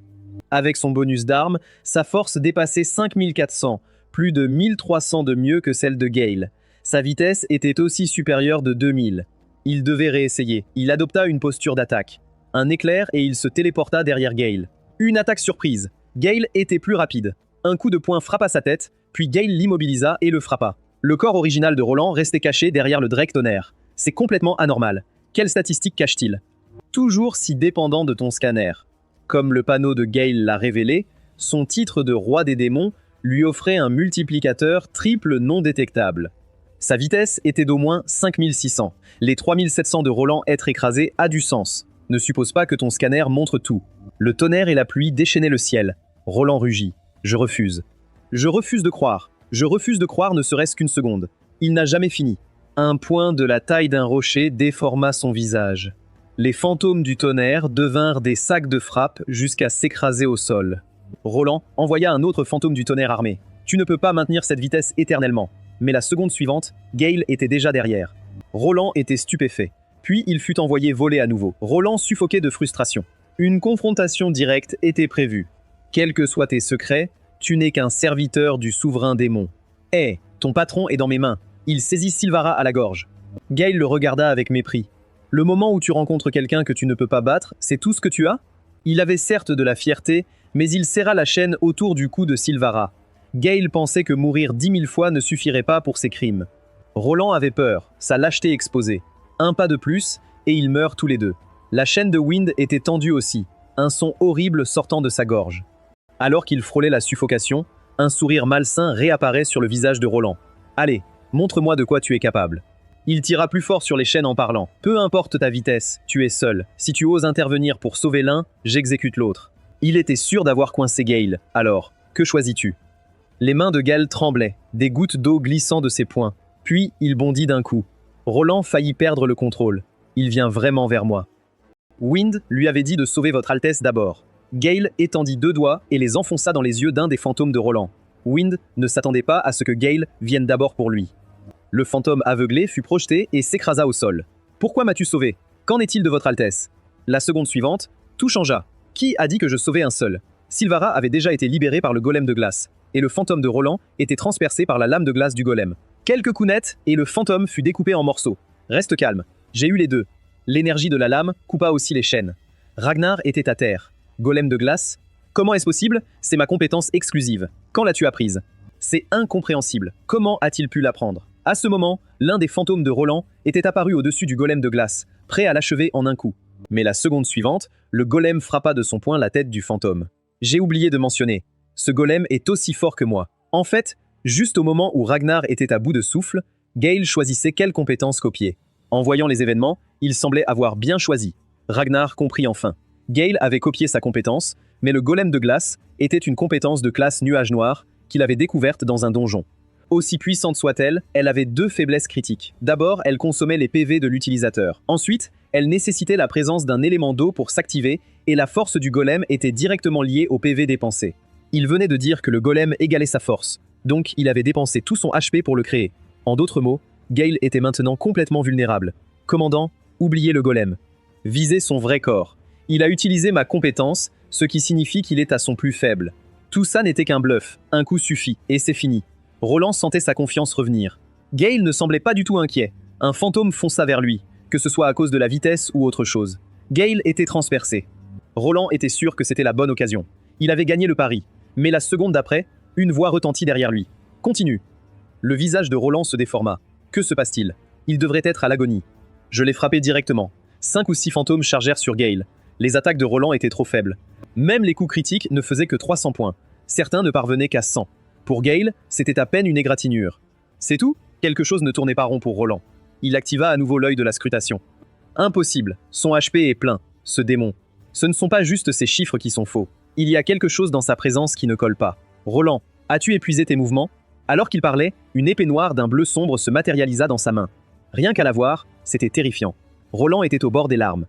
Avec son bonus d'armes, sa force dépassait 5400, plus de 1300 de mieux que celle de Gale. Sa vitesse était aussi supérieure de 2000. Il devait réessayer. Il adopta une posture d'attaque. Un éclair et il se téléporta derrière Gale. Une attaque surprise. Gale était plus rapide. Un coup de poing frappa sa tête, puis Gale l'immobilisa et le frappa. Le corps original de Roland restait caché derrière le Drake tonnerre. C'est complètement anormal. Quelles statistiques cache-t-il? Toujours si dépendant de ton scanner. Comme le panneau de Gale l'a révélé, son titre de roi des démons lui offrait un multiplicateur triple non détectable. Sa vitesse était d'au moins 5600. Les 3700 de Roland être écrasés a du sens. Ne suppose pas que ton scanner montre tout. Le tonnerre et la pluie déchaînaient le ciel. Roland rugit. Je refuse. Je refuse de croire. Je refuse de croire ne serait-ce qu'une seconde. Il n'a jamais fini. Un point de la taille d'un rocher déforma son visage. Les fantômes du tonnerre devinrent des sacs de frappe jusqu'à s'écraser au sol. Roland envoya un autre fantôme du tonnerre armé. Tu ne peux pas maintenir cette vitesse éternellement. Mais la seconde suivante, Gale était déjà derrière. Roland était stupéfait. Puis il fut envoyé voler à nouveau. Roland suffoquait de frustration. Une confrontation directe était prévue. Quels que soient tes secrets, tu n'es qu'un serviteur du souverain démon. Hé, ton patron est dans mes mains. Il saisit Sylvara à la gorge. Gale le regarda avec mépris. Le moment où tu rencontres quelqu'un que tu ne peux pas battre, c'est tout ce que tu as? Il avait certes de la fierté, mais il serra la chaîne autour du cou de Sylvara. Gale pensait que mourir 10 000 fois ne suffirait pas pour ses crimes. Roland avait peur, sa lâcheté exposée. Un pas de plus, et ils meurent tous les deux. La chaîne de Wind était tendue aussi, un son horrible sortant de sa gorge. Alors qu'il frôlait la suffocation, un sourire malsain réapparaît sur le visage de Roland. « Allez, montre-moi de quoi tu es capable. » Il tira plus fort sur les chaînes en parlant. « Peu importe ta vitesse, tu es seul. Si tu oses intervenir pour sauver l'un, j'exécute l'autre. » Il était sûr d'avoir coincé Gale. Alors, que choisis-tu? Les mains de Gale tremblaient, des gouttes d'eau glissant de ses poings. Puis, il bondit d'un coup. Roland faillit perdre le contrôle. Il vient vraiment vers moi. Wind lui avait dit de sauver votre Altesse d'abord. Gale étendit 2 doigts et les enfonça dans les yeux d'un des fantômes de Roland. Wind ne s'attendait pas à ce que Gale vienne d'abord pour lui. Le fantôme aveuglé fut projeté et s'écrasa au sol. « Pourquoi m'as-tu sauvé? Qu'en est-il de votre Altesse ?» La seconde suivante, tout changea. Qui a dit que je sauvais un seul? Sylvara avait déjà été libérée par le golem de glace, et le fantôme de Roland était transpercé par la lame de glace du golem. Quelques coups nets, et le fantôme fut découpé en morceaux. Reste calme, j'ai eu les deux. L'énergie de la lame coupa aussi les chaînes. Ragnar était à terre. Golem de glace? Comment est-ce possible? C'est ma compétence exclusive. Quand l'as-tu apprise? C'est incompréhensible. Comment a-t-il pu l'apprendre? À ce moment, l'un des fantômes de Roland était apparu au-dessus du golem de glace, prêt à l'achever en un coup. Mais la seconde suivante, le golem frappa de son poing la tête du fantôme. J'ai oublié de mentionner, ce golem est aussi fort que moi. En fait, juste au moment où Ragnar était à bout de souffle, Gale choisissait quelle compétence copier. En voyant les événements, il semblait avoir bien choisi. Ragnar comprit enfin. Gale avait copié sa compétence, mais le golem de glace était une compétence de classe nuage noir qu'il avait découverte dans un donjon. Aussi puissante soit-elle, elle avait deux faiblesses critiques. D'abord, elle consommait les PV de l'utilisateur. Ensuite, elle nécessitait la présence d'un élément d'eau pour s'activer, et la force du golem était directement liée au PV dépensé. Il venait de dire que le golem égalait sa force, donc il avait dépensé tout son HP pour le créer. En d'autres mots, Gale était maintenant complètement vulnérable. Commandant, oubliez le golem. Visez son vrai corps. Il a utilisé ma compétence, ce qui signifie qu'il est à son plus faible. Tout ça n'était qu'un bluff, un coup suffit, et c'est fini. Roland sentait sa confiance revenir. Gale ne semblait pas du tout inquiet. Un fantôme fonça vers lui, que ce soit à cause de la vitesse ou autre chose. Gale était transpercé. Roland était sûr que c'était la bonne occasion. Il avait gagné le pari. Mais la seconde d'après, une voix retentit derrière lui. « Continue !» Le visage de Roland se déforma. Que se passe-t-il? Il devrait être à l'agonie. Je l'ai frappé directement. 5 ou 6 fantômes chargèrent sur Gale. Les attaques de Roland étaient trop faibles. Même les coups critiques ne faisaient que 300 points. Certains ne parvenaient qu'à 100. Pour Gale, c'était à peine une égratignure. C'est tout? Quelque chose ne tournait pas rond pour Roland. Il activa à nouveau l'œil de la scrutation. Impossible, son HP est plein, ce démon. Ce ne sont pas juste ces chiffres qui sont faux. Il y a quelque chose dans sa présence qui ne colle pas. Roland, as-tu épuisé tes mouvements? Alors qu'il parlait, une épée noire d'un bleu sombre se matérialisa dans sa main. Rien qu'à la voir, c'était terrifiant. Roland était au bord des larmes.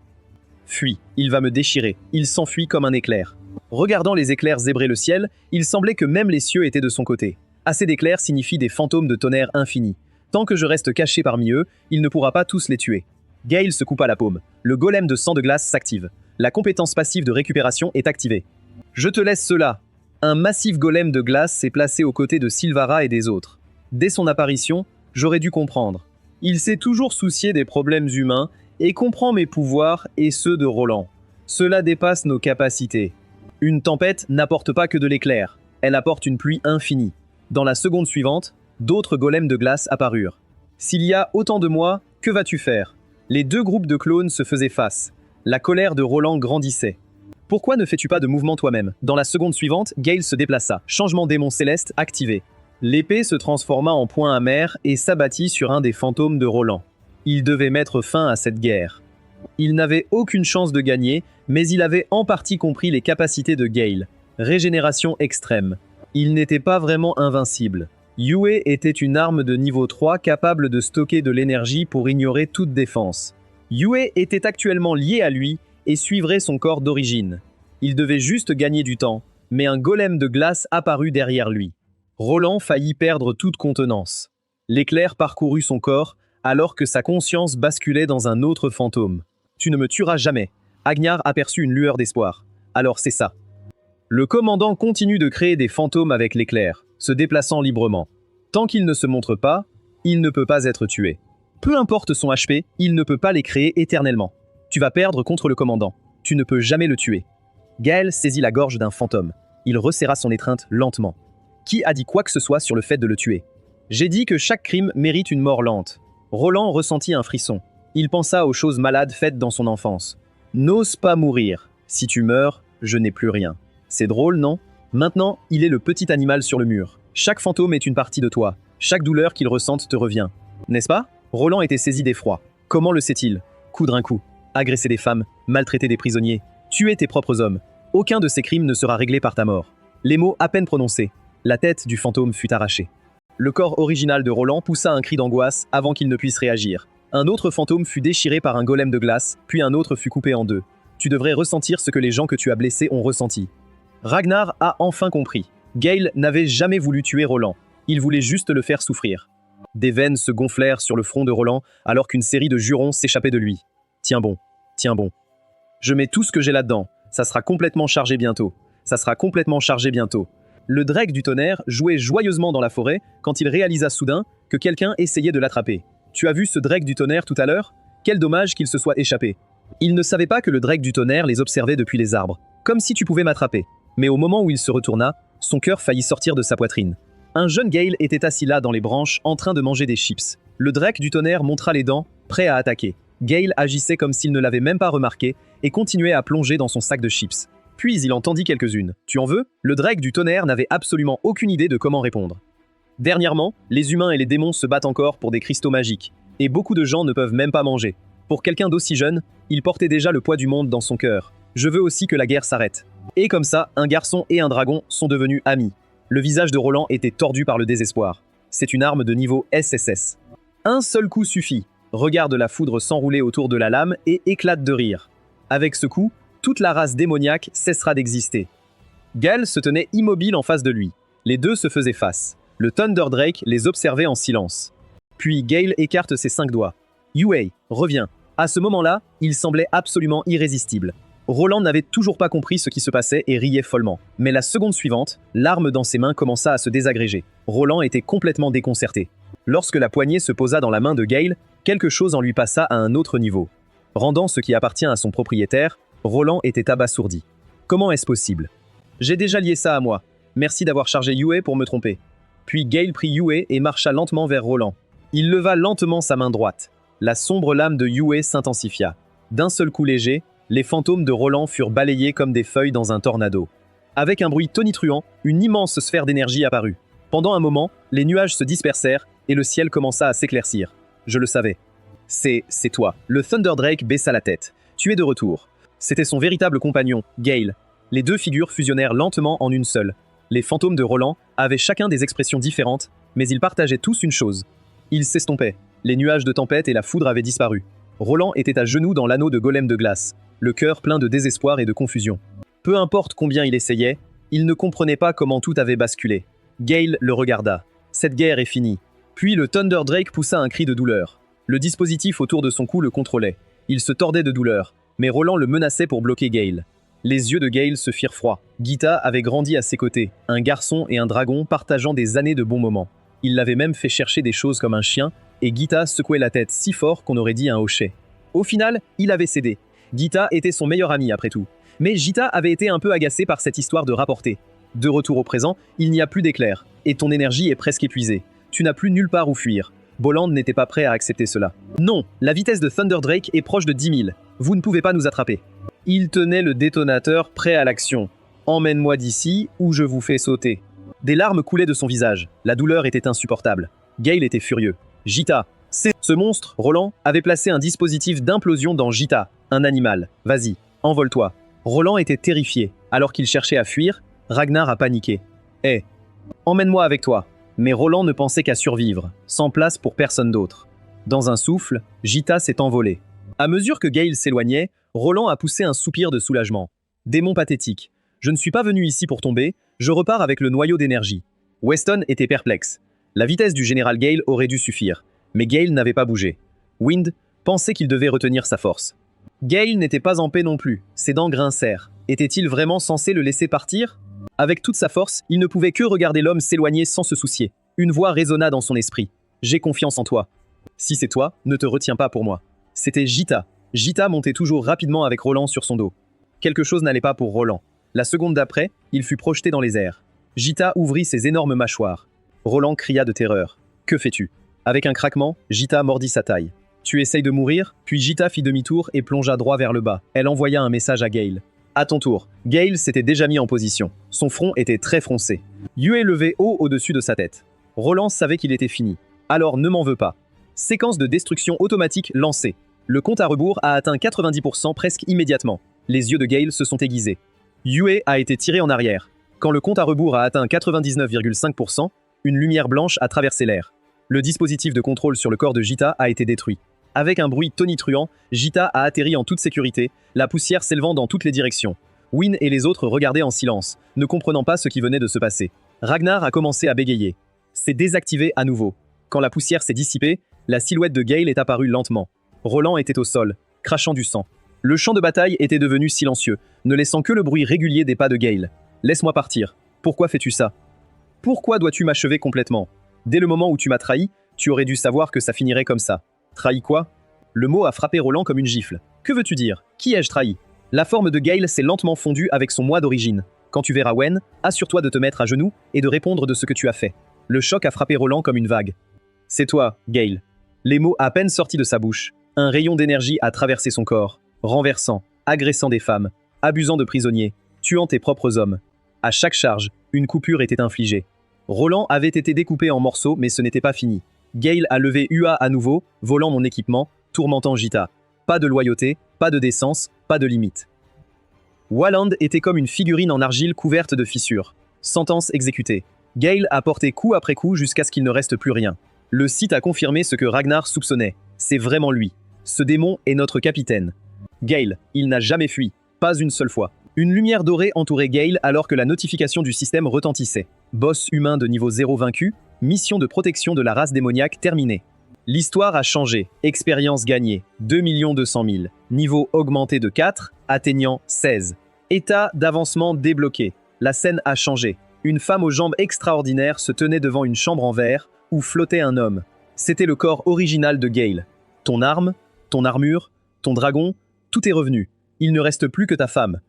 Fuis, il va me déchirer. Il s'enfuit comme un éclair. Regardant les éclairs zébrer le ciel, il semblait que même les cieux étaient de son côté. Assez d'éclairs signifie des fantômes de tonnerre infinis. Tant que je reste caché parmi eux, il ne pourra pas tous les tuer. Gale se coupa la paume. Le golem de sang de glace s'active. La compétence passive de récupération est activée. Je te laisse cela. Un massif golem de glace s'est placé aux côtés de Sylvara et des autres. Dès son apparition, j'aurais dû comprendre. Il s'est toujours soucié des problèmes humains et comprend mes pouvoirs et ceux de Roland. Cela dépasse nos capacités. Une tempête n'apporte pas que de l'éclair, elle apporte une pluie infinie. Dans la seconde suivante, d'autres golems de glace apparurent. S'il y a autant de moi, que vas-tu faire? Les deux groupes de clones se faisaient face. La colère de Roland grandissait. Pourquoi ne fais-tu pas de mouvement toi-même? Dans la seconde suivante, Gale se déplaça. Changement démon céleste activé. L'épée se transforma en poing amer et s'abattit sur un des fantômes de Roland. Il devait mettre fin à cette guerre. Il n'avait aucune chance de gagner, mais il avait en partie compris les capacités de Gale. Régénération extrême. Il n'était pas vraiment invincible. Yue était une arme de niveau 3 capable de stocker de l'énergie pour ignorer toute défense. Yue était actuellement lié à lui et suivrait son corps d'origine. Il devait juste gagner du temps, mais un golem de glace apparut derrière lui. Roland faillit perdre toute contenance. L'éclair parcourut son corps alors que sa conscience basculait dans un autre fantôme. Tu ne me tueras jamais. Agnar aperçut une lueur d'espoir. Alors c'est ça. Le commandant continue de créer des fantômes avec l'éclair, se déplaçant librement. Tant qu'il ne se montre pas, il ne peut pas être tué. Peu importe son HP, il ne peut pas les créer éternellement. Tu vas perdre contre le commandant. Tu ne peux jamais le tuer. Gale saisit la gorge d'un fantôme. Il resserra son étreinte lentement. Qui a dit quoi que ce soit sur le fait de le tuer? J'ai dit que chaque crime mérite une mort lente. Roland ressentit un frisson. Il pensa aux choses malades faites dans son enfance. N'ose pas mourir. Si tu meurs, je n'ai plus rien. C'est drôle, non? Maintenant, il est le petit animal sur le mur. Chaque fantôme est une partie de toi. Chaque douleur qu'il ressente te revient. N'est-ce pas? Roland était saisi d'effroi. Comment le sait-il? Coudre un coup, agresser des femmes, maltraiter des prisonniers, tuer tes propres hommes. Aucun de ces crimes ne sera réglé par ta mort. Les mots à peine prononcés. La tête du fantôme fut arrachée. Le corps original de Roland poussa un cri d'angoisse avant qu'il ne puisse réagir. Un autre fantôme fut déchiré par un golem de glace, puis un autre fut coupé en deux. Tu devrais ressentir ce que les gens que tu as blessés ont ressenti. Ragnar a enfin compris. Gale n'avait jamais voulu tuer Roland. Il voulait juste le faire souffrir. Des veines se gonflèrent sur le front de Roland alors qu'une série de jurons s'échappait de lui. Tiens bon, tiens bon. Je mets tout ce que j'ai là-dedans. Ça sera complètement chargé bientôt. Ça sera complètement chargé bientôt. Le Drake du tonnerre jouait joyeusement dans la forêt quand il réalisa soudain que quelqu'un essayait de l'attraper. Tu as vu ce Drake du tonnerre tout à l'heure? Quel dommage qu'il se soit échappé. Il ne savait pas que le Drake du tonnerre les observait depuis les arbres, comme si tu pouvais m'attraper. Mais au moment où il se retourna, son cœur faillit sortir de sa poitrine. Un jeune Gale était assis là dans les branches en train de manger des chips. Le Drake du tonnerre montra les dents, prêt à attaquer. Gale agissait comme s'il ne l'avait même pas remarqué et continuait à plonger dans son sac de chips. Puis il entendit quelques-unes. Tu en veux? Le Drake du tonnerre n'avait absolument aucune idée de comment répondre. Dernièrement, les humains et les démons se battent encore pour des cristaux magiques. Et beaucoup de gens ne peuvent même pas manger. Pour quelqu'un d'aussi jeune, il portait déjà le poids du monde dans son cœur. Je veux aussi que la guerre s'arrête. Et comme ça, un garçon et un dragon sont devenus amis. Le visage de Roland était tordu par le désespoir. C'est une arme de niveau SSS. Un seul coup suffit. Regarde la foudre s'enrouler autour de la lame et éclate de rire. Avec ce coup, toute la race démoniaque cessera d'exister. Gale se tenait immobile en face de lui. Les deux se faisaient face. Le Thunder Drake les observait en silence. Puis Gale écarte ses 5 doigts. Yue, reviens. À ce moment-là, il semblait absolument irrésistible. Roland n'avait toujours pas compris ce qui se passait et riait follement. Mais la seconde suivante, l'arme dans ses mains commença à se désagréger. Roland était complètement déconcerté. Lorsque la poignée se posa dans la main de Gale, quelque chose en lui passa à un autre niveau. Rendant ce qui appartient à son propriétaire, Roland était abasourdi. Comment est-ce possible? J'ai déjà lié ça à moi. Merci d'avoir chargé Yue pour me tromper. Puis Gale prit Yue et marcha lentement vers Roland. Il leva lentement sa main droite. La sombre lame de Yue s'intensifia. D'un seul coup léger, les fantômes de Roland furent balayés comme des feuilles dans un tornado. Avec un bruit tonitruant, une immense sphère d'énergie apparut. Pendant un moment, les nuages se dispersèrent et le ciel commença à s'éclaircir. Je le savais. C'est toi. Le Thunder Drake baissa la tête. Tu es de retour. C'était son véritable compagnon, Gale. Les deux figures fusionnèrent lentement en une seule. Les fantômes de Roland avaient chacun des expressions différentes, mais ils partageaient tous une chose. Ils s'estompaient. Les nuages de tempête et la foudre avaient disparu. Roland était à genoux dans l'anneau de golem de glace, le cœur plein de désespoir et de confusion. Peu importe combien il essayait, il ne comprenait pas comment tout avait basculé. Gale le regarda. Cette guerre est finie. Puis le Thunder Drake poussa un cri de douleur. Le dispositif autour de son cou le contrôlait. Il se tordait de douleur, mais Roland le menaçait pour bloquer Gale. Les yeux de Gale se firent froids. Gita avait grandi à ses côtés, un garçon et un dragon partageant des années de bons moments. Il l'avait même fait chercher des choses comme un chien, et Gita secouait la tête si fort qu'on aurait dit un hochet. Au final, il avait cédé. Gita était son meilleur ami après tout. Mais Gita avait été un peu agacé par cette histoire de rapporter. De retour au présent, il n'y a plus d'éclairs, et ton énergie est presque épuisée. Tu n'as plus nulle part où fuir. Bolland n'était pas prêt à accepter cela. Non, la vitesse de Thunder Drake est proche de 10 000. Vous ne pouvez pas nous attraper. Il tenait le détonateur prêt à l'action. Emmène-moi d'ici ou je vous fais sauter. Des larmes coulaient de son visage. La douleur était insupportable. Gale était furieux. Gita, ce monstre, Roland, avait placé un dispositif d'implosion dans Gita, un animal. Vas-y, envole-toi. Roland était terrifié. Alors qu'il cherchait à fuir, Ragnar a paniqué. Hé, emmène-moi avec toi. Mais Roland ne pensait qu'à survivre, sans place pour personne d'autre. Dans un souffle, Gita s'est envolée. À mesure que Gale s'éloignait, Roland a poussé un soupir de soulagement. Démon pathétique. Je ne suis pas venu ici pour tomber, je repars avec le noyau d'énergie. Weston était perplexe. La vitesse du général Gale aurait dû suffire, mais Gale n'avait pas bougé. Wind pensait qu'il devait retenir sa force. Gale n'était pas en paix non plus, ses dents grincèrent. Était-il vraiment censé le laisser partir? Avec toute sa force, il ne pouvait que regarder l'homme s'éloigner sans se soucier. Une voix résonna dans son esprit. « J'ai confiance en toi. Si c'est toi, ne te retiens pas pour moi. » C'était Gita. Gita montait toujours rapidement avec Roland sur son dos. Quelque chose n'allait pas pour Roland. La seconde d'après, il fut projeté dans les airs. Gita ouvrit ses énormes mâchoires. Roland cria de terreur. « Que fais-tu » Avec un craquement, Gita mordit sa taille. « Tu essayes de mourir ?» Puis Gita fit demi-tour et plongea droit vers le bas. Elle envoya un message à Gale. À ton tour. Gale s'était déjà mis en position. Son front était très froncé. Yue levait haut au-dessus de sa tête. Roland savait qu'il était fini. Alors ne m'en veux pas. Séquence de destruction automatique lancée. Le compte à rebours a atteint 90% presque immédiatement. Les yeux de Gale se sont aiguisés. Yue a été tiré en arrière. Quand le compte à rebours a atteint 99,5%, une lumière blanche a traversé l'air. Le dispositif de contrôle sur le corps de Gita a été détruit. Avec un bruit tonitruant, Gita a atterri en toute sécurité, la poussière s'élevant dans toutes les directions. Wynne et les autres regardaient en silence, ne comprenant pas ce qui venait de se passer. Ragnar a commencé à bégayer. C'est désactivé à nouveau. Quand la poussière s'est dissipée, la silhouette de Gale est apparue lentement. Roland était au sol, crachant du sang. Le champ de bataille était devenu silencieux, ne laissant que le bruit régulier des pas de Gale. « Laisse-moi partir. Pourquoi fais-tu ça? Pourquoi dois-tu m'achever complètement? Dès le moment où tu m'as trahi, tu aurais dû savoir que ça finirait comme ça. » Trahi quoi? Le mot a frappé Roland comme une gifle. Que veux-tu dire? Qui ai-je trahi? La forme de Gale s'est lentement fondue avec son moi d'origine. Quand tu verras Wen, assure-toi de te mettre à genoux et de répondre de ce que tu as fait. Le choc a frappé Roland comme une vague. C'est toi, Gale. Les mots à peine sortis de sa bouche. Un rayon d'énergie a traversé son corps, renversant, agressant des femmes, abusant de prisonniers, tuant tes propres hommes. À chaque charge, une coupure était infligée. Roland avait été découpé en morceaux, mais ce n'était pas fini. Gale a levé UA à nouveau, volant mon équipement, tourmentant Jita. Pas de loyauté, pas de décence, pas de limite. Walland était comme une figurine en argile couverte de fissures. Sentence exécutée. Gale a porté coup après coup jusqu'à ce qu'il ne reste plus rien. Le site a confirmé ce que Ragnar soupçonnait. C'est vraiment lui. Ce démon est notre capitaine. Gale, il n'a jamais fui. Pas une seule fois. Une lumière dorée entourait Gale alors que la notification du système retentissait. Boss humain de niveau 0 vaincu, mission de protection de la race démoniaque terminée. L'histoire a changé, expérience gagnée, 2 200 000. Niveau augmenté de 4, atteignant 16. État d'avancement débloqué. La scène a changé. Une femme aux jambes extraordinaires se tenait devant une chambre en verre où flottait un homme. C'était le corps original de Gale. Ton arme, ton armure, ton dragon, tout est revenu. Il ne reste plus que ta femme.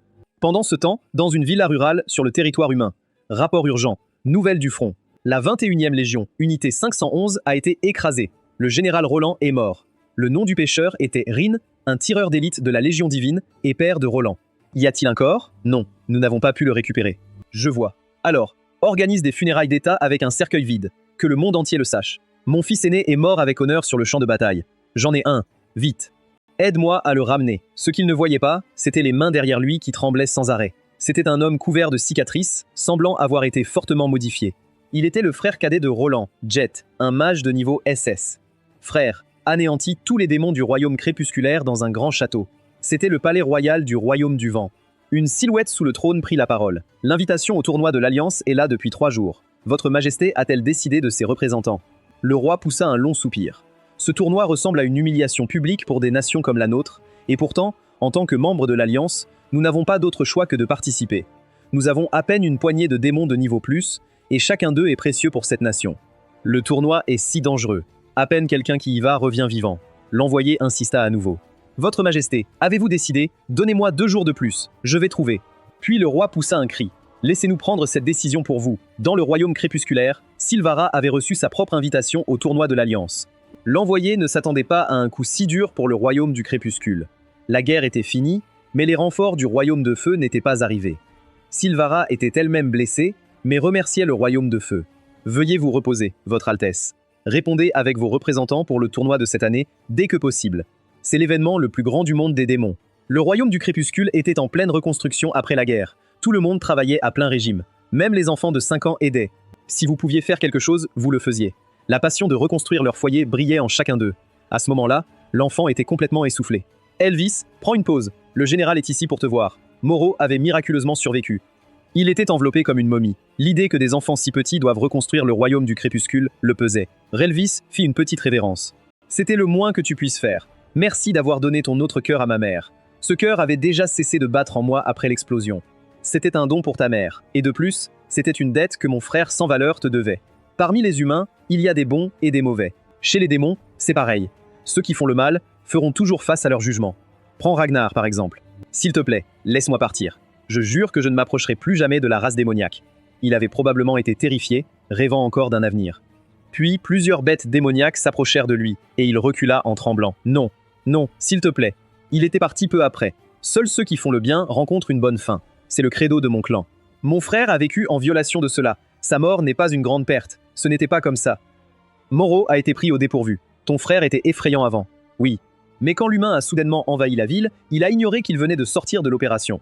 Pendant ce temps, dans une villa rurale sur le territoire humain. Rapport urgent. Nouvelle du front. La 21e Légion, unité 511, a été écrasée. Le général Roland est mort. Le nom du pêcheur était Rin, un tireur d'élite de la Légion divine et père de Roland. Y a-t-il un corps? Non, nous n'avons pas pu le récupérer. Je vois. Alors, organise des funérailles d'État avec un cercueil vide. Que le monde entier le sache. Mon fils aîné est mort avec honneur sur le champ de bataille. J'en ai un. Vite. Aide-moi à le ramener. Ce qu'il ne voyait pas, c'était les mains derrière lui qui tremblaient sans arrêt. C'était un homme couvert de cicatrices, semblant avoir été fortement modifié. Il était le frère cadet de Roland, Jet, un mage de niveau SS. Frère, anéantit tous les démons du royaume crépusculaire dans un grand château. C'était le palais royal du royaume du vent. Une silhouette sous le trône prit la parole. L'invitation au tournoi de l'Alliance est là depuis 3 jours. Votre Majesté a-t-elle décidé de ses représentants? Le roi poussa un long soupir. Ce tournoi ressemble à une humiliation publique pour des nations comme la nôtre, et pourtant, en tant que membre de l'Alliance, nous n'avons pas d'autre choix que de participer. Nous avons à peine une poignée de démons de niveau plus, et chacun d'eux est précieux pour cette nation. Le tournoi est si dangereux. À peine quelqu'un qui y va revient vivant. L'envoyé insista à nouveau. Votre Majesté, avez-vous décidé? Donnez-moi 2 jours de plus, je vais trouver. Puis le roi poussa un cri. Laissez-nous prendre cette décision pour vous. Dans le royaume crépusculaire, Sylvara avait reçu sa propre invitation au tournoi de l'Alliance. L'envoyé ne s'attendait pas à un coup si dur pour le royaume du crépuscule. La guerre était finie, mais les renforts du royaume de feu n'étaient pas arrivés. Sylvara était elle-même blessée, mais remerciait le royaume de feu. Veuillez vous reposer, Votre Altesse. Répondez avec vos représentants pour le tournoi de cette année, dès que possible. C'est l'événement le plus grand du monde des démons. Le royaume du crépuscule était en pleine reconstruction après la guerre. Tout le monde travaillait à plein régime. Même les enfants de 5 ans aidaient. Si vous pouviez faire quelque chose, vous le faisiez. La passion de reconstruire leur foyer brillait en chacun d'eux. À ce moment-là, l'enfant était complètement essoufflé. Elvis, prends une pause. Le général est ici pour te voir. Moreau avait miraculeusement survécu. Il était enveloppé comme une momie. L'idée que des enfants si petits doivent reconstruire le royaume du crépuscule le pesait. Relvis fit une petite révérence. C'était le moins que tu puisses faire. Merci d'avoir donné ton autre cœur à ma mère. Ce cœur avait déjà cessé de battre en moi après l'explosion. C'était un don pour ta mère. Et de plus, c'était une dette que mon frère sans valeur te devait. Parmi les humains, il y a des bons et des mauvais. Chez les démons, c'est pareil. Ceux qui font le mal feront toujours face à leur jugement. Prends Ragnar, par exemple. S'il te plaît, laisse-moi partir. Je jure que je ne m'approcherai plus jamais de la race démoniaque. Il avait probablement été terrifié, rêvant encore d'un avenir. Puis, plusieurs bêtes démoniaques s'approchèrent de lui, et il recula en tremblant. Non, non, s'il te plaît. Il était parti peu après. Seuls ceux qui font le bien rencontrent une bonne fin. C'est le credo de mon clan. Mon frère a vécu en violation de cela. Sa mort n'est pas une grande perte. Ce n'était pas comme ça. Moreau a été pris au dépourvu. Ton frère était effrayant avant. Oui. Mais quand l'humain a soudainement envahi la ville, il a ignoré qu'il venait de sortir de l'opération.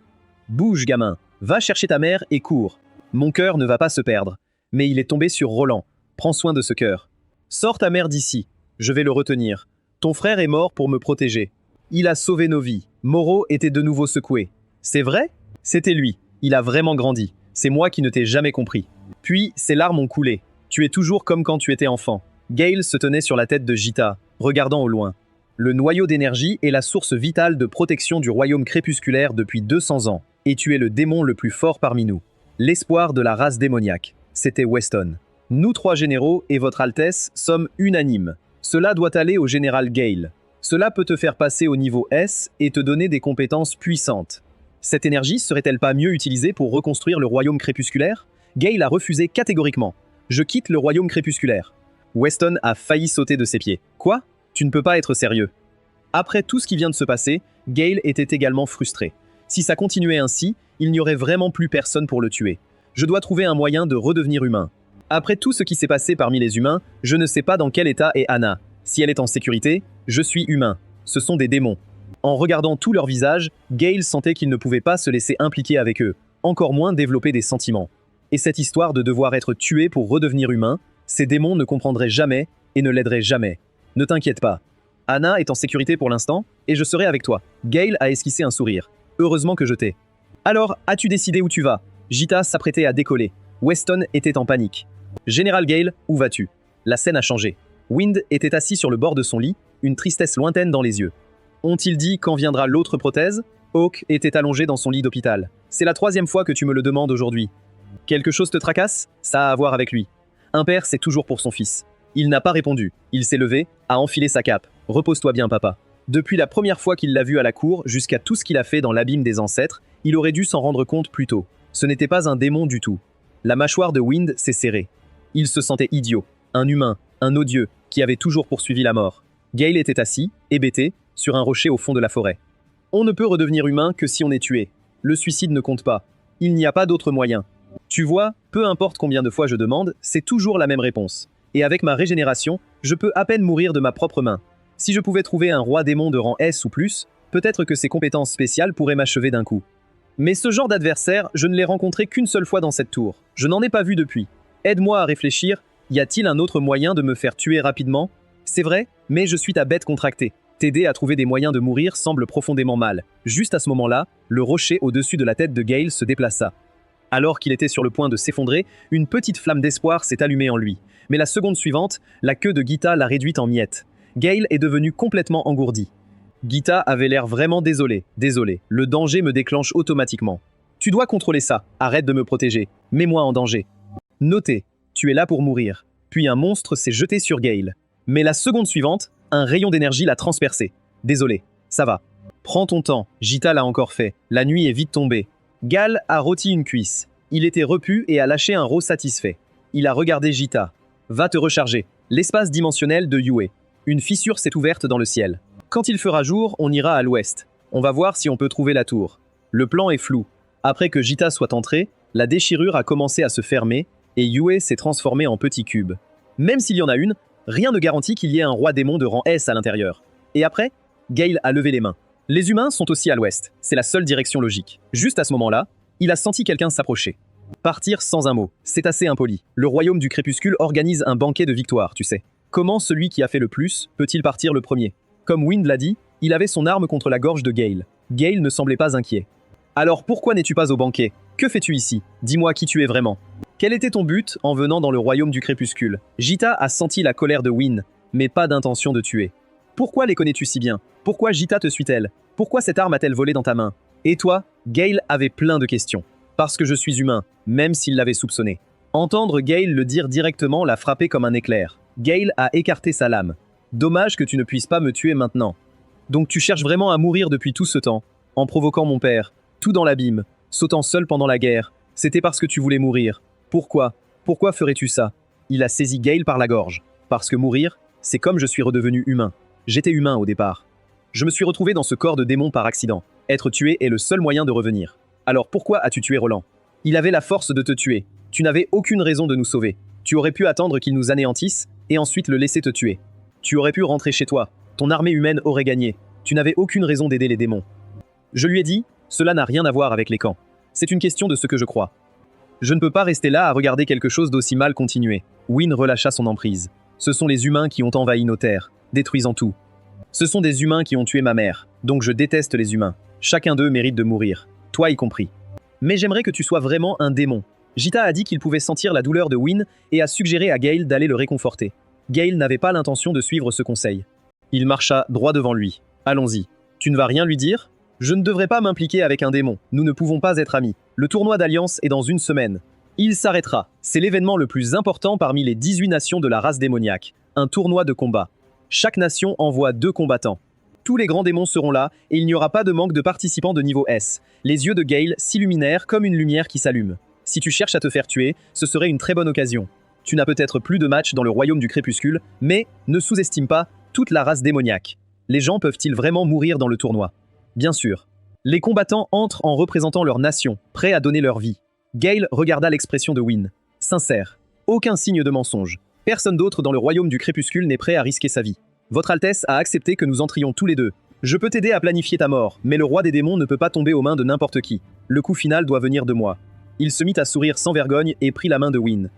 Bouge, gamin. Va chercher ta mère et cours. Mon cœur ne va pas se perdre. Mais il est tombé sur Roland. Prends soin de ce cœur. Sors ta mère d'ici. Je vais le retenir. Ton frère est mort pour me protéger. Il a sauvé nos vies. Moreau était de nouveau secoué. C'est vrai? C'était lui. Il a vraiment grandi. C'est moi qui ne t'ai jamais compris. Puis, ses larmes ont coulé. Tu es toujours comme quand tu étais enfant. Gale se tenait sur la tête de Jita, regardant au loin. Le noyau d'énergie est la source vitale de protection du royaume crépusculaire depuis 200 ans. Et tu es le démon le plus fort parmi nous. L'espoir de la race démoniaque. C'était Weston. Nous 3 généraux et votre Altesse sommes unanimes. Cela doit aller au général Gale. Cela peut te faire passer au niveau S et te donner des compétences puissantes. Cette énergie serait-elle pas mieux utilisée pour reconstruire le royaume crépusculaire? Gale a refusé catégoriquement. Je quitte le royaume crépusculaire. Weston a failli sauter de ses pieds. Quoi? Tu ne peux pas être sérieux. Après tout ce qui vient de se passer, Gale était également frustré. Si ça continuait ainsi, il n'y aurait vraiment plus personne pour le tuer. Je dois trouver un moyen de redevenir humain. Après tout ce qui s'est passé parmi les humains, je ne sais pas dans quel état est Anna. Si elle est en sécurité, je suis humain. Ce sont des démons. En regardant tout leur visage, Gale sentait qu'il ne pouvait pas se laisser impliquer avec eux, encore moins développer des sentiments. Et cette histoire de devoir être tué pour redevenir humain, ces démons ne comprendraient jamais et ne l'aideraient jamais. Ne t'inquiète pas. Anna est en sécurité pour l'instant, et je serai avec toi. Gale a esquissé un sourire. Heureusement que je t'ai. Alors, as-tu décidé où tu vas? Gita s'apprêtait à décoller. Weston était en panique. Général Gale, où vas-tu? La scène a changé. Wind était assis sur le bord de son lit, une tristesse lointaine dans les yeux. Ont-ils dit quand viendra l'autre prothèse? Hawk était allongé dans son lit d'hôpital. C'est la 3e fois que tu me le demandes aujourd'hui. Quelque chose te tracasse? Ça a à voir avec lui. Un père, c'est toujours pour son fils. Il n'a pas répondu. Il s'est levé, a enfilé sa cape. Repose-toi bien, papa. Depuis la première fois qu'il l'a vu à la cour, jusqu'à tout ce qu'il a fait dans l'abîme des ancêtres, il aurait dû s'en rendre compte plus tôt. Ce n'était pas un démon du tout. La mâchoire de Wind s'est serrée. Il se sentait idiot, un humain, un odieux, qui avait toujours poursuivi la mort. Gale était assis, hébété, sur un rocher au fond de la forêt. On ne peut redevenir humain que si on est tué. Le suicide ne compte pas. Il n'y a pas d'autre moyen. Tu vois, peu importe combien de fois je demande, c'est toujours la même réponse. Et avec ma régénération, je peux à peine mourir de ma propre main. Si je pouvais trouver un roi démon de rang S ou plus, peut-être que ses compétences spéciales pourraient m'achever d'un coup. Mais ce genre d'adversaire, je ne l'ai rencontré qu'une seule fois dans cette tour. Je n'en ai pas vu depuis. Aide-moi à réfléchir, y a-t-il un autre moyen de me faire tuer rapidement? C'est vrai, mais je suis ta bête contractée. T'aider à trouver des moyens de mourir semble profondément mal. Juste à ce moment-là, le rocher au-dessus de la tête de Gale se déplaça. Alors qu'il était sur le point de s'effondrer, une petite flamme d'espoir s'est allumée en lui. Mais la seconde suivante, la queue de Gita l'a réduite en miettes. Gale est devenu complètement engourdi. Gita avait l'air vraiment désolé. Désolé, le danger me déclenche automatiquement. Tu dois contrôler ça, arrête de me protéger, mets-moi en danger. Notez, tu es là pour mourir. Puis un monstre s'est jeté sur Gale. Mais la seconde suivante, un rayon d'énergie l'a transpercé. Désolé, ça va. Prends ton temps, Gita l'a encore fait. La nuit est vite tombée. Gale a rôti une cuisse. Il était repu et a lâché un rot satisfait. Il a regardé Gita. Va te recharger. L'espace dimensionnel de Yue. Une fissure s'est ouverte dans le ciel. Quand il fera jour, on ira à l'ouest. On va voir si on peut trouver la tour. Le plan est flou. Après que Gita soit entré, la déchirure a commencé à se fermer et Yue s'est transformé en petit cube. Même s'il y en a une, rien ne garantit qu'il y ait un roi démon de rang S à l'intérieur. Et après, Gale a levé les mains. Les humains sont aussi à l'ouest, c'est la seule direction logique. Juste à ce moment-là, il a senti quelqu'un s'approcher. Partir sans un mot, c'est assez impoli. Le royaume du crépuscule organise un banquet de victoire, tu sais. Comment celui qui a fait le plus peut-il partir le premier? Comme Wind l'a dit, il avait son arme contre la gorge de Gale. Gale ne semblait pas inquiet. Alors pourquoi n'es-tu pas au banquet? Que fais-tu ici? Dis-moi qui tu es vraiment. Quel était ton but en venant dans le royaume du crépuscule? Gita a senti la colère de Wind, mais pas d'intention de tuer. Pourquoi les connais-tu si bien? Pourquoi Gita te suit-elle? Pourquoi cette arme a-t-elle volé dans ta main? Et toi? Gale avait plein de questions. Parce que je suis humain, même s'il l'avait soupçonné. Entendre Gale le dire directement l'a frappé comme un éclair. Gale a écarté sa lame. Dommage que tu ne puisses pas me tuer maintenant. Donc tu cherches vraiment à mourir depuis tout ce temps, en provoquant mon père, tout dans l'abîme, sautant seul pendant la guerre. C'était parce que tu voulais mourir. Pourquoi? Pourquoi ferais-tu ça? Il a saisi Gale par la gorge. Parce que mourir, c'est comme je suis redevenu humain. J'étais humain au départ. Je me suis retrouvé dans ce corps de démon par accident. Être tué est le seul moyen de revenir. Alors pourquoi as-tu tué Roland? Il avait la force de te tuer. Tu n'avais aucune raison de nous sauver. Tu aurais pu attendre qu'il nous anéantisse et ensuite le laisser te tuer. Tu aurais pu rentrer chez toi. Ton armée humaine aurait gagné. Tu n'avais aucune raison d'aider les démons. Je lui ai dit, cela n'a rien à voir avec les camps. C'est une question de ce que je crois. Je ne peux pas rester là à regarder quelque chose d'aussi mal continuer. Wynne relâcha son emprise. Ce sont les humains qui ont envahi nos terres, détruisant tout. Ce sont des humains qui ont tué ma mère, donc je déteste les humains. Chacun d'eux mérite de mourir, toi y compris. Mais j'aimerais que tu sois vraiment un démon. Gita a dit qu'il pouvait sentir la douleur de Wynne et a suggéré à Gale d'aller le réconforter. Gale n'avait pas l'intention de suivre ce conseil. Il marcha droit devant lui. Allons-y. Tu ne vas rien lui dire? Je ne devrais pas m'impliquer avec un démon. Nous ne pouvons pas être amis. Le tournoi d'Alliance est dans une semaine. Il s'arrêtera. C'est l'événement le plus important parmi les 18 nations de la race démoniaque. Un tournoi de combat. Chaque nation envoie 2 combattants. Tous les grands démons seront là et il n'y aura pas de manque de participants de niveau S. Les yeux de Gale s'illuminèrent comme une lumière qui s'allume. Si tu cherches à te faire tuer, ce serait une très bonne occasion. Tu n'as peut-être plus de match dans le royaume du crépuscule, mais ne sous-estime pas toute la race démoniaque. Les gens peuvent-ils vraiment mourir dans le tournoi? Bien sûr. Les combattants entrent en représentant leur nation, prêts à donner leur vie. Gale regarda l'expression de Wynne. Sincère. Aucun signe de mensonge. Personne d'autre dans le royaume du crépuscule n'est prêt à risquer sa vie. Votre Altesse a accepté que nous entrions tous les deux. Je peux t'aider à planifier ta mort, mais le roi des démons ne peut pas tomber aux mains de n'importe qui. Le coup final doit venir de moi. Il se mit à sourire sans vergogne et prit la main de Wynne.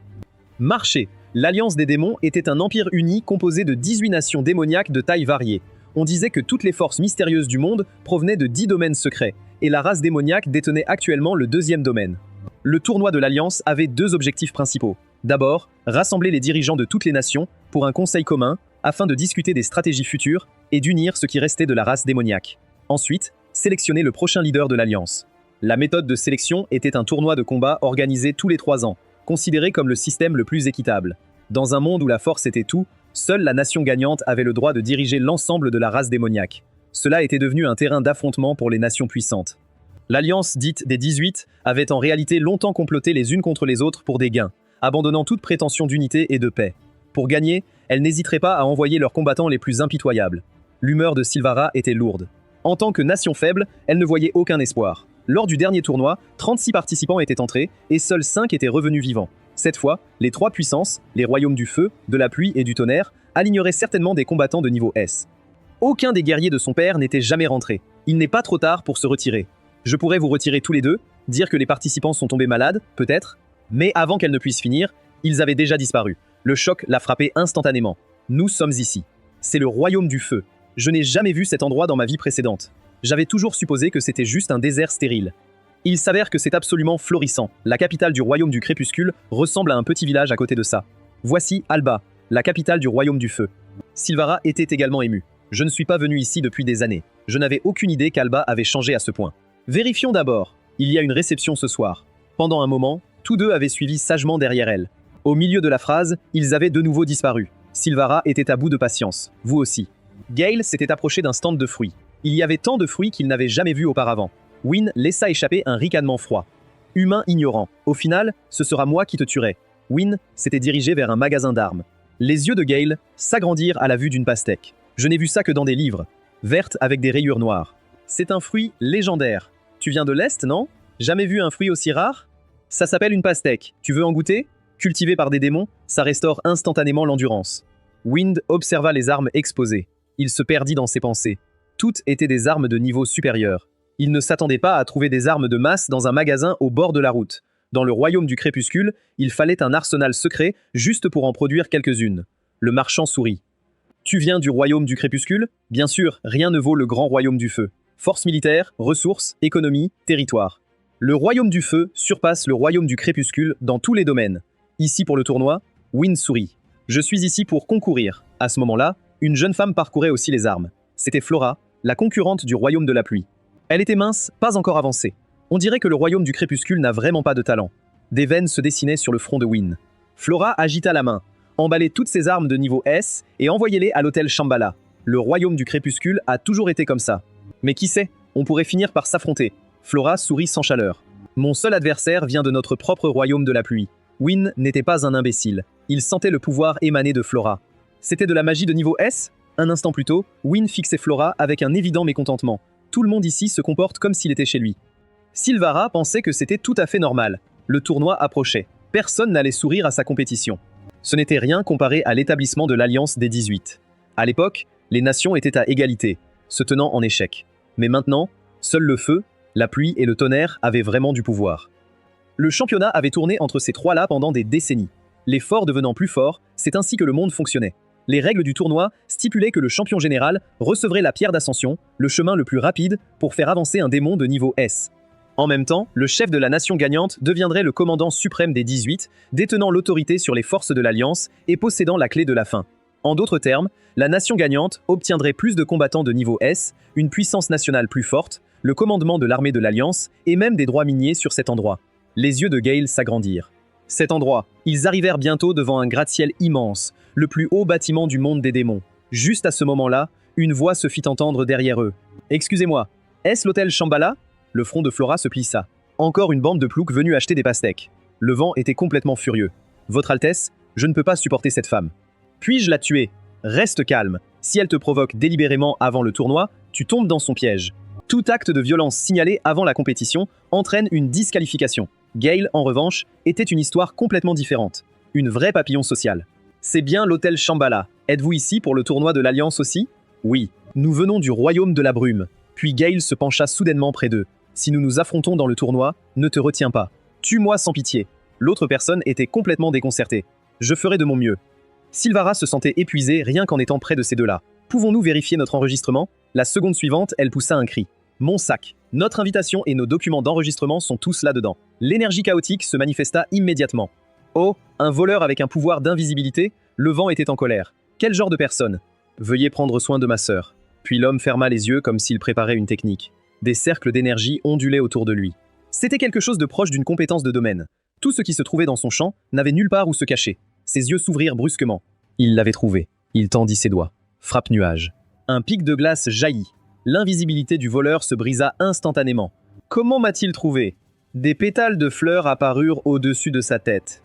Marché. L'Alliance des démons était un empire uni composé de 18 nations démoniaques de taille variée. On disait que toutes les forces mystérieuses du monde provenaient de 10 domaines secrets, et la race démoniaque détenait actuellement le 2e domaine. Le tournoi de l'Alliance avait 2 objectifs principaux. D'abord, rassembler les dirigeants de toutes les nations pour un conseil commun afin de discuter des stratégies futures et d'unir ce qui restait de la race démoniaque. Ensuite, sélectionner le prochain leader de l'Alliance. La méthode de sélection était un tournoi de combat organisé tous les 3 ans, considéré comme le système le plus équitable. Dans un monde où la force était tout, seule la nation gagnante avait le droit de diriger l'ensemble de la race démoniaque. Cela était devenu un terrain d'affrontement pour les nations puissantes. L'Alliance dite des 18 avait en réalité longtemps comploté les unes contre les autres pour des gains, abandonnant toute prétention d'unité et de paix. Pour gagner, elles n'hésiteraient pas à envoyer leurs combattants les plus impitoyables. L'humeur de Sylvara était lourde. En tant que nation faible, elle ne voyait aucun espoir. Lors du dernier tournoi, 36 participants étaient entrés et seuls 5 étaient revenus vivants. Cette fois, les 3 puissances, les royaumes du feu, de la pluie et du tonnerre, aligneraient certainement des combattants de niveau S. Aucun des guerriers de son père n'était jamais rentré. Il n'est pas trop tard pour se retirer. Je pourrais vous retirer tous les deux, dire que les participants sont tombés malades, peut-être, mais avant qu'elle ne puisse finir, ils avaient déjà disparu. Le choc l'a frappé instantanément. Nous sommes ici. C'est le royaume du feu. Je n'ai jamais vu cet endroit dans ma vie précédente. J'avais toujours supposé que c'était juste un désert stérile. Il s'avère que c'est absolument florissant. La capitale du royaume du crépuscule ressemble à un petit village à côté de ça. Voici Alba, la capitale du royaume du feu. Sylvara était également émue. Je ne suis pas venu ici depuis des années. Je n'avais aucune idée qu'Alba avait changé à ce point. Vérifions d'abord. Il y a une réception ce soir. Pendant un moment, tous deux avaient suivi sagement derrière elle. Au milieu de la phrase, ils avaient de nouveau disparu. Sylvara était à bout de patience. Vous aussi. Gale s'était approché d'un stand de fruits. Il y avait tant de fruits qu'il n'avait jamais vus auparavant. Wynne laissa échapper un ricanement froid. Humain ignorant. Au final, ce sera moi qui te tuerai. Wynne s'était dirigé vers un magasin d'armes. Les yeux de Gale s'agrandirent à la vue d'une pastèque. Je n'ai vu ça que dans des livres. Verte avec des rayures noires. C'est un fruit légendaire. Tu viens de l'Est, non? Jamais vu un fruit aussi rare? Ça s'appelle une pastèque. Tu veux en goûter? Cultivé par des démons, ça restaure instantanément l'endurance. Wind observa les armes exposées. Il se perdit dans ses pensées. Toutes étaient des armes de niveau supérieur. Il ne s'attendait pas à trouver des armes de masse dans un magasin au bord de la route. Dans le royaume du crépuscule, il fallait un arsenal secret juste pour en produire quelques-unes. Le marchand sourit. Tu viens du royaume du crépuscule? Bien sûr, rien ne vaut le grand royaume du feu. Force militaire, ressources, économie, territoire. Le royaume du feu surpasse le royaume du crépuscule dans tous les domaines. Ici pour le tournoi, Wynne sourit. Je suis ici pour concourir. À ce moment-là, une jeune femme parcourait aussi les armes. C'était Flora, la concurrente du royaume de la pluie. Elle était mince, pas encore avancée. On dirait que le royaume du crépuscule n'a vraiment pas de talent. Des veines se dessinaient sur le front de Wynne. Flora agita la main, emballait toutes ses armes de niveau S et envoyait-les à l'hôtel Shambhala. Le royaume du crépuscule a toujours été comme ça. Mais qui sait, on pourrait finir par s'affronter. Flora sourit sans chaleur. Mon seul adversaire vient de notre propre royaume de la pluie. Wynne n'était pas un imbécile. Il sentait le pouvoir émaner de Flora. C'était de la magie de niveau S? Un instant plus tôt, Wynne fixait Flora avec un évident mécontentement. Tout le monde ici se comporte comme s'il était chez lui. Sylvara pensait que c'était tout à fait normal. Le tournoi approchait. Personne n'allait sourire à sa compétition. Ce n'était rien comparé à l'établissement de l'Alliance des 18. À l'époque, les nations étaient à égalité, se tenant en échec. Mais maintenant, seul le feu, la pluie et le tonnerre avaient vraiment du pouvoir. Le championnat avait tourné entre ces trois-là pendant des décennies. Les forts devenant plus forts, c'est ainsi que le monde fonctionnait. Les règles du tournoi stipulaient que le champion général recevrait la pierre d'ascension, le chemin le plus rapide pour faire avancer un démon de niveau S. En même temps, le chef de la nation gagnante deviendrait le commandant suprême des 18, détenant l'autorité sur les forces de l'Alliance et possédant la clé de la fin. En d'autres termes, la nation gagnante obtiendrait plus de combattants de niveau S, une puissance nationale plus forte, le commandement de l'armée de l'Alliance et même des droits miniers sur cet endroit. Les yeux de Gale s'agrandirent. Cet endroit, ils arrivèrent bientôt devant un gratte-ciel immense, le plus haut bâtiment du monde des démons. Juste à ce moment-là, une voix se fit entendre derrière eux. « Excusez-moi, est-ce l'hôtel Shambhala ?» Le front de Flora se plissa. Encore une bande de ploucs venus acheter des pastèques. Le vent était complètement furieux. « Votre Altesse, je ne peux pas supporter cette femme. Puis-je la tuer? Reste calme. Si elle te provoque délibérément avant le tournoi, tu tombes dans son piège. » Tout acte de violence signalé avant la compétition entraîne une disqualification. Gale, en revanche, était une histoire complètement différente. Une vraie papillon sociale. C'est bien l'hôtel Shambhala. Êtes-vous ici pour le tournoi de l'Alliance aussi? Oui. Nous venons du royaume de la brume. Puis Gale se pencha soudainement près d'eux. Si nous nous affrontons dans le tournoi, ne te retiens pas. Tue-moi sans pitié. L'autre personne était complètement déconcertée. Je ferai de mon mieux. Sylvara se sentait épuisée rien qu'en étant près de ces deux-là. Pouvons-nous vérifier notre enregistrement? La seconde suivante, elle poussa un cri. Mon sac. Notre invitation et nos documents d'enregistrement sont tous là-dedans. L'énergie chaotique se manifesta immédiatement. Oh, un voleur avec un pouvoir d'invisibilité? Le vent était en colère. Quel genre de personne? Veuillez prendre soin de ma sœur. Puis l'homme ferma les yeux comme s'il préparait une technique. Des cercles d'énergie ondulaient autour de lui. C'était quelque chose de proche d'une compétence de domaine. Tout ce qui se trouvait dans son champ n'avait nulle part où se cacher. Ses yeux s'ouvrirent brusquement. Il l'avait trouvé. Il tendit ses doigts. Frappe nuage. Un pic de glace jaillit. L'invisibilité du voleur se brisa instantanément. Comment m'a-t-il trouvé? Des pétales de fleurs apparurent au-dessus de sa tête.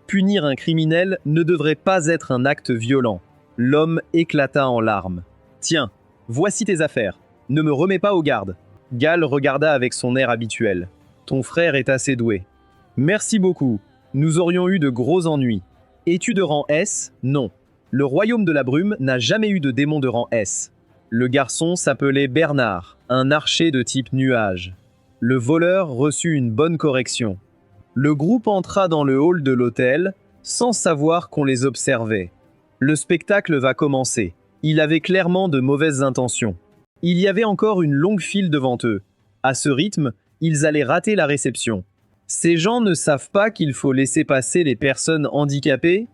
Punir un criminel ne devrait pas être un acte violent. L'homme éclata en larmes. Tiens, voici tes affaires. Ne me remets pas aux gardes. Gale regarda avec son air habituel. Ton frère est assez doué. Merci beaucoup. Nous aurions eu de gros ennuis. Es-tu de rang S? Non. Le royaume de la brume n'a jamais eu de démon de rang S. Le garçon s'appelait Bernard, un archer de type nuage. Le voleur reçut une bonne correction. Le groupe entra dans le hall de l'hôtel, sans savoir qu'on les observait. Le spectacle va commencer. Il avait clairement de mauvaises intentions. Il y avait encore une longue file devant eux. À ce rythme, ils allaient rater la réception. Ces gens ne savent pas qu'il faut laisser passer les personnes handicapées?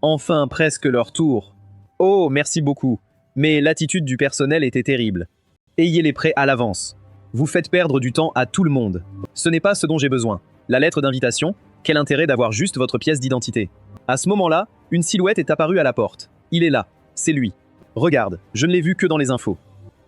Enfin, presque leur tour. Oh, merci beaucoup. Mais l'attitude du personnel était terrible. Ayez-les prêts à l'avance. Vous faites perdre du temps à tout le monde. Ce n'est pas ce dont j'ai besoin. La lettre d'invitation, quel intérêt d'avoir juste votre pièce d'identité? À ce moment-là, une silhouette est apparue à la porte. Il est là, c'est lui. Regarde, je ne l'ai vu que dans les infos.